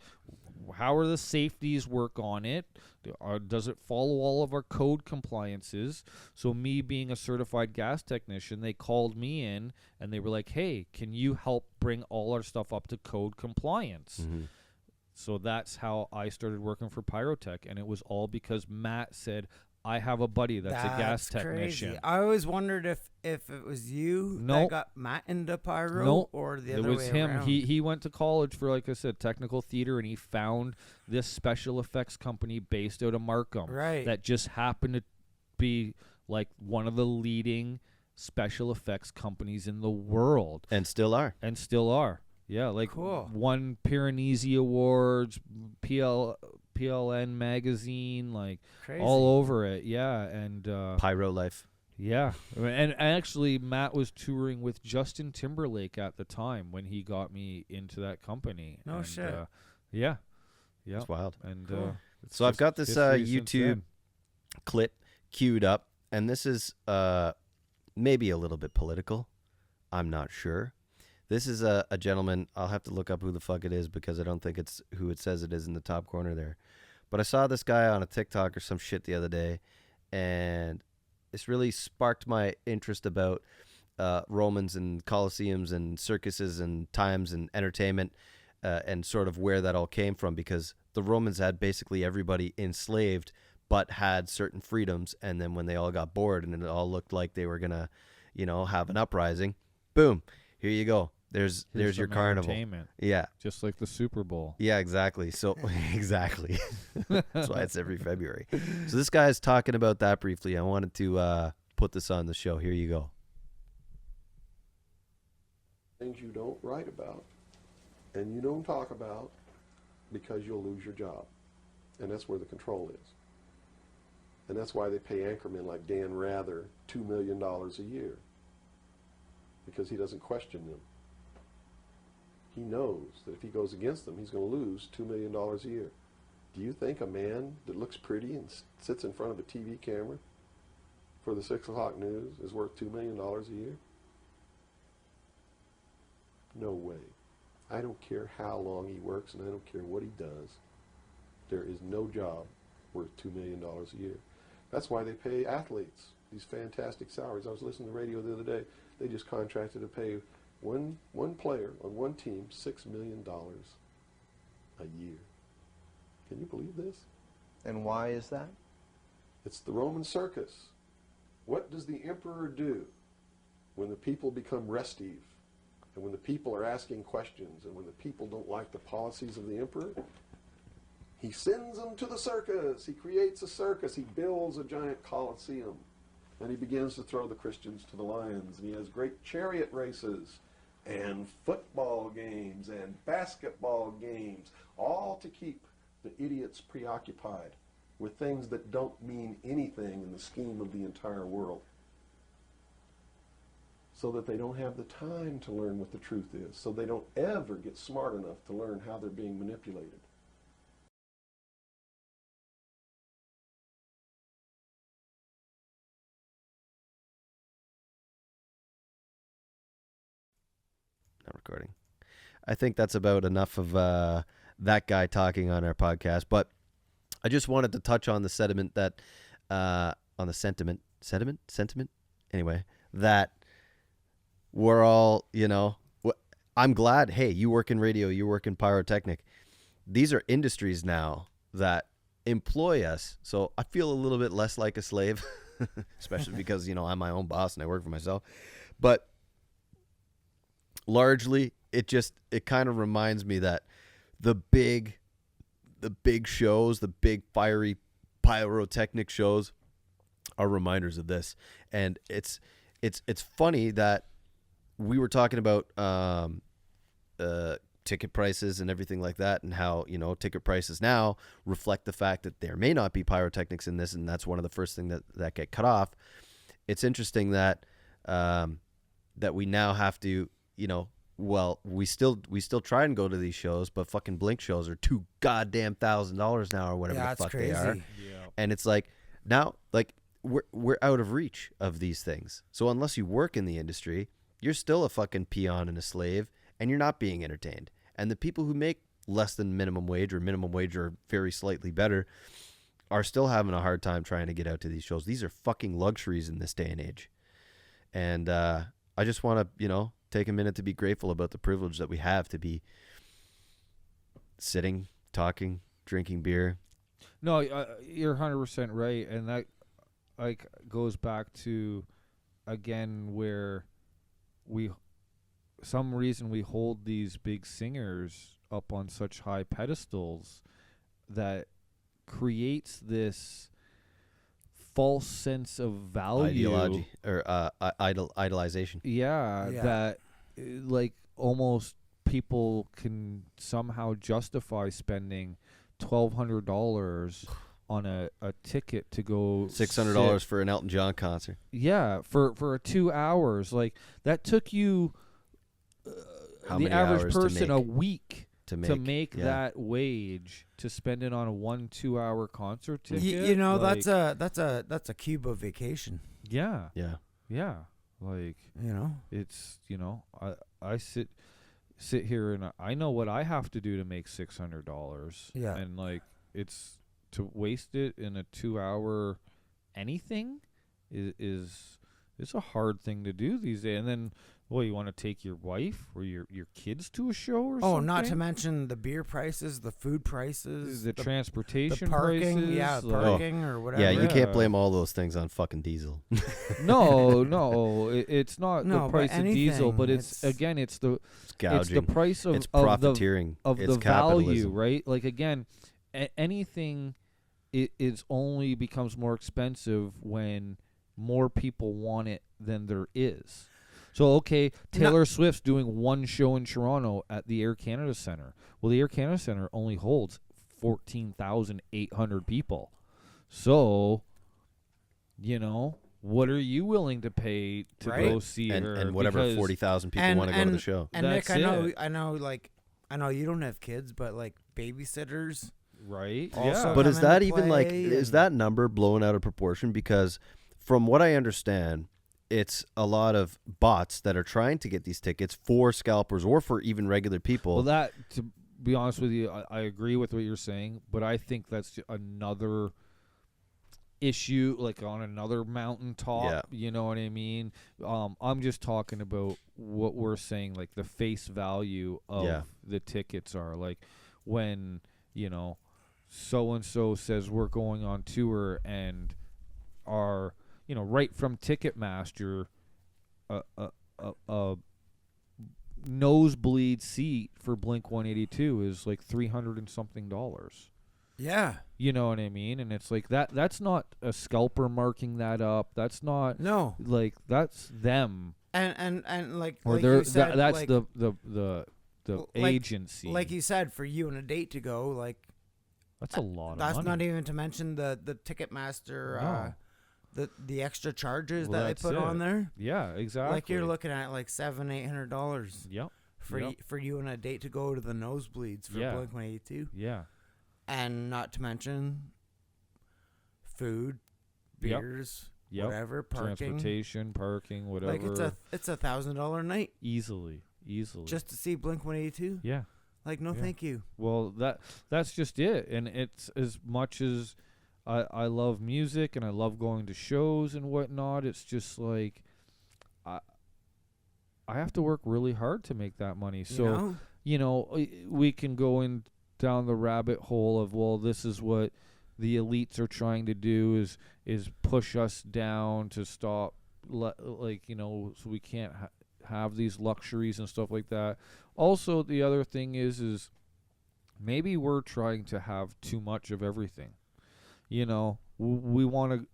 How are the safeties work on it? Does it follow all of our code compliances? So me being a certified gas technician, they called me in and they were like, hey, can you help bring all our stuff up to code compliance? Mm-hmm. So that's how I started working for Pyrotech, and it was all because Matt said, I have a buddy that's a gas technician. Crazy. I always wondered if it was you that got Matt into Pyro or the other way it was him. around. He went to college for, like I said, technical theater, and he found this special effects company based out of Markham that just happened to be like one of the leading special effects companies in the world. And still are. Yeah, like cool. Won Piranesi Awards, PLN magazine, like Crazy. all over it. Yeah, and Pyro life. yeah, and actually Matt was touring with Justin Timberlake at the time when he got me into that company. No shit. Yeah. It's wild. And Cool. it's So I've just got this history since YouTube then. clip queued up, and this is maybe a little bit political. I'm not sure. This is a gentleman. I'll have to look up who the fuck it is because I don't think it's who it says it is in the top corner there. But I saw this guy on a TikTok or some shit the other day, and this really sparked my interest about Romans and Colosseums and circuses and times and entertainment and sort of where that all came from, because the Romans had basically everybody enslaved but had certain freedoms, and then when they all got bored and it all looked like they were going to, you know, have an uprising, boom, here you go. There's your some carnival. entertainment, Yeah. just like the Super Bowl. Yeah, exactly. So exactly. That's why it's every February. So this guy is talking about that briefly. I wanted to put this on the show. Here you go. Things you don't write about and you don't talk about because you'll lose your job. And that's where the control is. And that's why they pay anchormen like Dan Rather $2 million a year, because he doesn't question them. He knows that if he goes against them, he's going to lose $2 million a year. Do you think a man that looks pretty and sits in front of a TV camera for the 6 o'clock news is worth $2 million a year? No way. I don't care how long he works and I don't care what he does. There is no job worth $2 million a year. That's why they pay athletes these fantastic salaries. I was listening to the radio the other day. They just contracted to pay one player on one team $6 million a year. Can you believe this? And why is that? It's the Roman circus. What does the emperor do when the people become restive, and when the people are asking questions, and when the people don't like the policies of the emperor? He sends them to the circus. He creates a circus. He builds a giant coliseum. And he begins to throw the Christians to the lions. And he has great chariot races and football games and basketball games, all to keep the idiots preoccupied with things that don't mean anything in the scheme of the entire world, so that they don't have the time to learn what the truth is, so they don't ever get smart enough to learn how they're being manipulated. Not recording. I think that's about enough of that guy talking on our podcast. But I just wanted to touch on the sentiment that, on the sentiment. Anyway, that we're all, you know, I'm glad. Hey, you work in radio, you work in pyrotechnic. These are industries now that employ us. So I feel a little bit less like a slave, especially because, I'm my own boss and I work for myself. But largely, it kind of reminds me that the big shows, the big fiery pyrotechnic shows are reminders of this. And it's funny that we were talking about ticket prices and everything like that, and how ticket prices now reflect the fact that there may not be pyrotechnics in this, and that's one of the first things that get cut off. It's interesting that that we now have to, we still try and go to these shows, but fucking Blink shows are $2,000 goddamn now, or whatever the fuck crazy. they are. Yeah. And it's like now, like we're out of reach of these things. So unless you work in the industry, you're still a fucking peon and a slave, and you're not being entertained. And the people who make less than minimum wage or very slightly better are still having a hard time trying to get out to these shows. These are fucking luxuries in this day and age. And I just want to, take a minute to be grateful about the privilege that we have to be sitting, talking, drinking beer. No, you're 100% right, and that goes back to again where some reason we hold these big singers up on such high pedestals that creates this false sense of value, Ideology or idolization. Yeah, that like almost people can somehow justify spending $1,200 on a ticket to go $600 for an Elton John concert. Yeah, for 2 hours. Like that took you the average person a week to make that wage to spend it on a 1-2 hour concert ticket. That's a Cuba vacation. Yeah. Yeah. Like it's I sit here and I know what I have to do to make $600. Yeah. And like it's to waste it in a 2 hour anything is a hard thing to do these days. And then you want to take your wife or your kids to a show or something? Oh, not to mention the beer prices, the food prices, the transportation the parking, prices. parking or whatever. Yeah, you can't blame all those things on fucking diesel. No, it's not No, the price but of diesel, but anything, it's the gouging. it's the price of It's of profiteering. of It's the value, capitalism. right? Like again, anything it's only becomes more expensive when more people want it than there is. So, okay, Taylor Swift's doing one show in Toronto at the Air Canada Centre. Well, the Air Canada Centre only holds 14,800 people. So, what are you willing to pay to go see her? And whatever Because 40,000 people want to go to the show. And That's Nick, it. I know you don't have kids, but like babysitters. Right? Also Yeah. But come is that into even like, play is and- that number blown out of proportion? Because from what I understand, it's a lot of bots that are trying to get these tickets for scalpers or for even regular people. Well, that, to be honest with you, I agree with what you're saying, but I think that's another issue, like on another mountaintop. Yeah. You know what I mean? I'm just talking about what we're saying, like the face value of the tickets are. Like when, so-and-so says we're going on tour and are, right from Ticketmaster, a nosebleed seat for Blink182 is like $300 and something. Yeah. You know what I mean? And it's like that's not a scalper marking that up. That's not like that's them. And like Or like they're you said, that's like, the agency. Like you said, for you and a date to go, like that's a lot of that's money. not even to mention the Ticketmaster the extra charges Well, that they that's put it. on there. Yeah, exactly. Like you're looking at like $700-800 Yep. for you and a date to go to the nosebleeds for Blink182. Yeah. And not to mention food, beers, whatever, parking, transportation, parking, whatever. Like it's a $1,000 night easily just to see Blink182. Yeah. Like no, thank you. Well, that's just it, and it's as much as I love music and I love going to shows and whatnot. It's just like I have to work really hard to make that money. So we can go in down the rabbit hole of, well, this is what the elites are trying to do is push us down to stop, like, you know, so we can't have these luxuries and stuff like that. Also, the other thing is maybe we're trying to have too much of everything. You know, we want to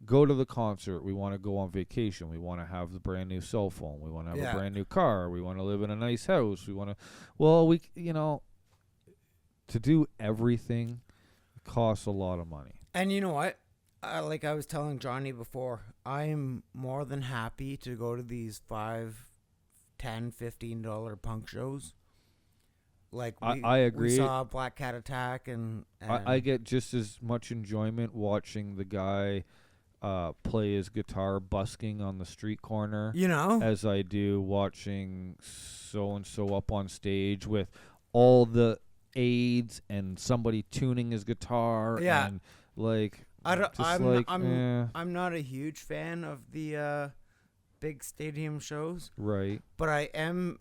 go to the concert. We want to go on vacation. We want to have the brand new cell phone. We want to have a brand new car. We want to live in a nice house. We want to, well, you know, to do everything costs a lot of money. And you know what? Like I was telling Johnny before, I'm more than happy to go to these $5, $10, $15 punk shows. Like I agree. We saw Black Cat Attack, and I get just as much enjoyment watching the guy play his guitar busking on the street corner, you know, as I do watching so-and-so up on stage with all the aids and somebody tuning his guitar. Yeah. And like, I'm not a huge fan of the big stadium shows. Right. But I am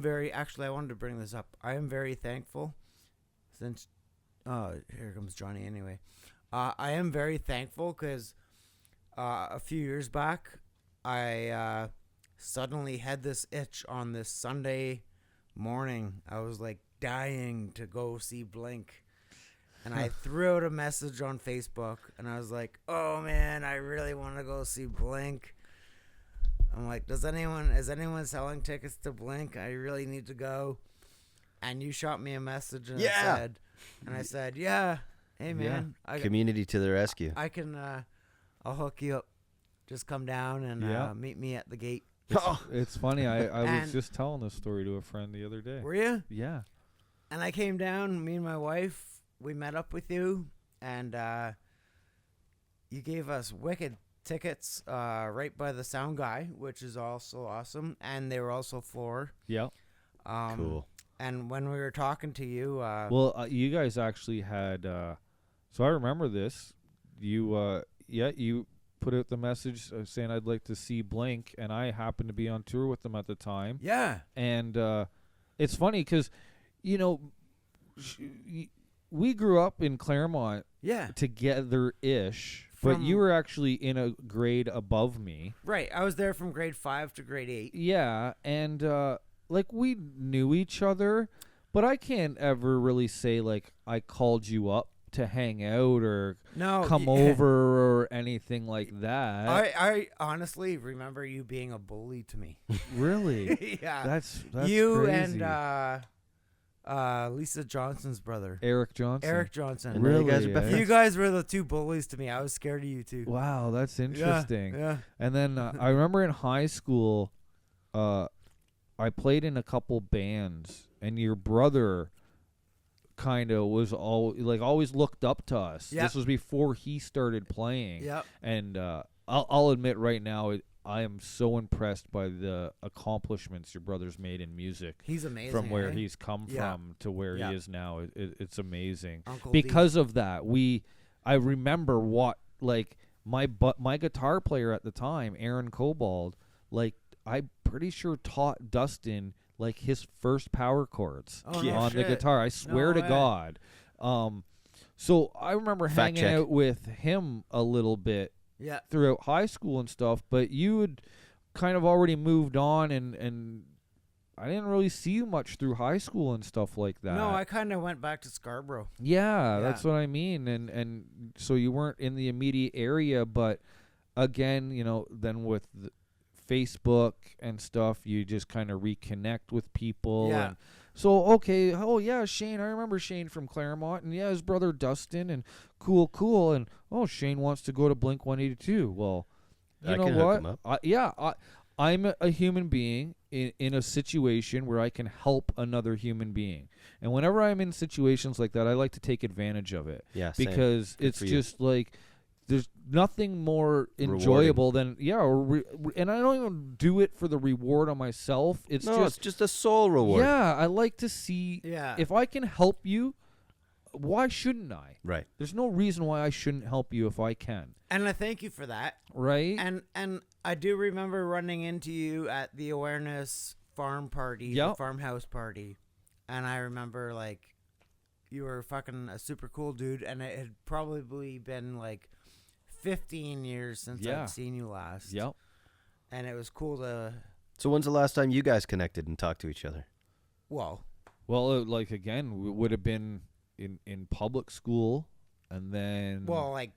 very, actually, I wanted to bring this up. I am very thankful since, here comes Johnny anyway. I am very thankful because a few years back, I suddenly had this itch on this Sunday morning. I was like dying to go see Blink. And I threw out a message on Facebook, and I was like, oh man, I really want to go see Blink. I'm like, is anyone selling tickets to Blink? I really need to go. And you shot me a message, and I said, yeah, hey man, Community to the rescue. I can, I'll hook you up. Just come down and meet me at the gate. It's funny. I was just telling this story to a friend the other day. Were you? Yeah. And I came down, me and my wife, we met up with you, and you gave us wicked tickets right by the sound guy, which is also awesome, and they were also floor. Yeah. Cool. And when we were talking to you, you guys actually had. So I remember this. You put out the message saying I'd like to see Blink, and I happened to be on tour with them at the time. Yeah. And it's funny because, you know, we grew up in Claremont. Yeah. Together-ish. But you were actually in a grade above me. Right. I was there from grade 5 to grade 8. Yeah, and like we knew each other, but I can't ever really say like I called you up to hang out or come over or anything like that. I honestly remember you being a bully to me. Really? Yeah. That's you crazy. and Lisa Johnson's brother. Eric Johnson. Eric Johnson. Really? You guys are best You guys were the two bullies to me. I was scared of you too. Wow, that's interesting. Yeah. And then I remember in high school, I played in a couple bands, and your brother kind of was always looked up to us. Yep. This was before he started playing. Yep. And I'll admit right now, I am so impressed by the accomplishments your brother's made in music. He's amazing. From where eh? he's come from to where he is now. It's amazing. Uncle Because of that, I remember what, like, my guitar player at the time, Aaron Cobald, like, I'm pretty sure taught Dustin like his first power chords on the guitar. I swear to God. So I remember hanging out with him a little bit throughout high school and stuff, but you had kind of already moved on, and I didn't really see you much through high school and stuff like that. No, I kind of went back to Scarborough. Yeah, that's what I mean. And so you weren't in the immediate area, but again, you know, then with Facebook and stuff, you just kind of reconnect with people. Yeah. And so, okay, oh yeah, Shane, I remember Shane from Claremont, and his brother Dustin, and cool. And Shane wants to go to Blink182. Well, you know what? I'm a human being in a situation where I can help another human being. And whenever I'm in situations like that, I like to take advantage of it. Yeah, same. Because it's just like, there's nothing more enjoyable than, and I don't even do it for the reward on myself. It's just a soul reward. Yeah, I like to see if I can help you, why shouldn't I? Right. There's no reason why I shouldn't help you if I can. And I thank you for that. Right. And I do remember running into you at the awareness farm party, the farmhouse party. And I remember, like, you were fucking a super cool dude, and it had probably been like 15 years since Yeah. I'd seen you last. Yep. And it was cool to, So when's the last time you guys connected and talked to each other? well, Well, like again, would have been in public school, and then like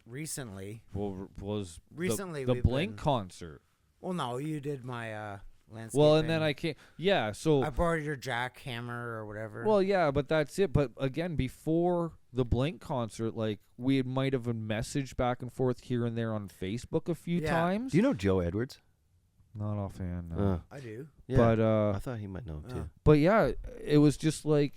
recently. was Recently the we've Blink been- concert. Well, no, you did my landscape. Well, and then I came. Yeah, so I borrowed your jackhammer or whatever. well, yeah, but that's it. But again, before the Blink concert, like we might have messaged back and forth here and there on Facebook a few Yeah. times. Do you know Joe Edwards? Not offhand, no. I do. Yeah. But I thought he might know him too. But yeah, it was just like,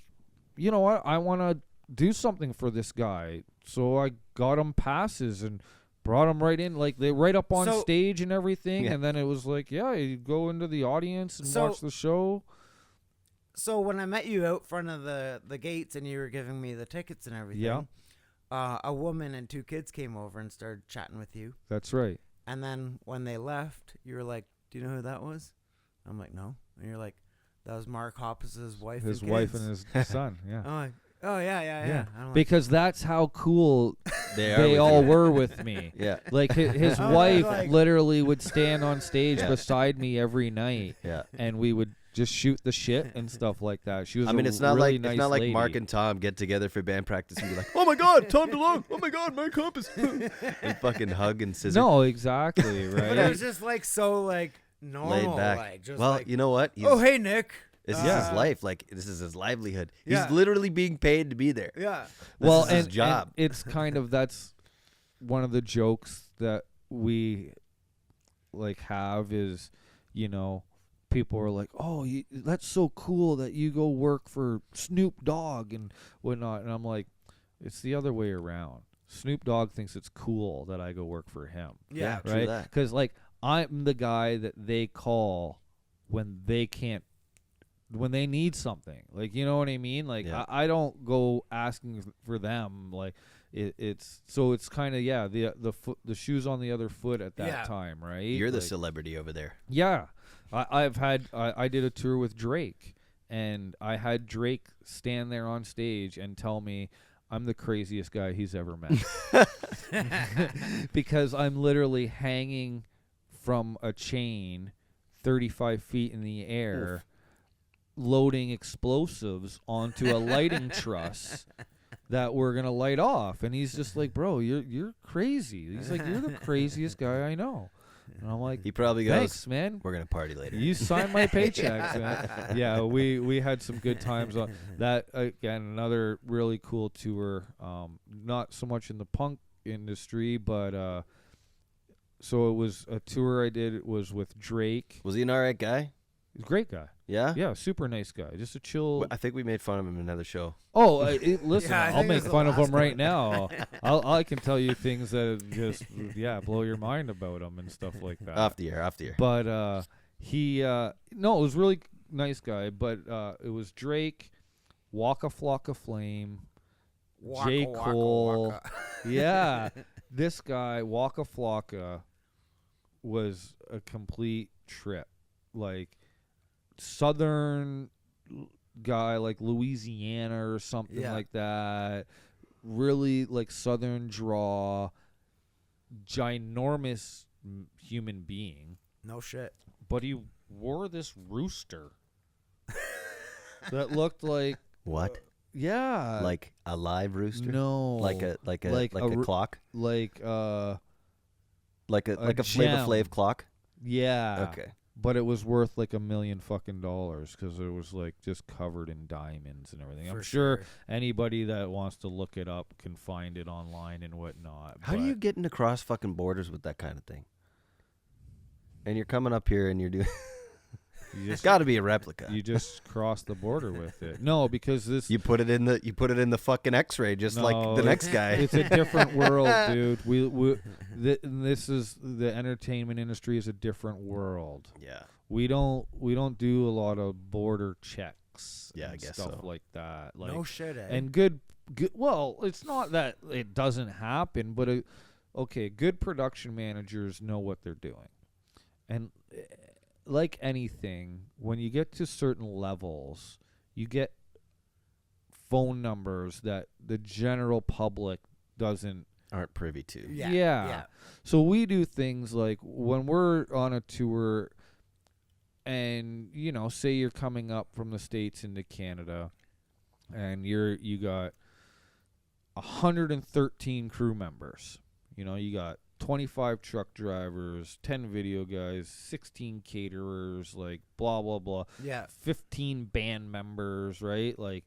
you know what? I want to do something for this guy. So I got him passes and brought him right in, like they right up on So- stage and everything. Yeah. And then it was like, yeah, you go into the audience and So- watch the show. So when I met you out front of the gates and you were giving me the tickets and everything, Yeah. a woman and 2 kids came over and started chatting with you. That's right. And then when they left, you were like, "Do you know who that was?" I'm like, "No." And you're like, "That was Mark Hoppus's wife. His and wife kids." and his son. Yeah. I'm like, "Oh yeah." Yeah. I'm like, Because that's how cool They are they with all you. were with me. Yeah. Like his Oh, wife like- literally would stand on stage Yeah. beside me every night, Yeah. and we would just shoot the shit and stuff like that. She was. I mean, a it's not really like nice it's not like lady. Mark and Tom get together for band practice and be like, "Oh my God, Tom DeLonge! Oh my God, Mark Hoppus!" and fucking hug and scissor. No, exactly, but it right? was just like so like normal, laid back. like just well, like, you know what? "Oh hey Nick." This is his life. Like this is his livelihood. Yeah. He's literally being paid to be there. Yeah. This Well, is his and job. it's kind of that's one of the jokes that we like have is, you know, people are like, "Oh, that's so cool that you go work for Snoop Dogg and whatnot," and I'm like, it's the other way around. Snoop Dogg thinks it's cool that I go work for him, Yeah. True right? that. Because like I'm the guy that they call when they can't. When they need something, like, you know what I mean? Like, Yeah. I don't go asking for them. Like, it's kind of the shoes on the other foot at that Yeah. time, right? You're the Like, celebrity over there. yeah. I did a tour with Drake, and I had Drake stand there on stage and tell me I'm the craziest guy he's ever met because I'm literally hanging from a chain 35 feet in the air. Loading explosives onto a lighting truss that we're gonna light off, and he's just like, "Bro, you're crazy." He's like, "You're the craziest guy I know," and I'm like, He probably goes, "Thanks, man. "We're gonna party later." You signed my paychecks." Man. Yeah, we had some good times on that. Again, another really cool tour. Not so much in the punk industry, but so it was a tour I did. It was with Drake. Was he an alright guy? He's a great guy. Yeah. Yeah, super nice guy. Just a chill. I think we made fun of him in another show. Oh, listen, Yeah, I I'll think make it was the fun of last him right one. now. I can tell you things that just blow your mind about him and stuff like that. Off the air. But he no, it was really nice guy. But it was Drake, Waka Flocka Flame, Waka, J. waka, Cole. waka. Yeah, this guy Waka Flocka was a complete trip. Like southern guy, like Louisiana or something Yeah. like that. Really like southern draw, ginormous human being, No shit. but he wore this rooster that looked like What? yeah, Like a live rooster? no, Like a a clock? like Like a Flavor gem. Flav clock? yeah, Okay. But it was worth like $1 million fucking because it was like just covered in diamonds and everything. I'm For sure sure. anybody that wants to look it up can find it online and whatnot. How do you get into cross fucking borders with that kind of thing? And you're coming up here and you're doing You It's just, got to be a replica. you just cross the border with it. No, because this You put it in the fucking X-ray just like No, the next guy. it's a different world, dude. This is the entertainment industry is a different world. Yeah. We don't do a lot of border checks. Yeah, I and guess stuff so. like that. Like, No shit, eh? and good. Well, it's not that it doesn't happen, but okay, good production managers know what they're doing, and like anything, when you get to certain levels, you get phone numbers that the general public aren't privy to. Yeah. So we do things like when we're on a tour and, say you're coming up from the States into Canada and you got 113 crew members. You got 25 truck drivers, 10 video guys, 16 caterers, like blah, blah, blah. Yeah. 15 band members, right? Like,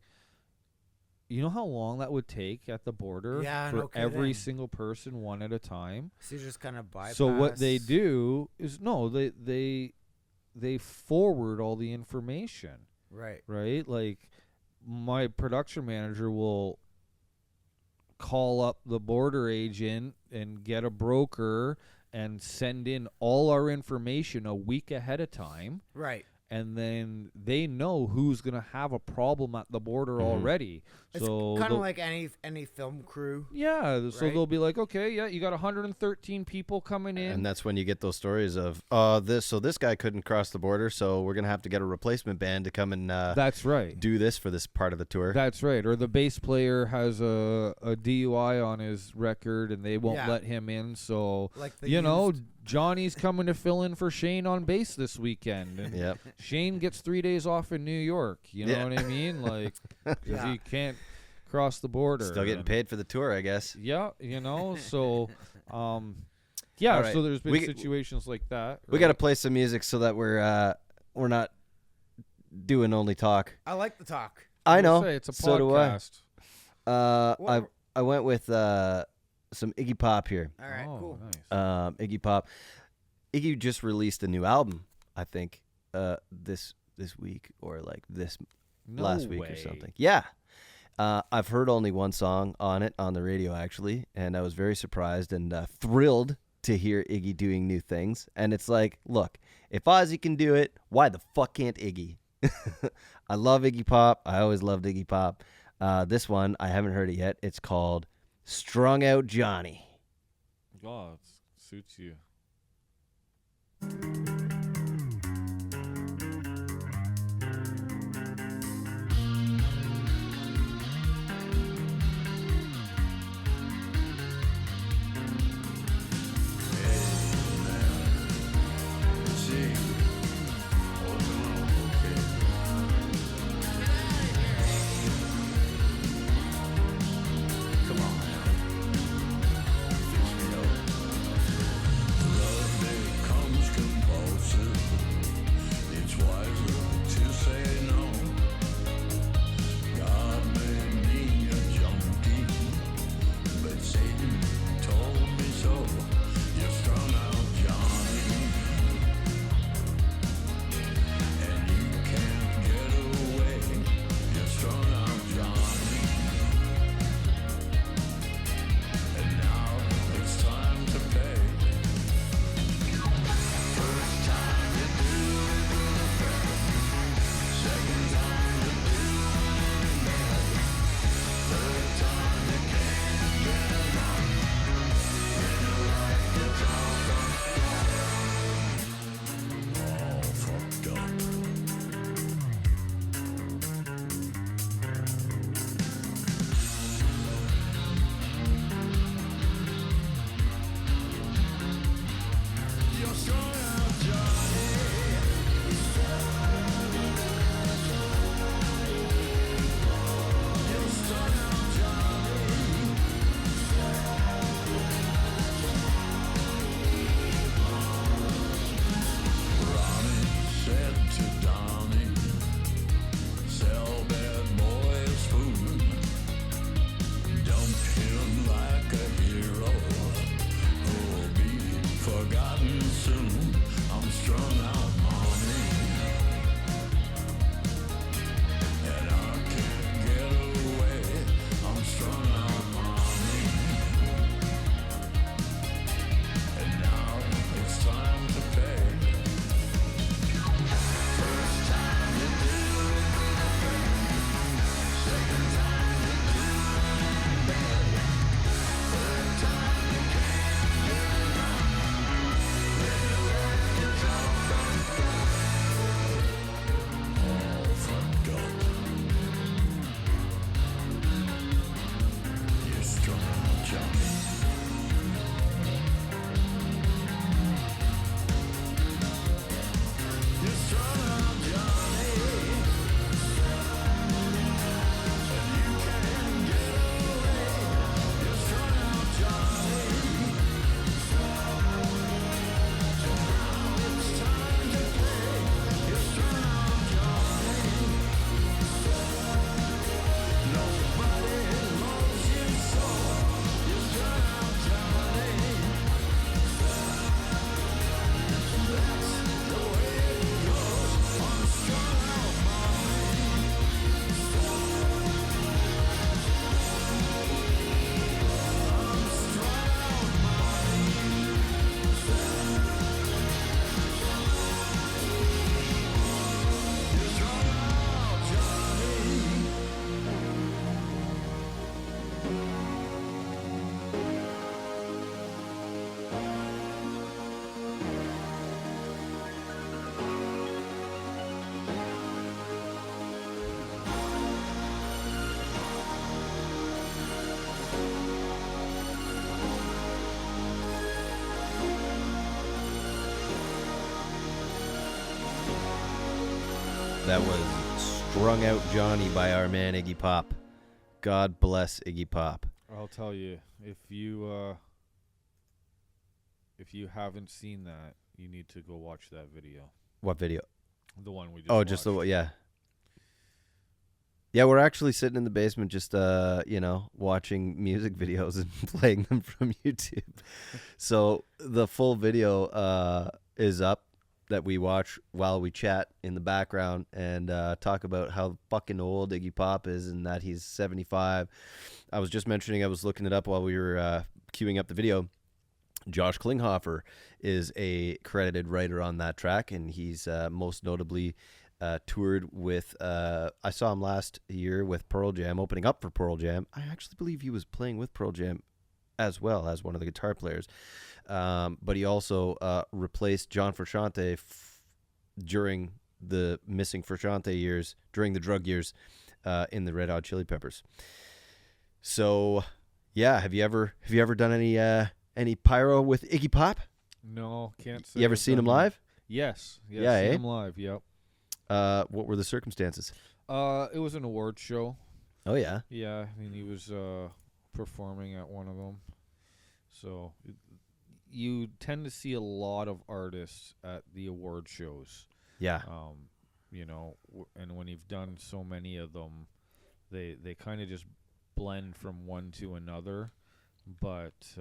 you know how long that would take at the border Yeah, for no every kidding. single person one at a time? So you just kind of bypass. So what they do is they forward all the information, Right. right? Like my production manager will call up the border agent and get a broker and send in all our information a week ahead of time. Right. And then they know who's going to have a problem at the border already. It's So kind of they'll- like any film crew. yeah, so right? they'll be like, okay, yeah, you got 113 people coming in. And that's when you get those stories of this guy couldn't cross the border, so we're gonna have to get a replacement band to come and That's right. do this for this part of the tour. That's right. Or the bass player has a DUI on his record and they won't Yeah. let him in. So, Like the Johnny's coming to fill in for Shane on bass this weekend. And Yep. Shane gets 3 days off in New York. You know Yeah. what I mean? Like, 'cause Yeah. he can't cross the border. Still getting And- paid for the tour, I guess. Yeah, so, yeah, All right. so there's been We- situations like that. We got to play some music so that we're not doing only talk. I like the talk. I know. Say, it's a so do I. podcast. What- I went with some Iggy Pop here. All right. Oh, Cool. nice. Iggy Pop. Iggy just released a new album, I think, this week or like this No last week way. or something. Yeah. I've heard only one song on it on the radio, actually, and I was very surprised and thrilled to hear Iggy doing new things. And it's like, look, if Ozzy can do it, why the fuck can't Iggy? I love Iggy Pop. I always loved Iggy Pop. This one, I haven't heard it yet. It's called Strung Out Johnny. God, suits you. Comes compulsion. That was Strung Out Johnny by our man Iggy Pop. God bless Iggy Pop. I'll tell you, if you haven't seen that, you need to go watch that video. What video? The one we just Oh, just the watched. yeah. Yeah, we're actually sitting in the basement just watching music videos and playing them from YouTube. So the full video is up that we watch while we chat in the background and talk about how fucking old Iggy Pop is and that he's 75. I was just mentioning, I was looking it up while we were queuing up the video. Josh Klinghoffer is a credited writer on that track, and he's most notably toured with, I saw him last year with Pearl Jam, opening up for Pearl Jam. I actually believe he was playing with Pearl Jam as well as one of the guitar players. But he also replaced John Frusciante during the missing Frusciante years, during the drug years in the Red Hot Chili Peppers. So, yeah, have you ever done any pyro with Iggy Pop? No, can't say. You ever I've seen him done that. live? Yes. Yeah, Seen eh? him live. Yep. What were the circumstances? It was an award show. Oh, yeah. Yeah, I mean, he was performing at one of them. So you tend to see a lot of artists at the award shows. Yeah. And when you've done so many of them, they kind of just blend from one to another. But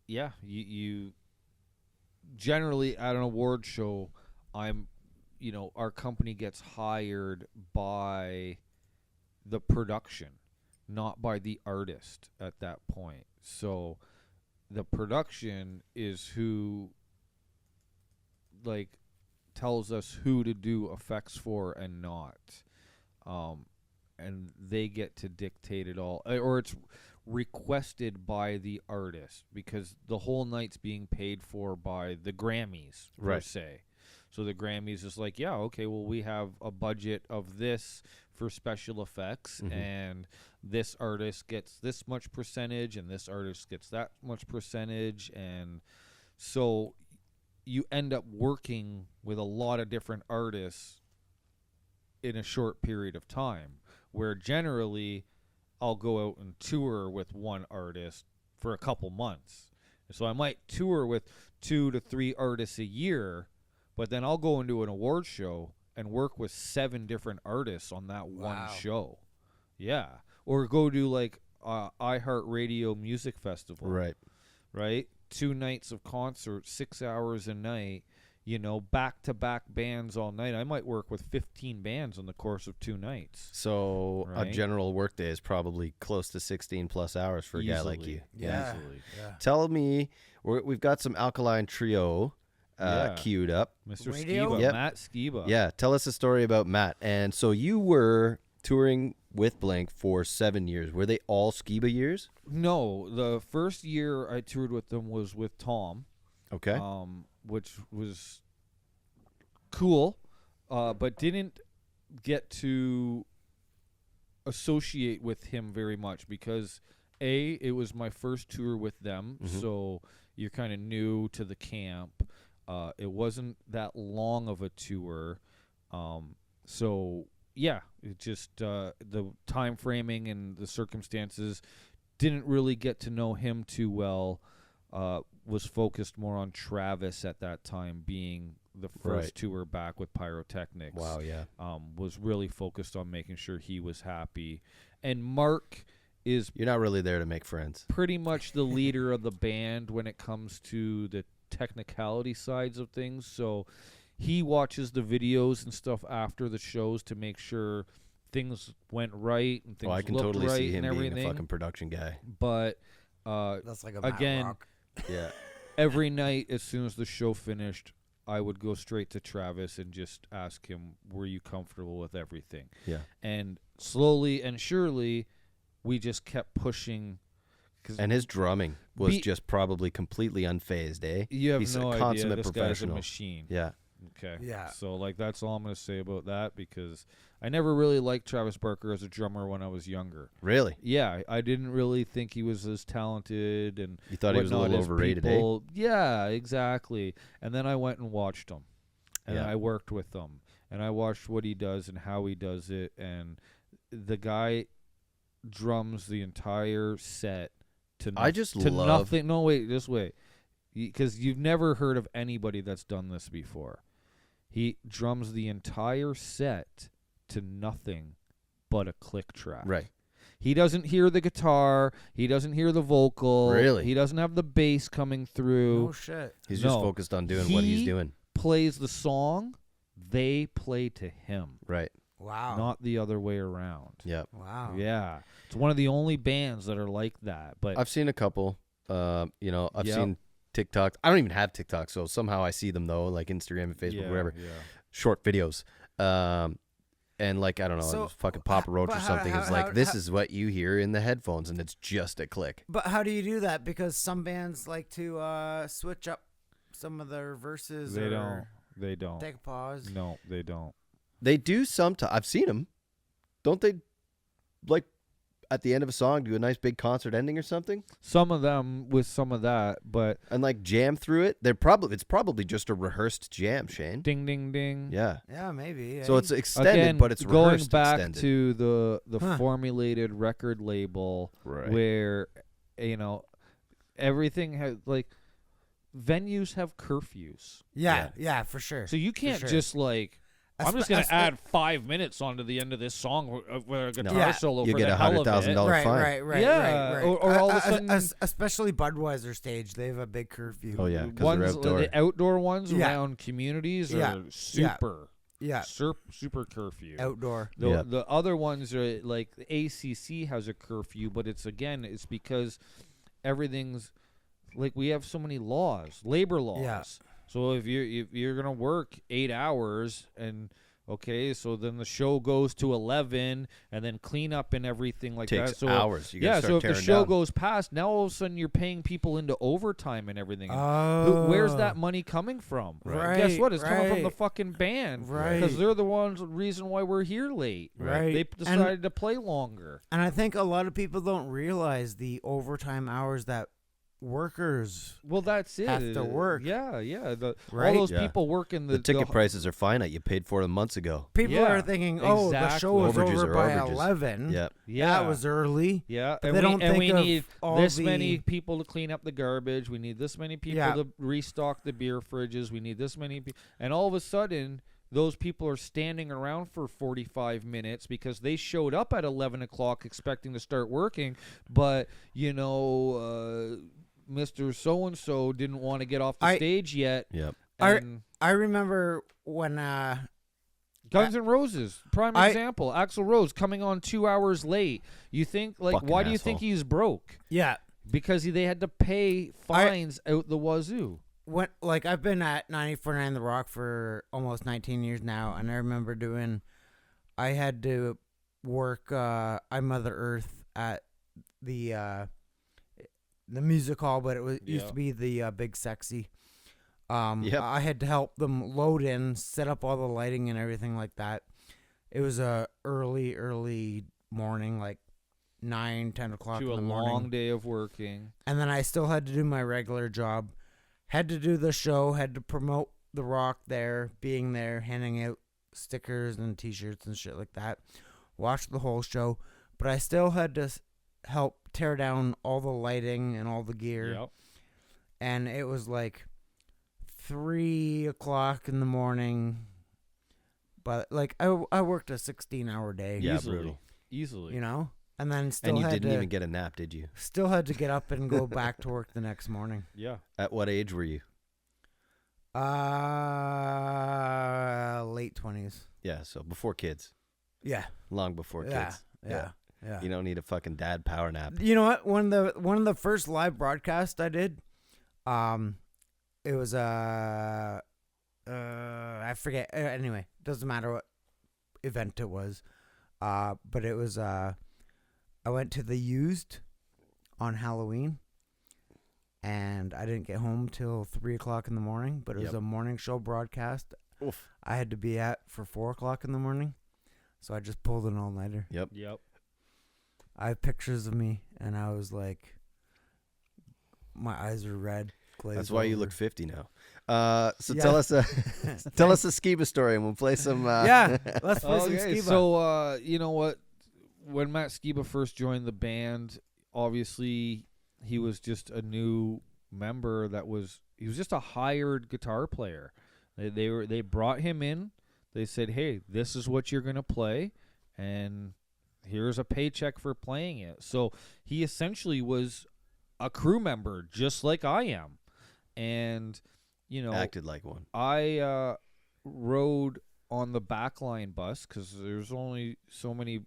you generally at an award show, our company gets hired by the production, not by the artist at that point. So the production is who tells us who to do effects for and not. And they get to dictate it all, or it's requested by the artist, because the whole night's being paid for by the Grammys, per Right. se. So the Grammys is like, yeah, okay, well, we have a budget of this for special effects, Mhm. and this artist gets this much percentage, and this artist gets that much percentage, and so you end up working with a lot of different artists in a short period of time, where generally I'll go out and tour with one artist for a couple months. So I might tour with 2 to 3 artists a year, but then I'll go into an award show and work with 7 different artists on that one show. Yeah. Or go to iHeartRadio Music Festival. Right? 2 nights of concert, 6 hours a night, back-to-back bands all night. I might work with 15 bands in the course of 2 nights. So Right. a general workday is probably close to 16 plus hours for a guy like you. Yeah. Easily. Yeah. Tell me, we've got some Alkaline Trio Yeah. queued up. Mr. Radio? Skiba, Yep. Matt Skiba. Yeah, tell us a story about Matt. And so you were touring with Blink for 7 years. Were they all Skiba years? No, the first year I toured with them was with Tom. Okay. Which was cool, but didn't get to associate with him very much because, it was my first tour with them, so you're kind of new to the camp. It wasn't that long of a tour, so yeah, it just the time framing and the circumstances didn't really get to know him too well. Was focused more on Travis at that time, being the first Right. tour back with Pyrotechnics. Wow, yeah. Was really focused on making sure he was happy. And Mark is You're not really there to make friends. pretty much the leader of the band when it comes to the technicality sides of things. So he watches the videos and stuff after the shows to make sure things went right and things Well, I can looked totally right see him and being everything. a fucking production guy. But That's like a Matt again, Rock. Yeah. every night as soon as the show finished, I would go straight to Travis and just ask him, were you comfortable with everything? Yeah. And slowly and surely, we just kept pushing. And his drumming was Be- just probably completely unfazed, eh? You have He's no a idea. consummate This guy's a professional. machine. Yeah. Okay. Yeah. So, that's all I'm going to say about that, because I never really liked Travis Barker as a drummer when I was younger. Really? Yeah, I didn't really think he was as talented, and You thought he was a whatnot little as overrated, eh? people. Yeah, exactly. And then I went and watched him. and Yeah. I worked with him, and I watched what he does and how he does it, and the guy drums the entire set to I just to love- nothing. No, wait, this way, because you've never heard of anybody that's done this before. He drums the entire set to nothing but a click track. Right. He doesn't hear the guitar. He doesn't hear the vocal. Really? He doesn't have the bass coming through. No shit. He's just No. focused on doing what he's He doing. Plays the song. They play to him, Right. Wow. not the other way around. Yep. Wow. Yeah. It's one of the only bands that are like that. But I've seen a couple. I've Yep. seen TikTok. I don't even have TikTok, so somehow I see them though, like Instagram and Facebook, yeah, whatever. Yeah. Short videos. And like I don't know, So, fucking Papa Roach but or how- something how- is like how- this how- is what you hear in the headphones, and it's just a click. But how do you do that? Because some bands like to switch up some of their verses. They or don't. They don't. Take a pause. No, they don't. They do sometimes. I've seen them. Don't they? Like at the end of a song, do a nice big concert ending or something, Some of them with some of that, but and like jam through it. It's probably just a rehearsed jam, Shane. ding, ding, ding. Yeah. Yeah, maybe. So eh? it's extended, Again, but it's going rehearsed back extended. to the Huh. formulated record label Right. where everything has like venues have curfews, yeah, for sure. so you can't sure. just like I'm Espe- just gonna espe- add 5 minutes onto the end of this song with a guitar Yeah. solo You for get the hell of $100,000 it. dollar fine. Right. Yeah, or all of a sudden- especially Budweiser stage, they have a big curfew. Oh yeah, because Ones, they're outdoor. the outdoor ones Yeah. around communities Yeah. are super, Yeah, super curfew. outdoor. The, Yeah. the other ones are like the ACC has a curfew, but it's because everything's like we have so many laws, labor laws. Yeah. So if you're gonna work 8 hours and so then the show goes to 11 and then cleanup and everything like Takes that. So hours. You gotta yeah, start so if the tearing show down. goes past, now all of a sudden you're paying people into overtime and everything. And where's that money coming from? Right, Guess what? It's coming from the right. fucking band. Right. Because they're the reason why we're here late. Right. They And- decided to play longer. And I think a lot of people don't realize the overtime hours that workers. Well, that's it. Have to work. Yeah. All Right? those Yeah. people working The ticket prices are finite. You paid for them months ago. People Yeah, are thinking, "Oh, the show was exactly. Overages over are by overages. 11. Yeah. Yeah. That was early." Yeah, But and they don't we think of need all this the- many people to clean up the garbage. We need this many people Yeah. to restock the beer fridges. We need this many people. And all of a sudden, those people are standing around for 45 minutes because they showed up at 11 o'clock expecting to start working. But, Mr. So-and-so didn't want to get off the stage yet. Yep. And I remember when Guns N' Roses, prime I- example. Axl Rose coming on 2 hours late. You think, like, Fucking why do you think asshole. he's broke? yeah, Because they had to pay fines out the wazoo. when like I've been at 94.9 The Rock for almost 19 years now, and I remember I had to work I Mother Earth at the music hall, but it used Yeah. to be the Big Sexy. Yep. I had to help them load in, set up all the lighting and everything like that. It was a early morning, like 9-10 o'clock To in a the morning. long day of working. And then I still had to do my regular job. Had to do the show, had to promote The Rock there, being there, handing out stickers and T-shirts and shit like that. Watched the whole show. But I still had to help tear down all the lighting and all the gear. Yep. And it was like 3 o'clock in the morning. But like I worked a 16-hour day. Yeah, Easily. brutal. Easily. You know? And then still And you had didn't to even get a nap, did you? still had to get up and go back to work the next morning. Yeah. At what age were you? Late 20s. Yeah, so before kids. Yeah. Long before Yeah. kids. Yeah. You don't need a fucking dad power nap. You know what? One of the first live broadcasts I did, it was I forget. Anyway, doesn't matter what event it was. But it was I went to the Used on Halloween, and I didn't get home till 3 o'clock in the morning. But it was Yep. a morning show broadcast. Oof. I had to be at for 4 o'clock in the morning, so I just pulled an all-nighter. Yep. I have pictures of me, and I was like, my eyes are red. glazed That's why you over. look 50 now. So Yeah. tell us a Skiba story, and we'll play some. Yeah, let's play some Okay, Skiba. so you know what? When Matt Skiba first joined the band, obviously he was just a new member. He was just a hired guitar player. They brought him in. They said, "Hey, this is what you're gonna play, and here's a paycheck for playing it." So he essentially was a crew member, just like I am, and you know, acted like one. I rode on the backline bus because there's only so many.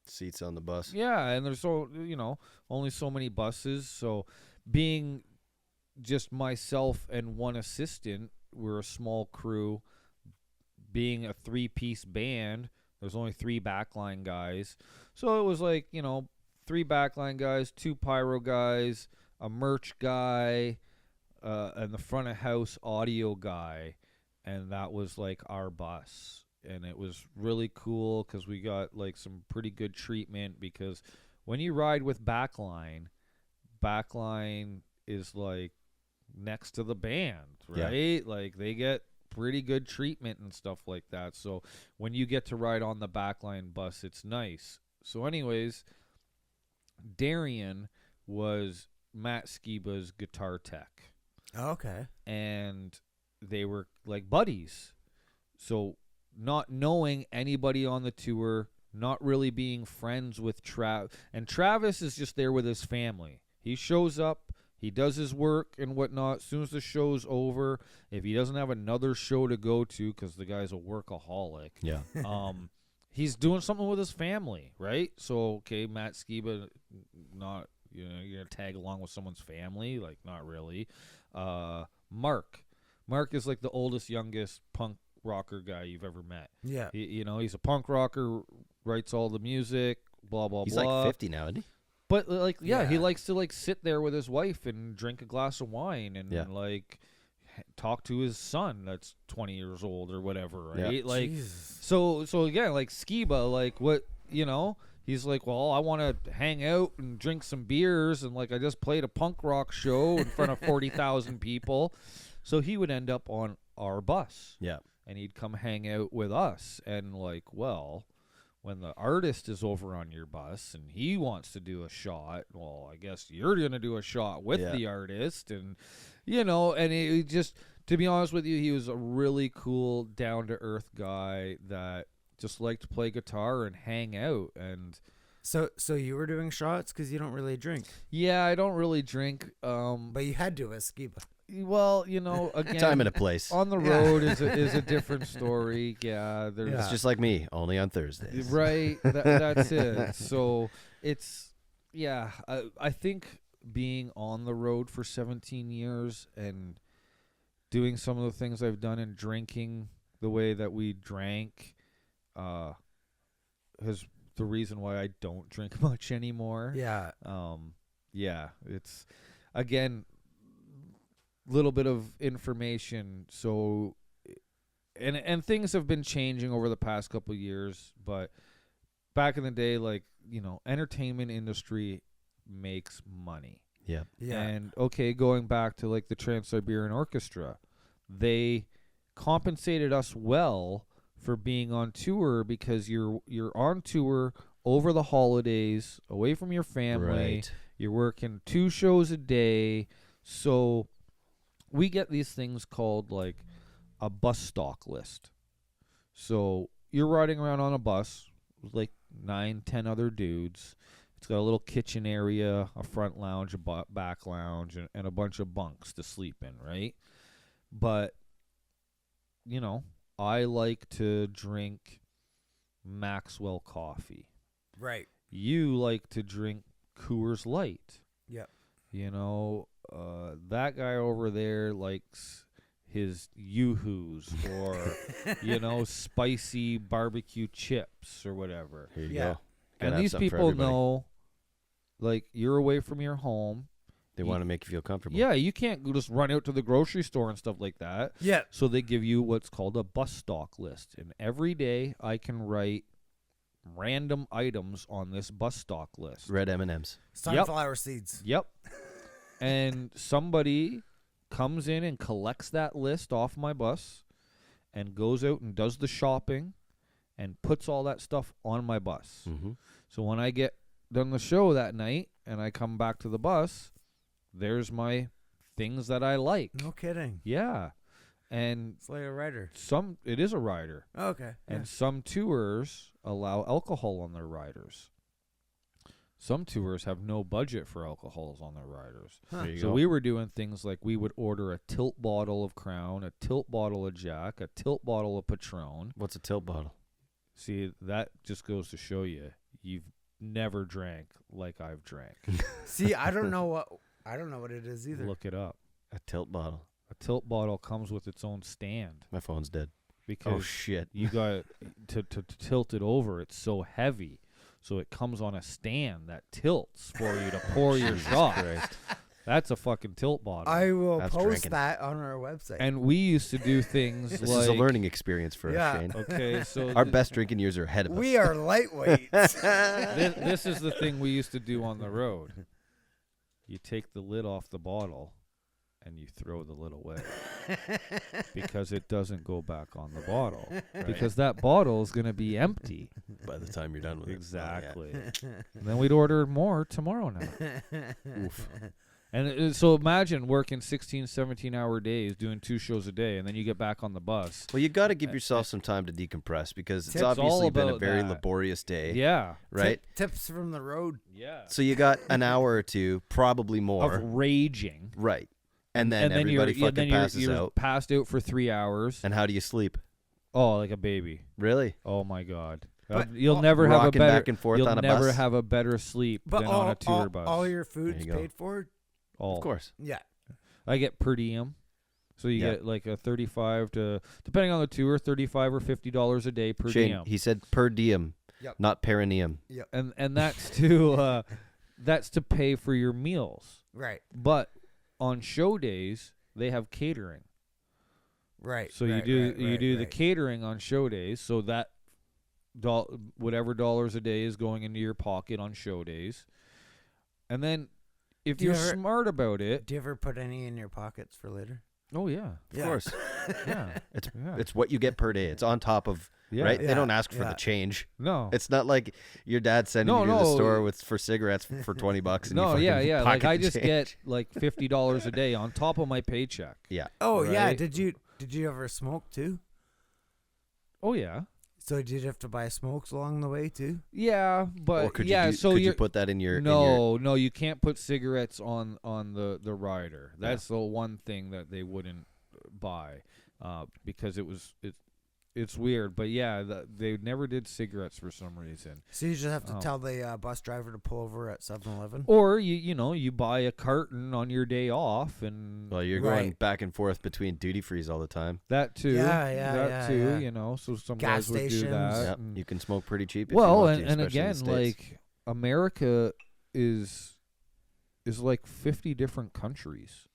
Seats on the bus. Yeah, and there's only so many buses. So being just myself and one assistant, we're a small crew. Being a 3-piece band, there's only 3 backline guys. So it was like, 3 backline guys, 2 pyro guys, a merch guy, and the front of house audio guy, and that was like our bus. And it was really cool because we got like some pretty good treatment, because when you ride with backline is like next to the band, right? Yeah. Like they get pretty good treatment and stuff like that. So when you get to ride on the backline bus, it's nice. So anyways, Darian was Matt Skiba's guitar tech. Okay. And they were like buddies. So not knowing anybody on the tour, not really being friends with and Travis is just there with his family. He shows up, he does his work and whatnot. As soon as the show's over, if he doesn't have another show to go to, because the guy's a workaholic, Yeah. he's doing something with his family, right? So okay, Matt Skiba, not you're gonna tag along with someone's family, like not really. Mark is like the oldest, youngest punk rocker guy you've ever met. Yeah. He's a punk rocker, writes all the music, blah blah He's blah. like 50 now, isn't he? But like, he Yeah. likes to like sit there with his wife and drink a glass of wine and like talk to his son that's 20 years old or whatever, right? Yeah. Like, Jesus. so again, like Skiba, like what he's like, well, I want to hang out and drink some beers, and like I just played a punk rock show in front of 40,000 people, so he would end up on our bus. Yeah. And he'd come hang out with us, and like, well, when the artist is over on your bus and he wants to do a shot, well, I guess you're going to do a shot with the artist. And, and it just, to be honest with you, he was a really cool, down-to-earth guy that just liked to play guitar and hang out. And So you were doing shots because you don't really drink, yeah, I don't really drink. but you had to at Skiba. Well, again, Time and a place. on the road is a different story. Yeah, there's It's just like me, only on Thursdays. right. That's it. So it's I think being on the road for 17 years and doing some of the things I've done and drinking the way that we drank is the reason why I don't drink much anymore. Yeah. It's again, little bit of information. So and things have been changing over the past couple of years, but back in the day, like, entertainment industry makes money. Yeah. Yeah. And okay, going back to like the Trans-Siberian Orchestra, they compensated us well for being on tour, because you're on tour over the holidays, away from your family. Right. You're working 2 shows a day. So we get these things called like a bus stock list. So you're riding around on a bus with like 9-10 other dudes. It's got a little kitchen area, a front lounge, a back lounge, and a bunch of bunks to sleep in, right? But, I like to drink Maxwell coffee. Right. You like to drink Coors Light. Yep. That guy over there likes his Yoo-Hoos or, spicy barbecue chips or whatever. Here you Yeah. go. Gotta And have these something for people everybody. know, like, you're away from your home. They want to make you feel comfortable. Yeah, you can't just run out to the grocery store and stuff like that. Yeah. So they give you what's called a bus stock list. And every day I can write random items on this bus stock list. Red M&Ms. Sunflower seeds. Yep. And somebody comes in and collects that list off my bus and goes out and does the shopping and puts all that stuff on my bus. Mm-hmm. So when I get done the show that night and I come back to the bus, there's my things that I like. No kidding. Yeah. And It's like a rider. it is a rider. Okay. And some tours allow alcohol on their riders. Some tours have no budget for alcohols on their riders. Huh. There you So go. we were doing things like we would order a tilt bottle of Crown, a tilt bottle of Jack, a tilt bottle of Patron. What's a tilt bottle? See, that just goes to show you've never drank like I've drank. See, I don't know what it is either. Look it up. A tilt bottle. A tilt bottle comes with its own stand My phone's dead. because Oh shit. you got to tilt it over. It's so heavy. So it comes on a stand that tilts for you to pour your shot. Christ. That's a fucking tilt bottle. I will That's post drinking. that on our website. And we used to do things This like is a learning experience for Yeah. us, Shane. Okay, so Our best drinking years are ahead of us. we are lightweights. this is the thing we used to do on the road. You take the lid off the bottle and you throw the lid away because it doesn't go back on the bottle because that bottle is going to be empty. By the time you're done with Exactly. And then we'd order more tomorrow night. it. Oof. And so imagine working 16, 17-hour days, doing 2 shows a day, and then you get back on the bus. Well, you got to give yourself some time to decompress because it's Tips all obviously been a about very that. laborious day, Yeah. right? Tips from the road. Yeah. So you got an hour or two, probably more, Of raging. right? And then everybody fucking passes you're out. passed out for 3 hours. And how do you sleep? Oh, like a baby. Really? Oh my God. But You'll all- never have a Rocking better. back and forth You'll on a never bus? have a better sleep But than on a tour all, bus. all your food's you go. paid for? All. Of course. Yeah. I get per diem, so you Yeah. get like a 35 to, depending on the tour, $35 or $50 a day per Shane, diem. he said per diem, Yep. not perineum. And that's to that's to pay for your meals. Right. But on show days, they have catering. Right. So right, you right, do the right. catering on show days, so that whatever dollars a day is going into your pocket on show days. And then if Do you you're ever- smart about it, Do you ever put any in your pockets for later? oh yeah. Of course. Yeah. It's Yeah. it's what you get per day. It's on top of, Yeah. right? They Yeah, don't ask for yeah. the change. No. It's not like your dad sending No, you to the no. store for cigarettes for $20 and you No, fucking yeah. Like pocket I the just change. get like $50 a day on top of my paycheck. Yeah. Oh yeah. Right. Did you ever smoke too? Oh yeah. So did you have to buy smokes along the way too? Yeah, but Or could yeah, you so could you're you put that in your no, you can't put cigarettes on the rider. That's the one thing that they wouldn't buy because it's weird. But yeah, they never did cigarettes for some reason. So you just have to Oh. tell the bus driver to pull over at 7-Eleven. Or you buy a carton on your day off and Well, you're Right. going back and forth between duty frees all the time. that too. Yeah, that yeah, too. yeah. So some Gas guys would do stations. that. Yep. and- You can smoke pretty cheap. If you well, want to, and especially in again, the States. like America is like 50 different countries.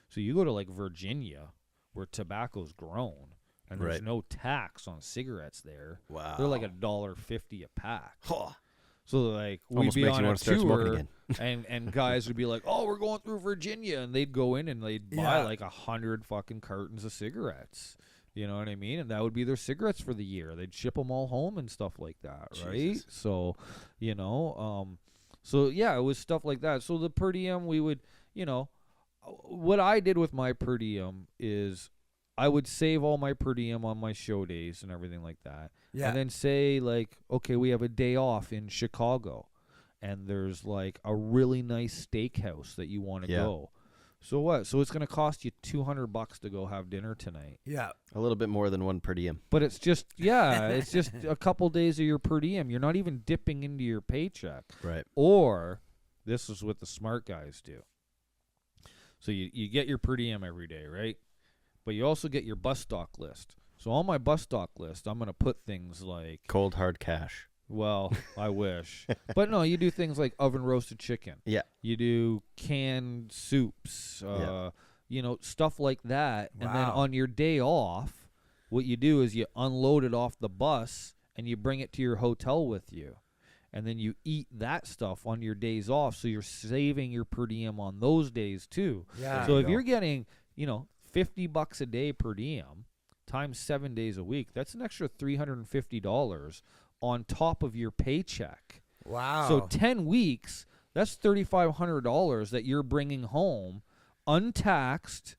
So you go to like Virginia, where tobacco's grown, and there's Right. no tax on cigarettes there. Wow. They're like $1.50 a pack. Huh. So like we'd Almost be makes on you a want to start smoking tour, again. and guys would be like, "Oh, we're going through Virginia," and they'd go in and they'd buy Yeah. like 100 fucking cartons of cigarettes. You know what I mean? And that would be their cigarettes for the year. They'd ship them all home and stuff like that, right? Jesus. So, so yeah, it was stuff like that. So the per diem, we would, what I did with my per diem is I would save all my per diem on my show days and everything like that. Yeah. And then say like, okay, we have a day off in Chicago and there's like a really nice steakhouse that you want to Yeah. go. So what? So it's going to cost you $200 to go have dinner tonight. yeah. A little bit more than one per diem. But it's just, it's just a couple days of your per diem. You're not even dipping into your paycheck. Right. Or this is what the smart guys do. So you get your per diem every day, right? But you also get your bus stock list. So on my bus stock list, I'm going to put things like, Cold hard cash. well, I wish. But no, you do things like oven roasted chicken. Yeah. You do canned soups, stuff like that. And then Wow. on your day off, what you do is you unload it off the bus and you bring it to your hotel with you. and then you eat that stuff on your days off, so you're saving your per diem on those days too. Yeah. So if you're getting, $50 a day per diem times 7 days a week, that's an extra $350 on top of your paycheck. Wow. So 10 weeks, that's $3,500 that you're bringing home untaxed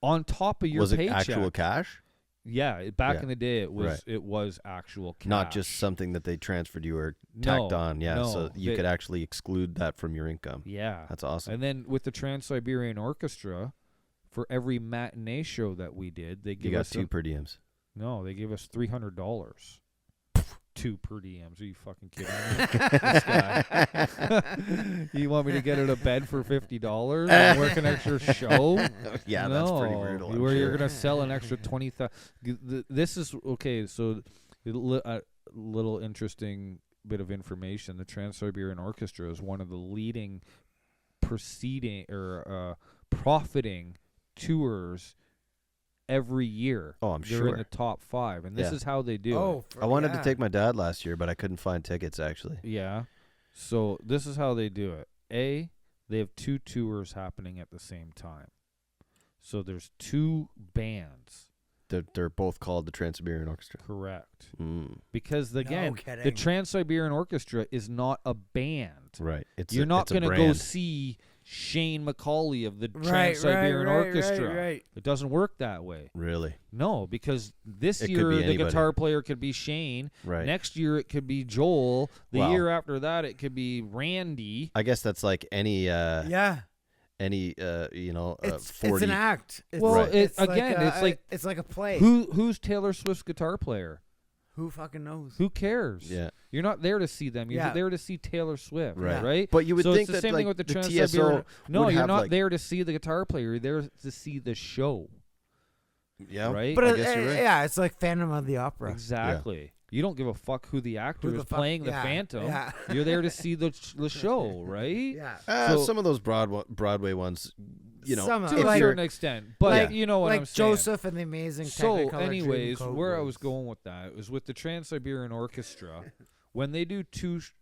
on top of your Was it paycheck. actual cash? Yeah, back Yeah. in the day, it was Right. it was actual cash. Not just something that they transferred you or tacked No, on. Yeah, no, so you they- could actually exclude that from your income. Yeah. That's awesome. And then with the Trans-Siberian Orchestra, for every matinee show that we did, they You give got us 2 per diems. No, they gave us $300. 2 per diems. Are you fucking kidding me? This guy. You want me to get out of bed for $50 and work an extra show? Yeah, no, that's pretty brutal. I'm where sure. you're gonna sell an extra 20,000. This is okay. So, a little interesting bit of information. The Trans-Siberian Orchestra is one of the leading profiting tours every year. Oh, I'm They're sure. in the top 5, and this Yeah. is how they do Oh, it. I wanted to take my dad last year, but I couldn't find tickets actually. Yeah. So this is how they do it. They have 2 tours happening at the same time. So there's 2 bands. They're both called the Trans-Siberian Orchestra. Correct. Mm, Because again, the kidding. Trans-Siberian Orchestra is not a band. right. You're not going to go see Shane McCauley of the Trans-Siberian Orchestra. Right. It doesn't work that way. Really? No, because this It could year be the anybody. guitar player could be Shane. Right. Next year it could be Joel. The Wow. year after that it could be Randy. I guess that's like any Yeah. It's 40. an act. It's, Well, Right. it's like it's like a play. who's Taylor Swift's guitar player? Who fucking knows? Who cares? Yeah. You're not there to see them. You're Yeah. there to see Taylor Swift, Right. right? But you would so think it's the that same like thing with the the Trans-Siberian. TSO No, would you're have, not like- there to see the guitar player. You're there to see the show, Yeah. right? But I guess you're right. yeah, it's like Phantom of the Opera. Exactly. You don't give a fuck who the actor Who the is fuck- playing the yeah, Phantom. yeah. You're there to see the show, right? Yeah. So- Some of those Broadway ones, Some of To them. a Like- certain extent, but like- you know what like I'm saying. Joseph and the Amazing So, Technicolor anyways, Dreamcoat where I was- was going with that was with the Trans-Siberian Orchestra. When they do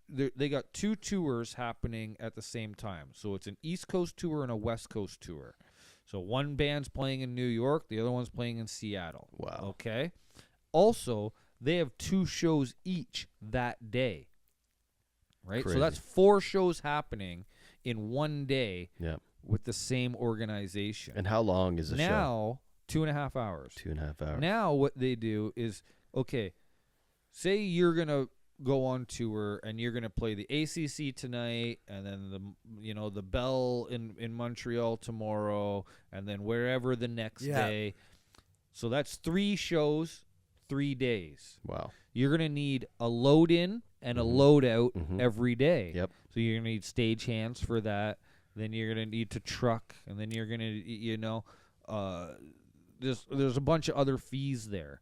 they got 2 tours happening at the same time. So it's an East Coast tour and a West Coast tour. So one band's playing in New York, the other one's playing in Seattle. Wow. Okay. Also, they have 2 shows each that day. Right? Crazy. So that's 4 shows happening in one day Yeah. with the same organization. And how long is the show? Now, 2.5 hours. 2.5 hours. Now what they do is, okay, say you're going to go on tour and you're going to play the ACC tonight and then the Bell in Montreal tomorrow and then wherever the next Yeah. day. So that's 3 shows, 3 days. Wow. You're going to need a load in and a Mhm. load out Mhm. every day. Yep. So you're going to need stage hands for that. Then you're going to need to truck, and then you're going to, there's a bunch of other fees there.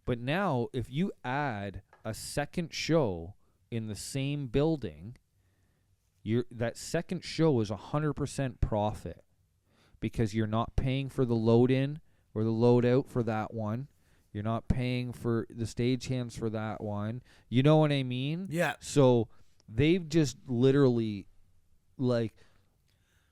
But now, if you add a second show in the same building, that second show is 100% profit because you're not paying for the load in or the load out for that one. You're not paying for the stage hands for that one. You know what I mean? Yeah. So they've just literally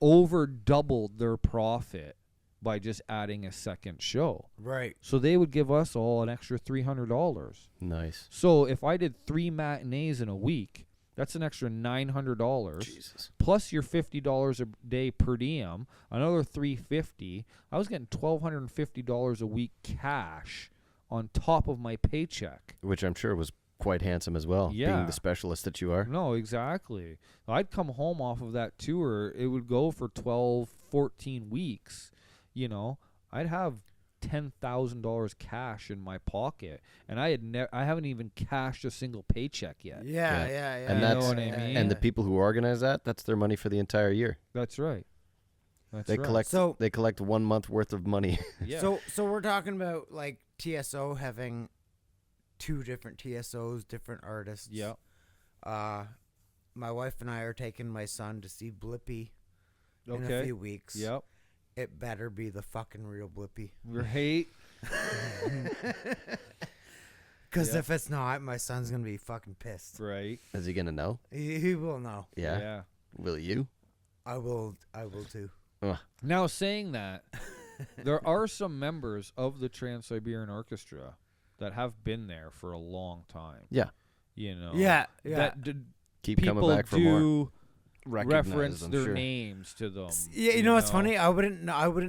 over doubled their profit by just adding a second show. Right. So they would give us all an extra $300. Nice. So if I did 3 matinees in a week, that's an extra $900 Jesus. plus your $50 a day per diem, another $350. I was getting $1,250 a week cash on top of my paycheck. Which I'm sure was quite handsome as well, Yeah. being the specialist that you are. No, exactly. I'd come home off of that tour. It would go for 12, 14 weeks. I'd have $10,000 cash in my pocket, and I haven't even cashed a single paycheck yet. Yeah. And You that's know what I mean? and the people who organize that's their money for the entire year. That's right. That's They right. collect So- they collect 1 month worth of money. Yeah. So we're talking about like TSO having 2 different TSOs, different artists. Yeah. My wife and I are taking my son to see Blippi in a Okay. few weeks. Yep. It better be the fucking real Blippi. Right. Because Yeah. if it's not, my son's gonna be fucking pissed. Right. Is he gonna know? He will know. Yeah. Will you? I will too. Now, saying that, there are some members of the Trans-Siberian Orchestra that have been there for a long time. Yeah. You know. Yeah. That Keep coming people back for more. do Recognized, reference I'm their sure. names to them. Yeah, you know what's funny? I wouldn't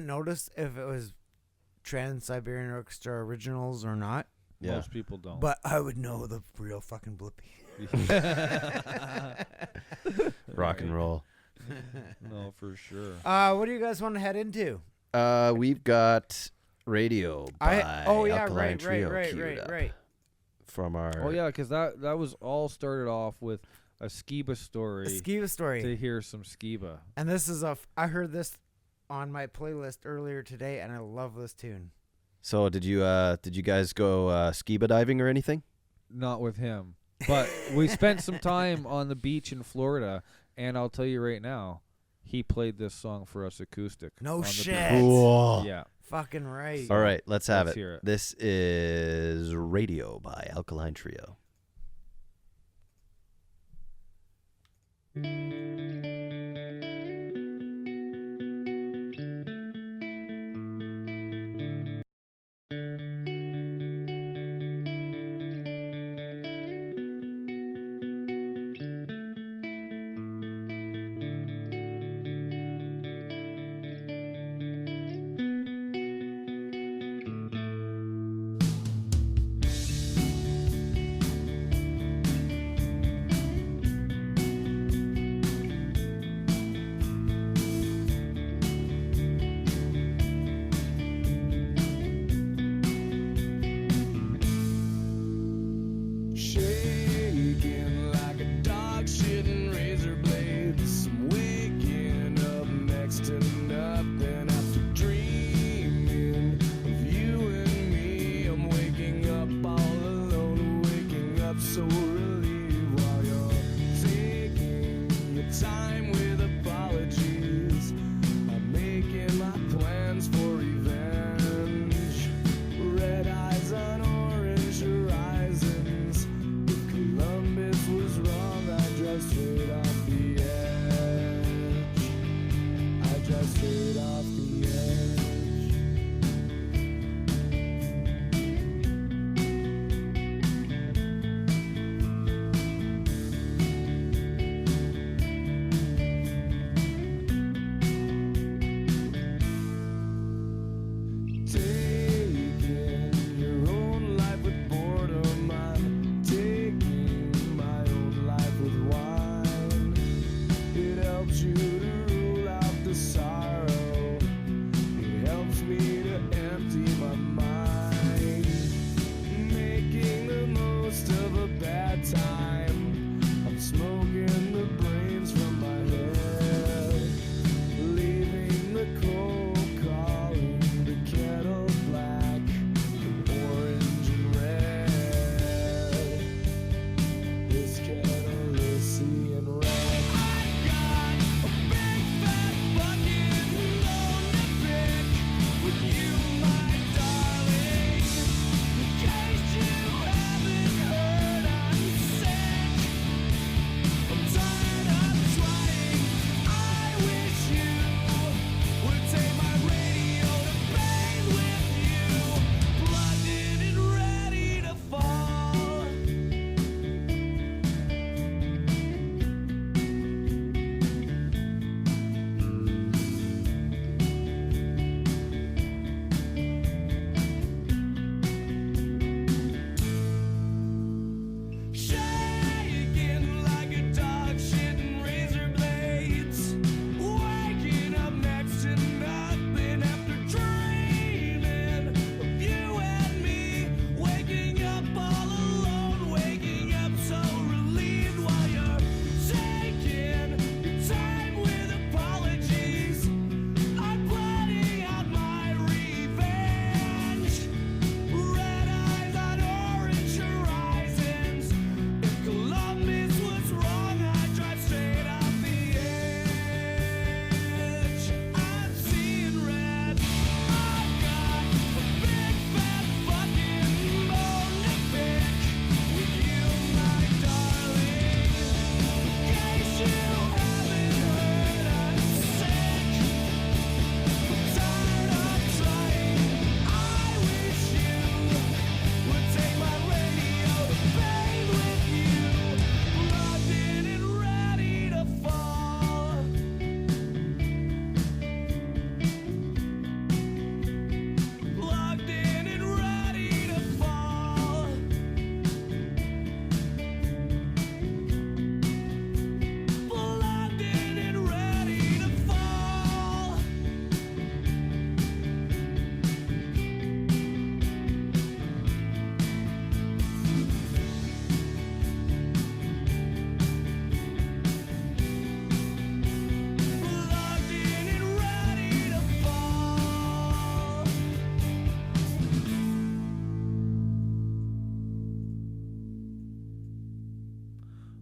notice if it was Trans-Siberian Orchestra originals or not, Yeah. Most people don't. but I would know the real fucking Blippi. Rock and roll. No, for sure. What do you guys want to head into? We've got Radio by Alkaline right, Trio queued up from our. Oh yeah, because that was all started off with a Skiba story. A Skiba story. To hear some Skiba. And this is I heard this on my playlist earlier today, and I love this tune. So did you guys go scuba diving or anything? Not with him, but we spent some time on the beach in Florida, and I'll tell you right now, he played this song for us acoustic. No on the shit. beach. Cool. Yeah. Fucking right. All right, let's have Let's it. hear it. This is Radio by Alkaline Trio.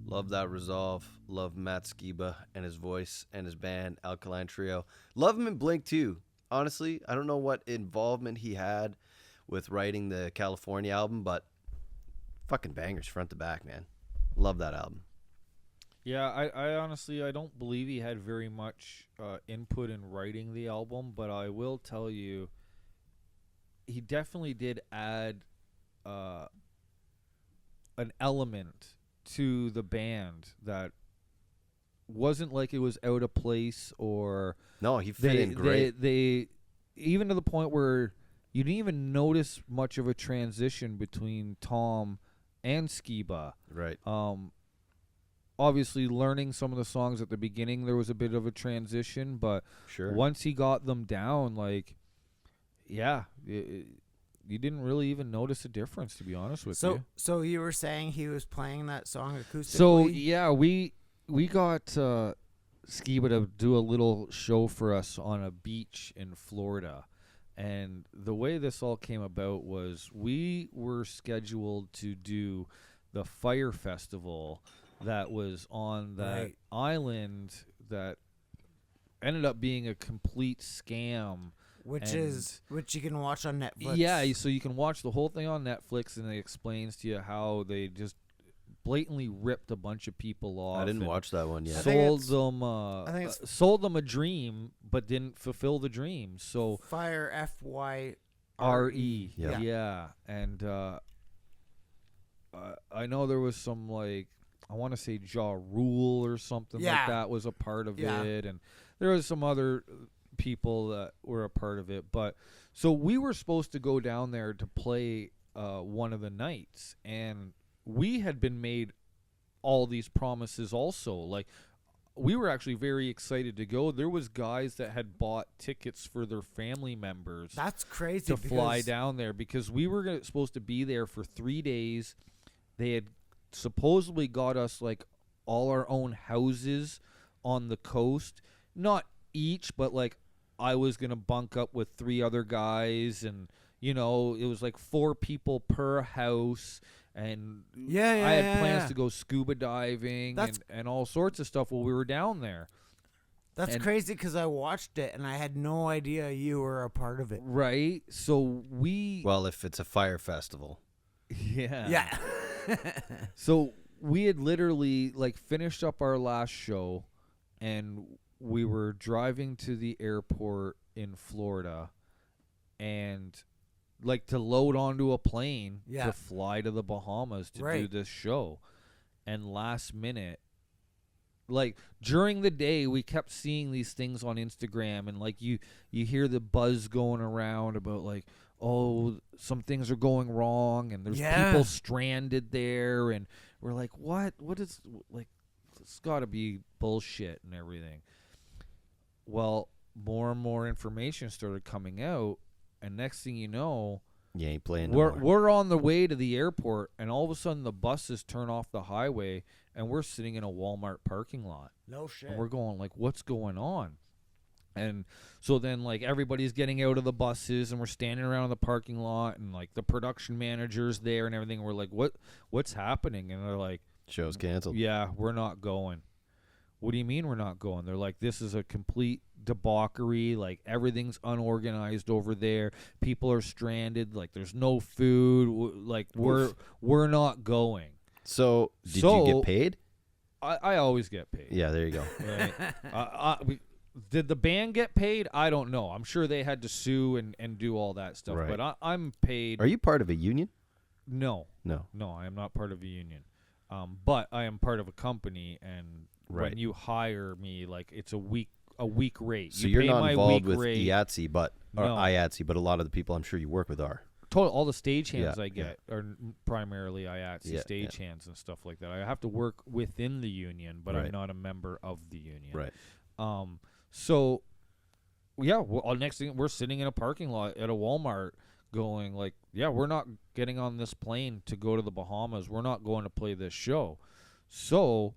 Love that resolve. Love Matt Skiba and his voice and his band, Alkaline Trio. Love him in Blink too. Honestly, I don't know what involvement he had with writing the California album, but fucking bangers front to back, man. Love that album. Yeah, I honestly, I don't believe he had very much input in writing the album, but I will tell you, he definitely did add an element to the band that wasn't like it was out of place, or No, he fit in great. They even to the point where you didn't even notice much of a transition between Tom and Skiba. Right. Obviously, learning some of the songs at the beginning, there was a bit of a transition, but Sure. once he got them down, like, yeah, you didn't really even notice a difference, to be honest with you. So you were saying he was playing that song acoustically? So yeah, we got Skiba to do a little show for us on a beach in Florida, and the way this all came about was we were scheduled to do the Fire Festival that was on that Right. island that ended up being a complete scam. which and- you can watch on Netflix. Yeah, so you can watch the whole thing on Netflix, and it explains to you how they just blatantly ripped a bunch of people off. I didn't and watch that one yet. I think Sold it's- them, I think it's- sold them a dream, but didn't fulfill the dream. So Fire FYRE. RE, Yeah. yeah, and I know there was some, like, I want to say Ja Rule or something like Yeah. that was a part of Yeah. it, and there was some other people that were a part of it. But so we were supposed to go down there to play one of the nights, and we had been made all these promises also. Like, we were actually very excited to go. There was guys that had bought tickets for their family members That's crazy. to fly because- down there, because we were supposed to be there for 3 days. They had supposedly got us, like, all our own houses on the coast. Not each, but, like, I was going to bunk up with 3 other guys, and, you know, it was like 4 people per house. And Yeah, I had yeah, plans yeah. to go scuba diving That's- and all sorts of stuff while we were down there. That's and- crazy because I watched it and I had no idea you were a part of it. Right? So we... Well, if it's a fire festival. yeah. Yeah. So we had literally, like, finished up our last show, and we were driving to the airport in Florida, and, like, to load onto a plane Yeah. to fly to the Bahamas to do Right. this show. And last minute, like, during the day, we kept seeing these things on Instagram, and, like, you hear the buzz going around about, like, oh, some things are going wrong, and there's Yeah. people stranded there, and we're like, what is, like, it's got to be bullshit and everything. Well, more and more information started coming out, and next thing you know, You ain't playing no we're more. we're on the way to the airport, and all of a sudden the buses turn off the highway, and we're sitting in a Walmart parking lot. No shit. And we're going, like, what's going on? And so then, like, everybody's getting out of the buses, and we're standing around in the parking lot, and, like, the production manager's there and everything. We're like, what's happening? And they're like, Show's canceled. yeah, we're not going. What do you mean we're not going? They're like, this is a complete debauchery. Like, everything's unorganized over there. People are stranded. Like, there's no food. Like, we're not going. So, did you So- get paid? I always get paid. Yeah, there you go. Right? Did the band get paid? I don't know. I'm sure they had to sue and do all that stuff. Right. But I'm paid. Are you part of a union? No, No. I am not part of a union. But I am part of a company, and Right. when you hire me, like, it's a week rate. So You you're pay not my involved week with rate. IATSE, or No. IATSE, but a lot of the people I'm sure you work with are. All the stagehands Yeah, I get are primarily IATSE Yeah, stagehands and stuff like that. I have to work within the union, but I'm Right. not a member of the union. Right. So, yeah, next thing, we're sitting in a parking lot at a Walmart going, like, yeah, we're not getting on this plane to go to the Bahamas. We're not going to play this show. So,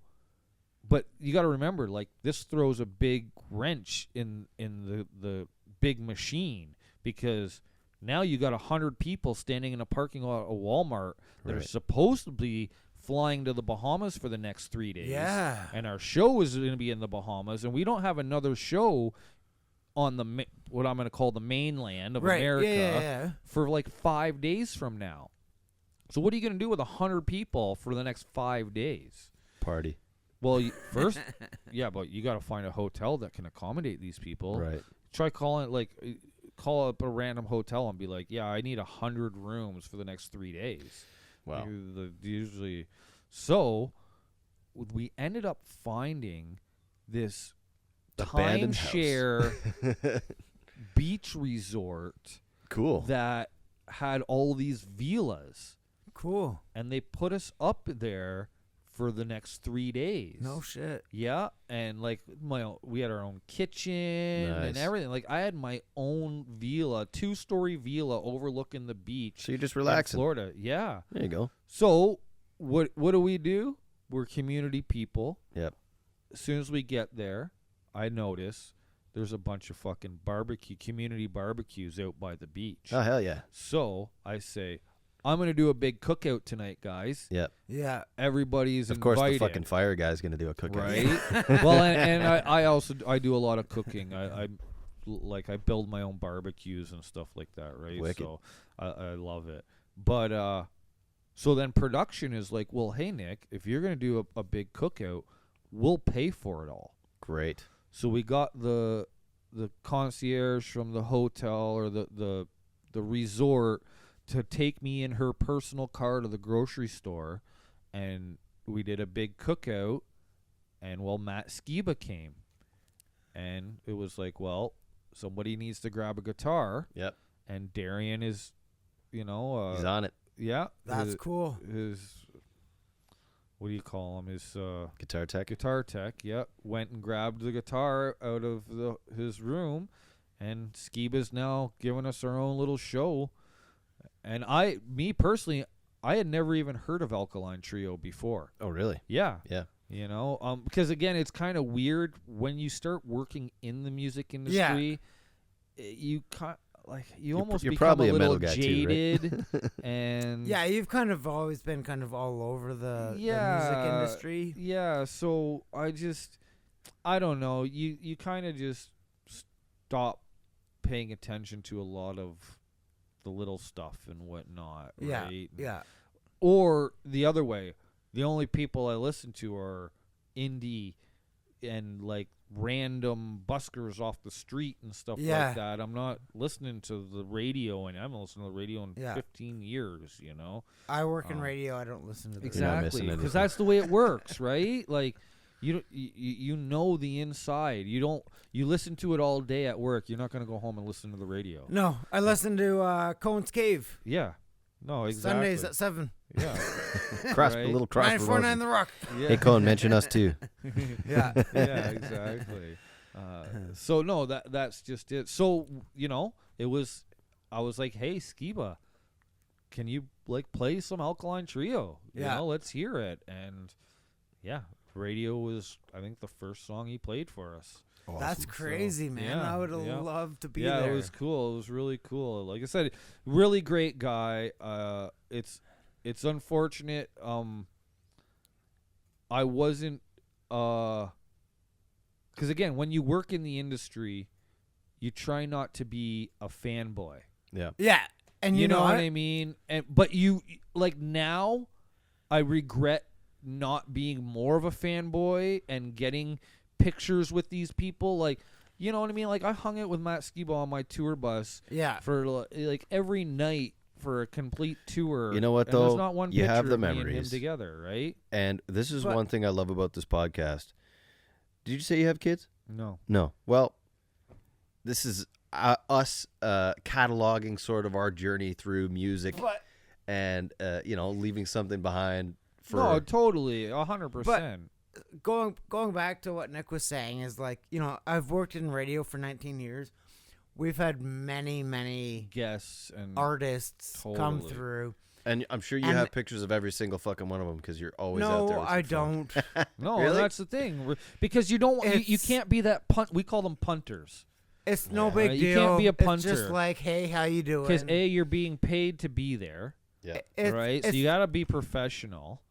but you got to remember, like, this throws a big wrench in the big machine, because now you got 100 people standing in a parking lot of Walmart that are Right. supposed to be flying to the Bahamas for the next 3 days. Yeah. And our show is going to be in the Bahamas, and we don't have another show on the what I'm going to call the mainland of America Yeah. for like 5 days from now. So what are you going to do with 100 people for the next 5 days? Party. Well, first, yeah, but you got to find a hotel that can accommodate these people. Right. Try calling call up a random hotel and be like, yeah, I need 100 rooms for the next 3 days. Wow. Usually, so we ended up finding this Abandoned house. timeshare beach resort Cool. that had all these villas, Cool. and they put us up there for the next 3 days. No shit. Yeah, and like we had our own kitchen and Nice. everything. Like I had my own villa, 2-story villa overlooking the beach. So you're just in relaxing. Florida. Yeah. There you go. So what do? We're community people. Yep. As soon as we get there, I notice there's a bunch of fucking community barbecues out by the beach. Oh, hell yeah. So I say, I'm gonna do a big cookout tonight, guys. Yep. Yeah. Everybody's Of course, invited. the fucking fire guy's going to do a cookout. Right. Well, and I also do a lot of cooking. I build my own barbecues and stuff like that. Right. Wicked. So I love it. But so then production is like, well, hey Nick, if you're gonna do a big cookout, we'll pay for it all. Great. So we got the concierge from the hotel or the resort to take me in her personal car to the grocery store, and we did a big cookout. And Matt Skiba came, and it was like, well, somebody needs to grab a guitar, Yep. and Darian is, He's on it. yeah, That's cool. his what do you call him? His Guitar tech. guitar tech, yeah, went and grabbed the guitar out of his room, and Skiba's now giving us our own little show. And me personally, I had never even heard of Alkaline Trio before. Oh, really? Yeah. Yeah. You know, because again, it's kind of weird when you start working in the music industry. You almost you're become probably a a little metal guy too, right? jaded, and Yeah, you've kind of always been kind of all over the music industry. Yeah, so I don't know. You kind of just stop paying attention to a lot of the little stuff and whatnot, Yeah. right? Yeah. Or the other way, the only people I listen to are indie and like random buskers off the street and stuff Yeah. like that. I'm not listening to the radio, and I haven't listened to the radio in Yeah. 15 years, you know? I work in radio. I don't listen to the You're not Exactly, missing because anything. that's the way it works, right? Like you know the inside. You listen to it all day at work. You're not going to go home and listen to the radio. No, I listen to Cone's Cave Yeah. No, exactly. Sundays at 7. Yeah. Cross Right. a little cross 949 promotion. The Rock. Yeah. Hey, Cone, mention us too. Yeah. Yeah, exactly. So no, that's just it. So I was like, hey, Skiba, can you like play some Alkaline Trio? Yeah. Let's hear it. And yeah, radio was I think the first song he played for us. That's crazy, man. yeah, I would have yeah. loved to be Yeah, there. it was cool. It was really cool. Like I said, really great guy. It's unfortunate. I wasn't. Because again, when you work in the industry, you try not to be a fanboy. Yeah. Yeah. And You know what what? I mean? But you like now, I regret not being more of a fanboy and getting pictures with these people. Like, you know what I mean? Like I hung out with Matt Skiba on my tour bus Yeah. for like every night for a complete tour. You know what, and there's though? not one You picture have the of me and him memories. together, right? And this is But- one thing I love about this podcast. Did you say you have kids? No. No. Well, this is us cataloging sort of our journey through music But and, leaving something behind for. No, totally, 100%. going back to what Nick was saying is like, I've worked in radio for 19 years. We've had many Guess and artists come Totally. through. And I'm sure you And- have pictures of every single fucking one of them because you're always out there. No, with I your phone. don't. no, Really? that's the thing because you don't. You It's- can't be that punt. We call them punters It's no Yeah. big You deal. can't be a It's punter. just like, hey, how you doing? because you're being paid to be there, Yeah. It's- right? So it's- you got to be professional,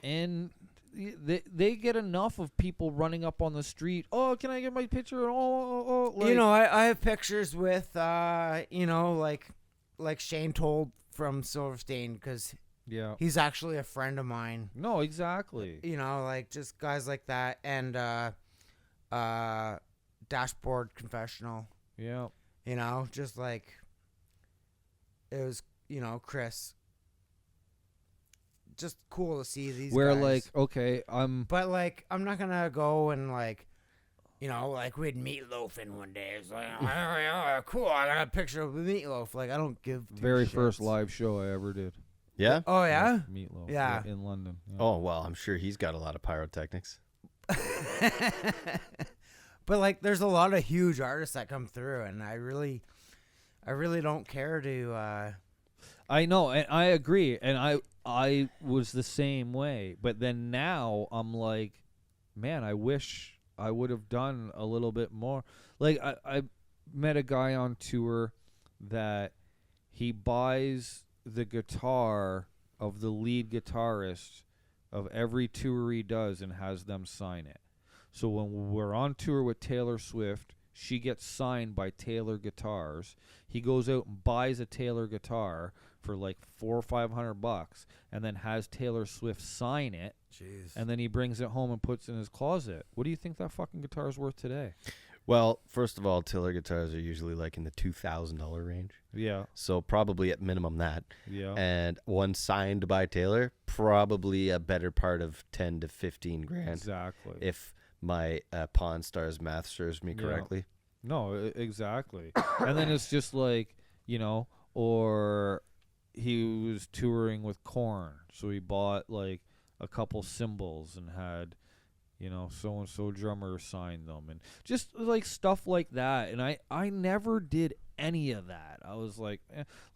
and they get enough of people running up on the street. Oh, can I get my picture? Like, I have pictures with, like Shane told from Silverstein, because yeah. he's actually a friend of mine. No, exactly. Like just guys like that, and Dashboard Confessional. Yeah. Just like it was, Chris. Just cool to see these Where guys. like, okay, But like, I'm not gonna go and like, like we had Meatloaf in one day. It's like, oh, yeah, cool. I got a picture of Meatloaf. Like, I don't give two very shits. first live show I ever did. Yeah? Oh yeah. Meatloaf. Yeah. In London. Yeah. Oh, well, I'm sure he's got a lot of pyrotechnics. But like, there's a lot of huge artists that come through, and I really don't care to. I know, and I agree, and I was the same way. But then now I'm like, man, I wish I would have done a little bit more. Like I met a guy on tour that he buys the guitar of the lead guitarist of every tour he does and has them sign it. So when we're on tour with Taylor Swift, she gets signed by Taylor Guitars. He goes out and buys a Taylor guitar for like $400 or $500, and then has Taylor Swift sign it. Jeez. And then he brings it home and puts it in his closet. What do you think that fucking guitar is worth today? Well, first of all, Taylor guitars are usually like in the $2,000 range. Yeah, So probably at minimum that. yeah. And one signed by Taylor, probably a better part of 10 to 15 grand. Exactly. If my Pawn Stars math serves me Yeah. correctly. No, exactly. And then it's just like, or he was touring with Korn, so he bought like a couple cymbals and had, so-and-so drummer sign them, and just like stuff like that. And I never did any of that. I was like,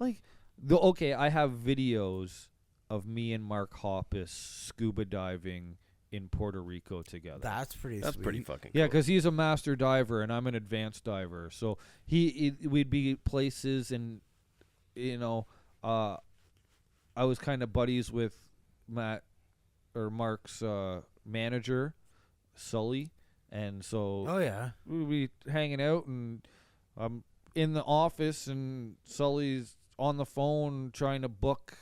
I have videos of me and Mark Hoppus scuba diving in Puerto Rico together. That's pretty. That's sweet. pretty fucking Yeah, cool. because he's a master diver and I'm an advanced diver. So we'd be places, and I was kind of buddies with Mark's manager, Sully, and so Oh yeah. we'd be hanging out, and I'm in the office, and Sully's on the phone trying to book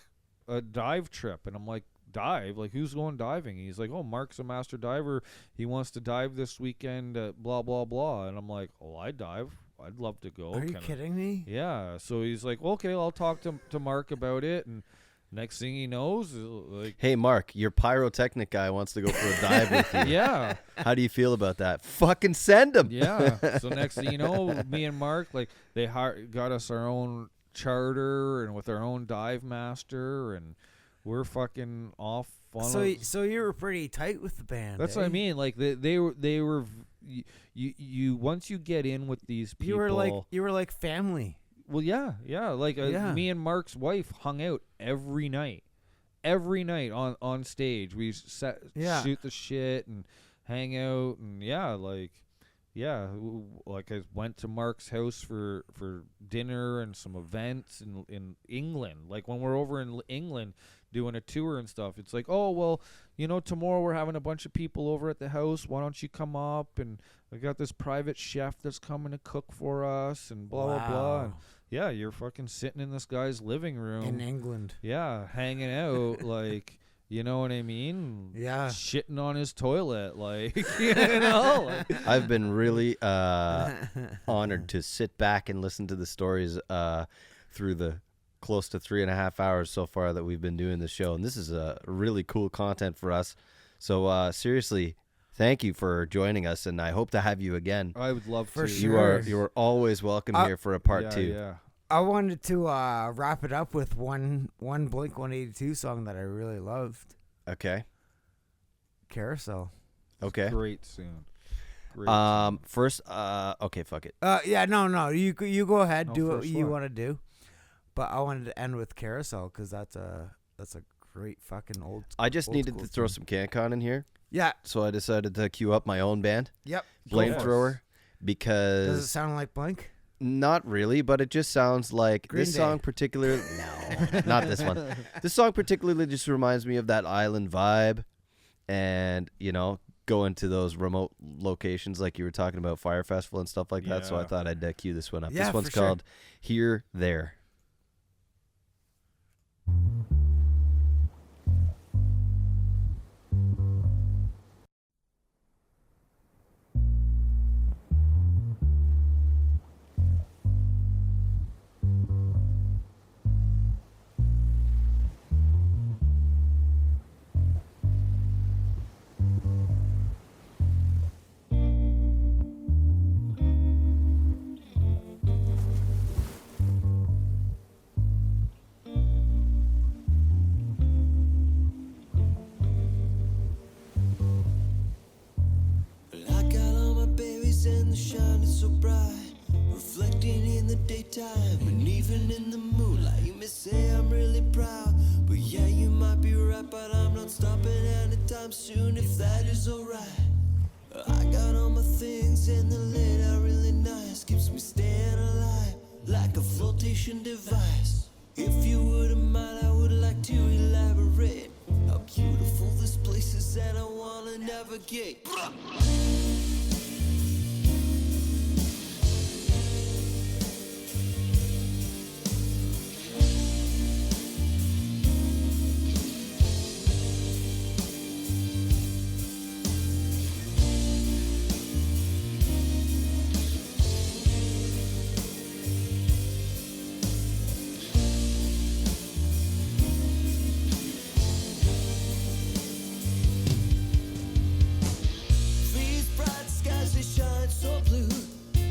a dive trip, and I'm like, dive? Like, who's going diving? He's like, oh, Mark's a master diver. He wants to dive this weekend at blah, blah, blah. And I'm like, oh, I dive. I'd love to go. Are you kidding me? Yeah. So he's like, okay, I'll talk to Mark about it. And next thing he knows, like, Hey, Mark, your pyrotechnic guy wants to go for a dive with you. yeah. How do you feel about that? Fucking send him. Yeah. So next thing you know, me and Mark, like, they got us our own charter and with our own dive master, and we're fucking off on So you were pretty tight with the band. That's what I mean. Like they were you once you get in with these people, You were like family. well, yeah. Like Yeah. me and Mark's wife hung out every night on stage. We Yeah. shoot the shit and hang out, and like I went to Mark's house for dinner and some events in England. Like when we're over in England doing a tour and stuff, it's like, oh, well, tomorrow we're having a bunch of people over at the house. Why don't you come up? And I got this private chef that's coming to cook for us, and blah, blah, blah. And yeah, you're fucking sitting in this guy's living room. In England. Yeah, hanging out, like, you know what I mean? Yeah. Shitting on his toilet, like, like, I've been really honored to sit back and listen to the stories through the close to 3.5 hours so far that we've been doing this show. And this is really cool content for us. So seriously, thank you for joining us, and I hope to have you again. I would love For to. sure. You are always welcome here for a part 2. Yeah. I wanted to wrap it up with one Blink182 song that I really loved. Okay. Carousel. Okay. Great soon. First, okay, fuck it. Yeah, no. You go ahead. No, Do what first you one. want to do. But I wanted to end with Carousel because that's a great fucking old. I just old needed school to throw tune. some CanCon in here, Yeah. so I decided to queue up my own band, Yep. Flamethrower, Does it because sound like Blink? not really, but it just sounds like Green this Day. song particularly. No, not this one. This song particularly just reminds me of that island vibe and, you know, go into those remote locations like you were talking about, Fire Festival and stuff like that. So I Yeah. thought I'd cue this one up. Yeah, This one's for sure. called Here, There. Well, I got all my berries and the shine is so bright, reflecting in the daytime and even in the moonlight. You may say I'm really proud, but yeah, you might be right, but I'm not stopping anytime soon if that is alright. I got all my things and the lid are really nice, keeps me staying alive like a flotation device. If you wouldn't mind, I would like to elaborate how beautiful this place is and I wanna navigate. These bright skies, they shine so blue,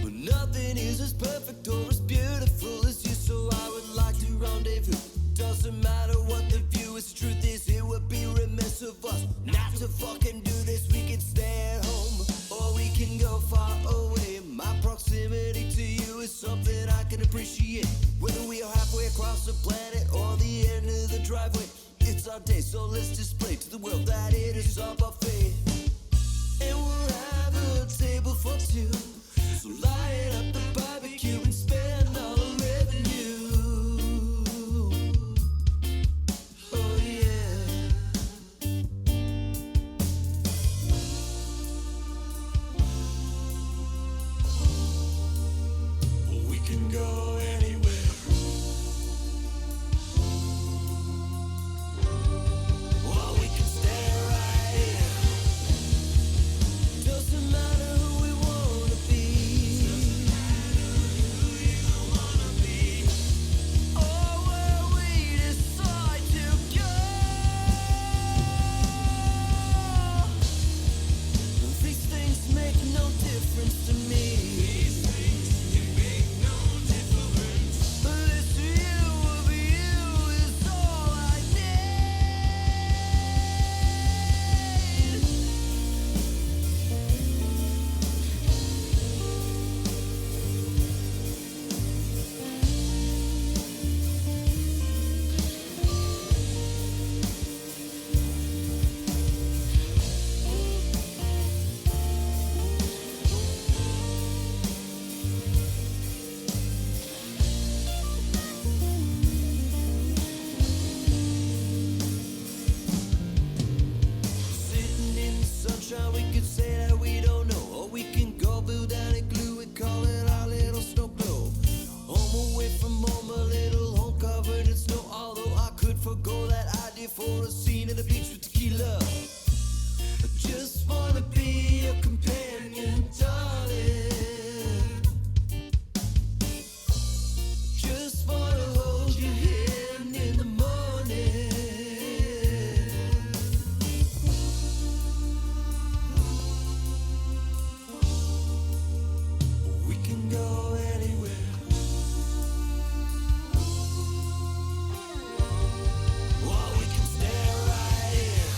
but nothing is as perfect or as beautiful as you, so I would like to rendezvous. Doesn't matter what the view is, the truth is it would be remiss of us not to fucking do this. We can stay at home or we can go far away. My proximity to you is something I can appreciate, whether we are halfway across the planet or the end of the driveway. It's our day, so let's display to the world that it is our buffet. And we'll have a table for two, so light up the barbecue and spend all the revenue. Oh yeah. We can go anywhere. Or we can stay right here. Doesn't matter who we wanna be. Or where we decide to go. These things make no difference to me. These things can make no difference. This view of you is all I need. Sitting in the sunshine, we could say that we don't know, or we can go build down and glue and call it our little snow globe. Home away from home, a little home covered in snow. Although I could forgo that idea for a scene at the beach with tequila. I just wanna be your companion, darling. Just wanna hold your hand in the morning. We can go anywhere. Or we can stay right here.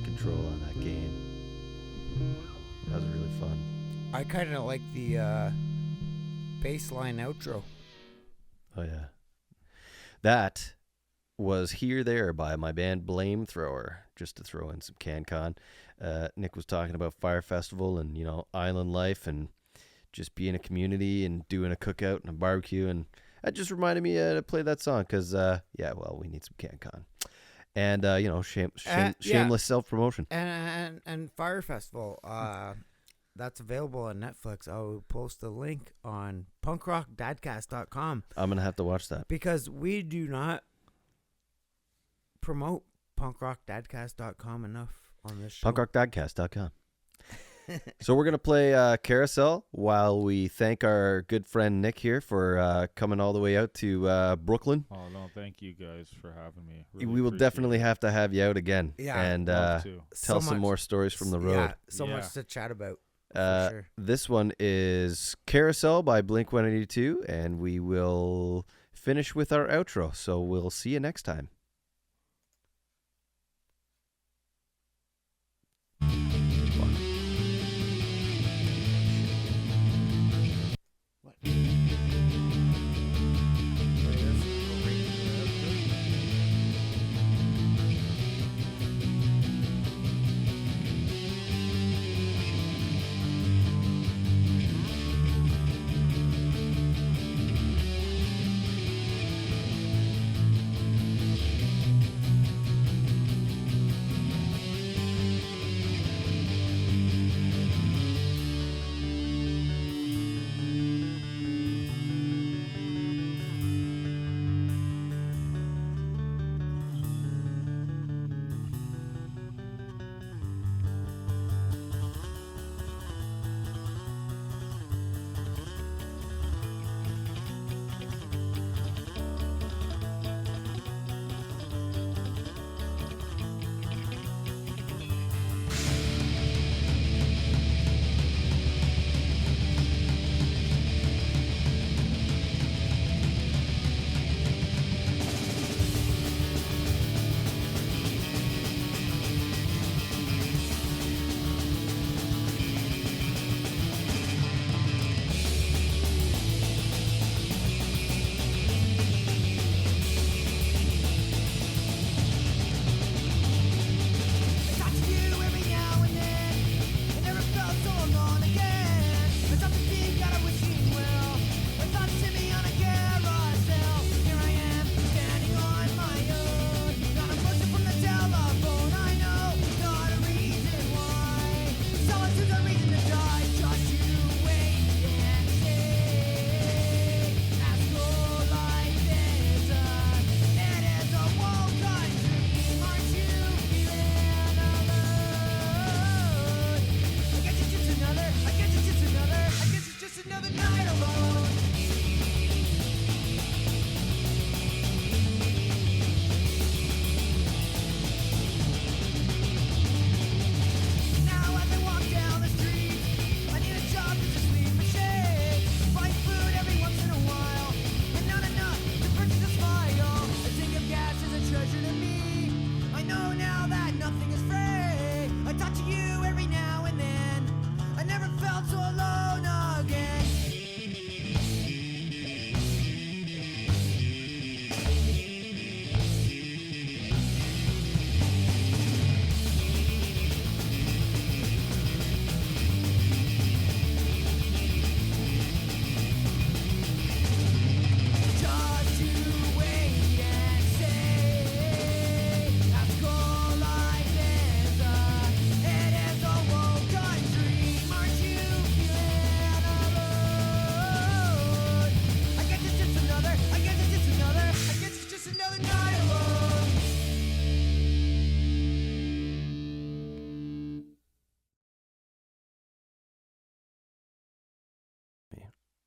control on that gain. That was really fun. I kind of like the baseline outro. Oh yeah. That was Here There by my band Blamethrower, just to throw in some CanCon. Nick was talking about Fire Festival and, you know, island life and just being a community and doing a cookout and a barbecue, and that just reminded me to play that song because, we need some CanCon. And, shameless self-promotion. And Fire Festival, that's available on Netflix. I'll post a link on punkrockdadcast.com. I'm going to have to watch that. Because we do not promote punkrockdadcast.com enough on this show. punkrockdadcast.com. So we're going to play Carousel while we thank our good friend Nick here for coming all the way out to Brooklyn. Oh, no, thank you guys for having me. We will definitely have to have you out again. Yeah. And Love to. tell some more stories from the road. Yeah, so Yeah. much to chat about. For sure. This one is Carousel by Blink182, and we will finish with our outro. So we'll see you next time.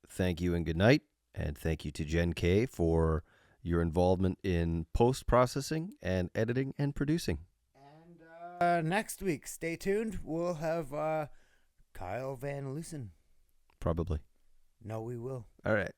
Thank you and good night. And thank you to Jen K for your involvement in post-processing and editing and producing. And next week, stay tuned. We'll have Kyle Van Loosen. Probably. No, we will. All right.